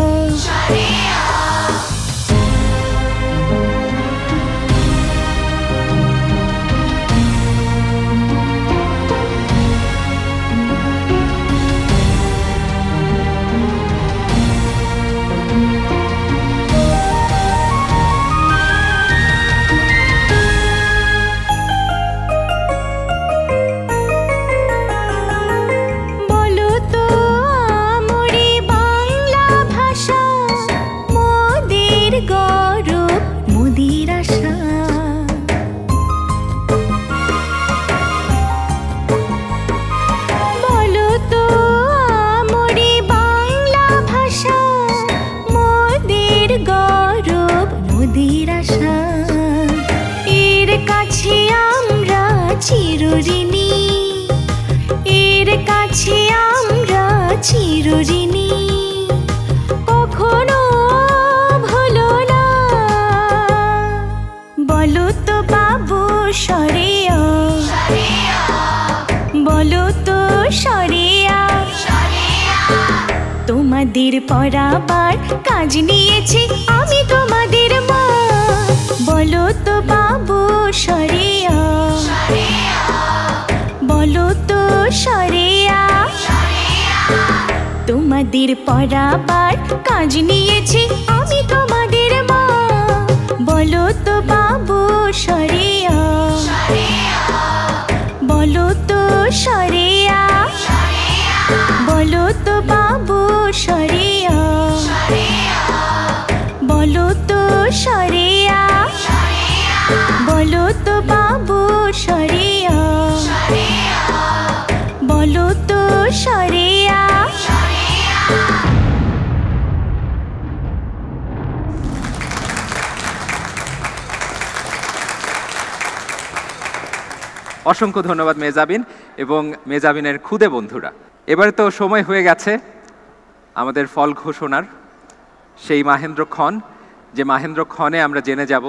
চিরঋণী এর কাছে আমরা চিরঋণী কখনো ভুলো না বলো তো বাবু সরিয়া বলো তো সরিয়া তোমাদের পড়াবার কাজ নিয়েছি আমি তোমাদের মা বলো তো বাবু সরিয়া বলো তো সরিয়া তোমাদের পড়াবার কাজ নিয়েছি আমি তোমাদের মা বলো তো বাবু সরিয়া বলো তো সরিয়া বলো তো বাবু সরিয়া বলো তো সরিয়া বলো তো বাবু সরিয়া বলো তো সরিয়া অসংখ্য ধন্যবাদ মেজাবিন এবং মেজাবিনের খুদে বন্ধুরা। এবারে তো সময় হয়ে গেছে আমাদের ফল ঘোষণার, সেই মাহেন্দ্রক্ষণ যে মাহেন্দ্রক্ষণে আমরা জেনে যাব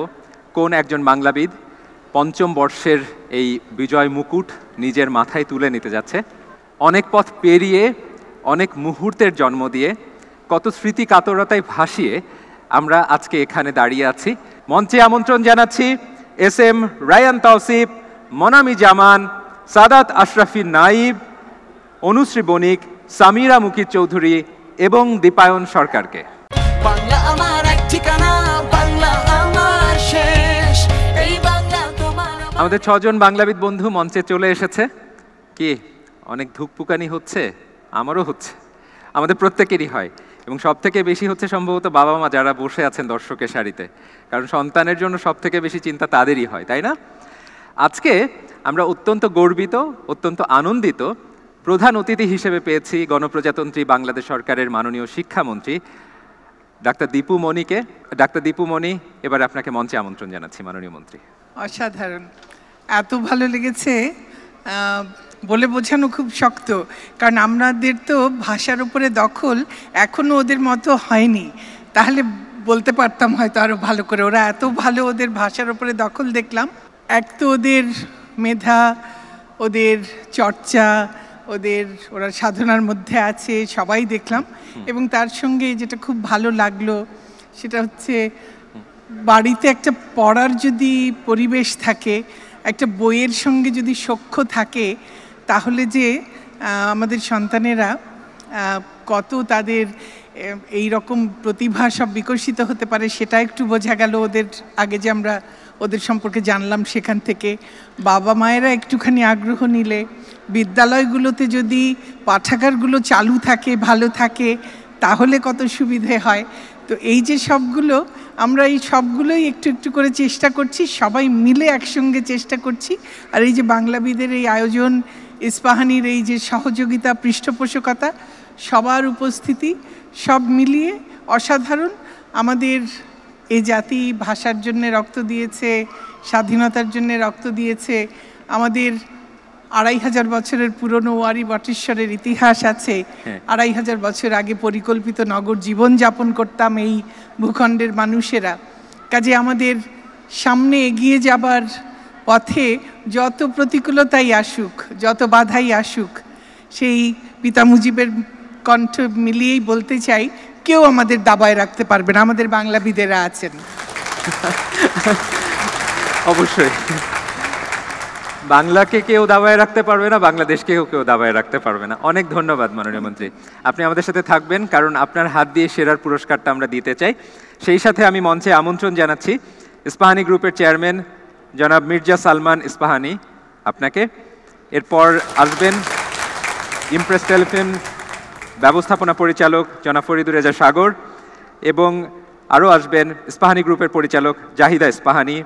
কোন একজন বাংলাবিদ পঞ্চম বর্ষের এই বিজয় মুকুট নিজের মাথায় তুলে নিতে যাচ্ছে। অনেক পথ পেরিয়ে অনেক মুহূর্তের জন্ম দিয়ে কত স্মৃতি কাতরতায় ভাসিয়ে আমরা আজকে এখানে দাঁড়িয়ে আছি। মঞ্চে আমন্ত্রণ জানাচ্ছি SM রায়ান তাওসিফ, মনামি জামান, সাদাত আশরাফি নাইব, অনুশ্রী বণিক, সামিরা মুকিত চৌধুরী এবং দীপায়ন সরকারকে। বাংলা আমার এক ঠিকানা, বাংলা আমার শেষ, এই বাংলা তোমার। আমাদের 6 জন বাংলাবিদ বন্ধু মঞ্চে চলে এসেছে। কি অনেক ধুকপুকানি হচ্ছে, আমারও হচ্ছে, আমাদের প্রত্যেকেরই হয়, এবং সব থেকে বেশি হচ্ছে সম্ভবত বাবা মা যারা বসে আছেন দর্শকের সারিতে, কারণ সন্তানের জন্য সব থেকে বেশি চিন্তা তাদেরই হয়, তাই না? আজকে আমরা অত্যন্ত গর্বিত, অত্যন্ত আনন্দিত প্রধান অতিথি হিসেবে পেয়েছি গণপ্রজাতন্ত্রী বাংলাদেশ সরকারের মাননীয় শিক্ষামন্ত্রী ডাক্তার দীপু মণিকে। ডাক্তার দীপু মণি, এবার আপনাকে মঞ্চে আমন্ত্রণ জানাচ্ছি মাননীয় মন্ত্রী। অসাধারণ, এত ভালো লেগেছে, বলে বোঝানো খুব শক্ত, কারণ আমাদের তো ভাষার উপরে দখল এখনও ওদের মতো হয়নি, তাহলে বলতে পারতাম হয়তো আরও ভালো করে। ওরা এত ভালো ওদের ভাষার উপরে দখল দেখলাম। এক তো ওদের মেধা, ওদের চর্চা, ওরা সাধনার মধ্যে আছে সবাই দেখলাম, এবং তার সঙ্গে যেটা খুব ভালো লাগলো সেটা হচ্ছে বাড়িতে একটা পড়ার যদি পরিবেশ থাকে, একটা বইয়ের সঙ্গে যদি সখ্য থাকে, তাহলে যে আমাদের সন্তানেরা কত তাদের এই রকম প্রতিভা সব বিকশিত হতে পারে সেটা একটু বোঝা গেল ওদের আগে যে আমরা ওদের সম্পর্কে জানলাম সেখান থেকে। বাবা মায়েরা একটুখানি আগ্রহ নিলে, বিদ্যালয়গুলোতে যদি পাঠাগারগুলো চালু থাকে, ভালো থাকে, তাহলে কত সুবিধে হয়। তো এই যে সবগুলো, আমরা এই সবগুলোই একটু একটু করে চেষ্টা করছি, সবাই মিলে একসঙ্গে চেষ্টা করছি। আর এই যে বাংলাবিদের এই আয়োজন, ইস্পাহানির এই যে সহযোগিতা, পৃষ্ঠপোষকতা, সবার উপস্থিতি, সব মিলিয়ে অসাধারণ। আমাদের এই জাতি ভাষার জন্য রক্ত দিয়েছে, স্বাধীনতার জন্য রক্ত দিয়েছে। আমাদের 2500 বছরের পুরনো ওয়ারি বটেশ্বরের ইতিহাস আছে। 2500 বছর আগে পরিকল্পিত নগর জীবন যাপন করতাম এই ভূখণ্ডের মানুষেরা। কাজে আমাদের সামনে এগিয়ে যাবার পথে যত প্রতিকূলতাই আসুক, যত বাধাই আসুক, সেই পিতা মুজিবের কণ্ঠ মিলিয়েই বলতে চাই, কেউ আমাদের দাবায় রাখতে পারবে না, আমাদের বাংলাবিদেরা আছেন। অবশ্যই বাংলাকে কেউ দাবায় রাখতে পারবে না, বাংলাদেশকেও কেউ দাবায় রাখতে পারবে না। অনেক ধন্যবাদ মাননীয় মন্ত্রী, আপনি আমাদের সাথে থাকবেন, কারণ আপনার হাত দিয়ে সেরার পুরস্কারটা আমরা দিতে চাই। সেই সাথে আমি মঞ্চে আমন্ত্রণ জানাচ্ছি ইস্পাহানি গ্রুপের চেয়ারম্যান জনাব মির্জা সালমান ইস্পাহানি আপনাকে। এরপর আসবেন ইমপ্রেস টেলিফিল্ম ব্যবস্থাপনা পরিচালক জনাব ফরিদুর রেজা সাগর, এবং আরও আসবেন ইস্পাহানি গ্রুপের পরিচালক জাহিদা ইস্পাহানি।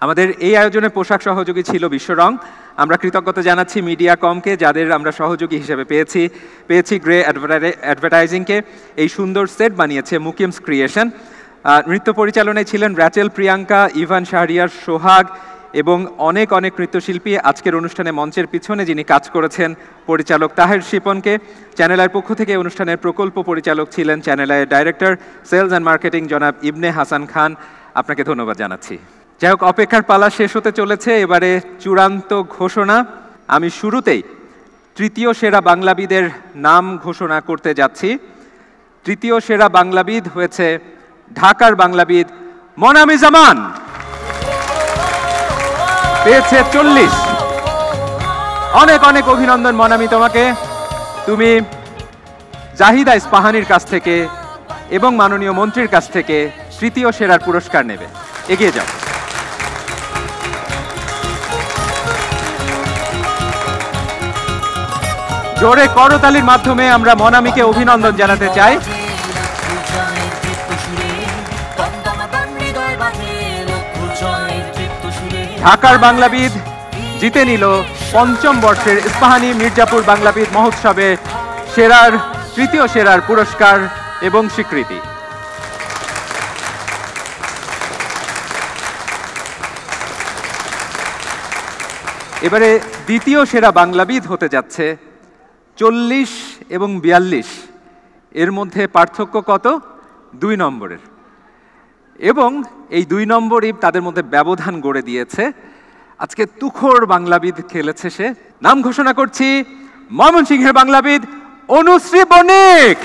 আমাদের এই আয়োজনে পোশাক সহযোগী ছিল বিশ্বরং। আমরা কৃতজ্ঞতা জানাচ্ছি মিডিয়া কমকে, যাদের আমরা সহযোগী হিসেবে পেয়েছি গ্রে অ্যাডভার্টাইজিংকে। এই সুন্দর সেট বানিয়েছে মুকিমস ক্রিয়েশন। নৃত্য পরিচালনায় ছিলেন র্যাচেল প্রিয়াঙ্কা, ইভান শাহরিয়ার, সোহাগ এবং অনেক অনেক নৃত্যশিল্পী। আজকের অনুষ্ঠানে মঞ্চের পিছনে যিনি কাজ করেছেন পরিচালক তাহের শিপনকে। চ্যানেল আইয়ের পক্ষ থেকে অনুষ্ঠানের প্রকল্প পরিচালক ছিলেন চ্যানেল আইয়ের ডাইরেক্টর সেলস অ্যান্ড মার্কেটিং জনাব ইবনে হাসান খান, আপনাকে ধন্যবাদ জানাচ্ছি। যাই হোক, অপেক্ষার পালা শেষ হতে চলেছে, এবারে চূড়ান্ত ঘোষণা। আমি শুরুতেই তৃতীয় সেরা বাংলাবিদের নাম ঘোষণা করতে যাচ্ছি। তৃতীয় সেরা বাংলাবিদ হয়েছে ঢাকার বাংলাবিদ মনামি জামান, পেয়েছে 40। অনেক অনেক অভিনন্দন মনামি তোমাকে। তুমি জাহিদা ইস্পাহানির কাছ থেকে এবং মাননীয় মন্ত্রীর কাছ থেকে তৃতীয় সেরার পুরস্কার নেবে, এগিয়ে যাও। জোরে করতালির মাধ্যমে আমরা মনামিকে অভিনন্দন জানাতে চাই। ঢাকার বাংলাবিদ জিতে নিল পঞ্চম বর্ষের ইস্পাহানি মির্জাপুর বাংলাবিদ মহোৎসবে তৃতীয় সেরার পুরস্কার এবং স্বীকৃতি। এবারে দ্বিতীয় সেরা বাংলাবিদ হতে যাচ্ছে 40 এবং 42, এর মধ্যে পার্থক্য কত? 2 নম্বরের। এবং এই 2 নম্বরই তাদের মধ্যে ব্যবধান গড়ে দিয়েছে। আজকে তুখোড় বাংলাবিদ খেলেছে সে। নাম ঘোষণা করছি ময়মনসিংহের বাংলাবিদ অনুশ্রী বণিক।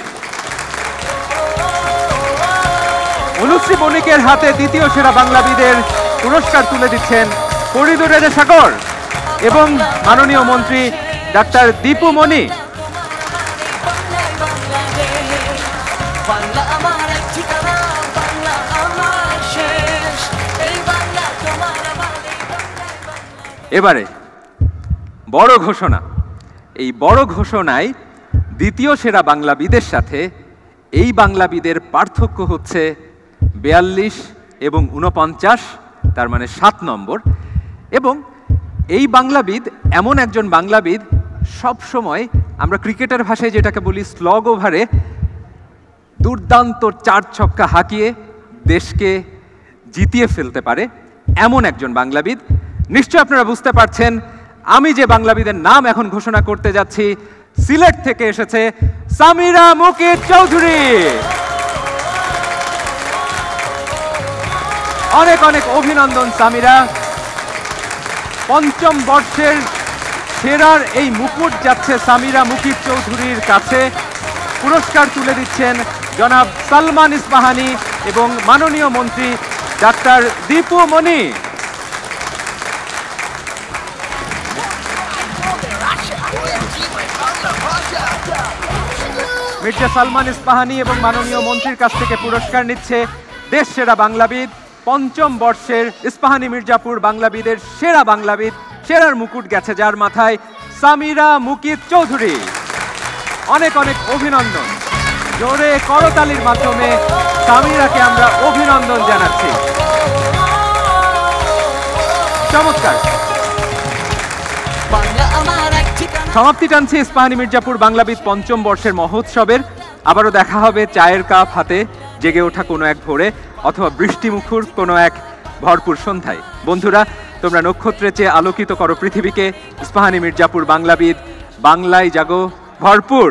অনুশ্রী বণিকের হাতে দ্বিতীয় সেরা বাংলাবিদের পুরস্কার তুলে দিচ্ছেন ফরিদুর রেজা সাগর এবং মাননীয় মন্ত্রী ডাক্তার দীপু মনি। এবারে বড় ঘোষণা। এই বড় ঘোষণায় দ্বিতীয় সেরা বাংলাবিদের সাথে এই বাংলাবিদের পার্থক্য হচ্ছে 42 এবং 49, তার মানে 7 নম্বর। এবং এই বাংলাবিদ এমন একজন বাংলাবিদ, সব সময় আমরা ক্রিকেটের ভাষায় যেটাকে বলি স্লগ ওভারে দুর্দান্ত 4 ছক্কা হাঁকিয়ে দেশকে জিতিয়ে ফেলতে পারে, এমন একজন বাংলাবিদ। নিশ্চয় আপনারা বুঝতে পারছেন আমি যে বাংলাবিদের নাম এখন ঘোষণা করতে যাচ্ছি সিলেট থেকে এসেছে সামিরা মুকিত চৌধুরী। অনেক অনেক অভিনন্দন সামিরা। পঞ্চম বর্ষের সেরার এই মুকুট যাচ্ছে সামিরা মুকিত চৌধুরীর কাছে। পুরস্কার তুলে দিচ্ছেন জনাব সালমান ইস্পাহানি এবং মাননীয় মন্ত্রী ডাক্তার দীপু মনি। মির্জা সালমান ইস্পাহানি এবং মাননীয় মন্ত্রীর কাছ থেকে পুরস্কার নিচ্ছে দেশ সেরা বাংলাবিদ। পঞ্চম বর্ষের ইস্পাহানি মির্জাপুর বাংলাবিদের সেরা বাংলাবিদ, সেরার মুকুট গেছে যার মাথায়, সামিরা মুকিত চৌধুরী। অনেক অনেক অভিনন্দন। জোরে করতালির মাধ্যমে সামিরাকে আমরা অভিনন্দন জানাচ্ছি। চমৎকার। সমাপ্তি টানছে ইস্পাহানি মির্জাপুর বাংলাবিদ পঞ্চম বর্ষের মহোৎসবের। আবারও দেখা হবে চায়ের কাপ হাতে জেগে ওঠা কোনো এক ভোরে, অথবা বৃষ্টিমুখর কোনো এক ভরপুর সন্ধ্যায়। বন্ধুরা, তোমরা নক্ষত্রের চেয়ে আলোকিত করো পৃথিবীকে। ইস্পাহানি মির্জাপুর বাংলাবিদ, বাংলায় জাগো ভরপুর।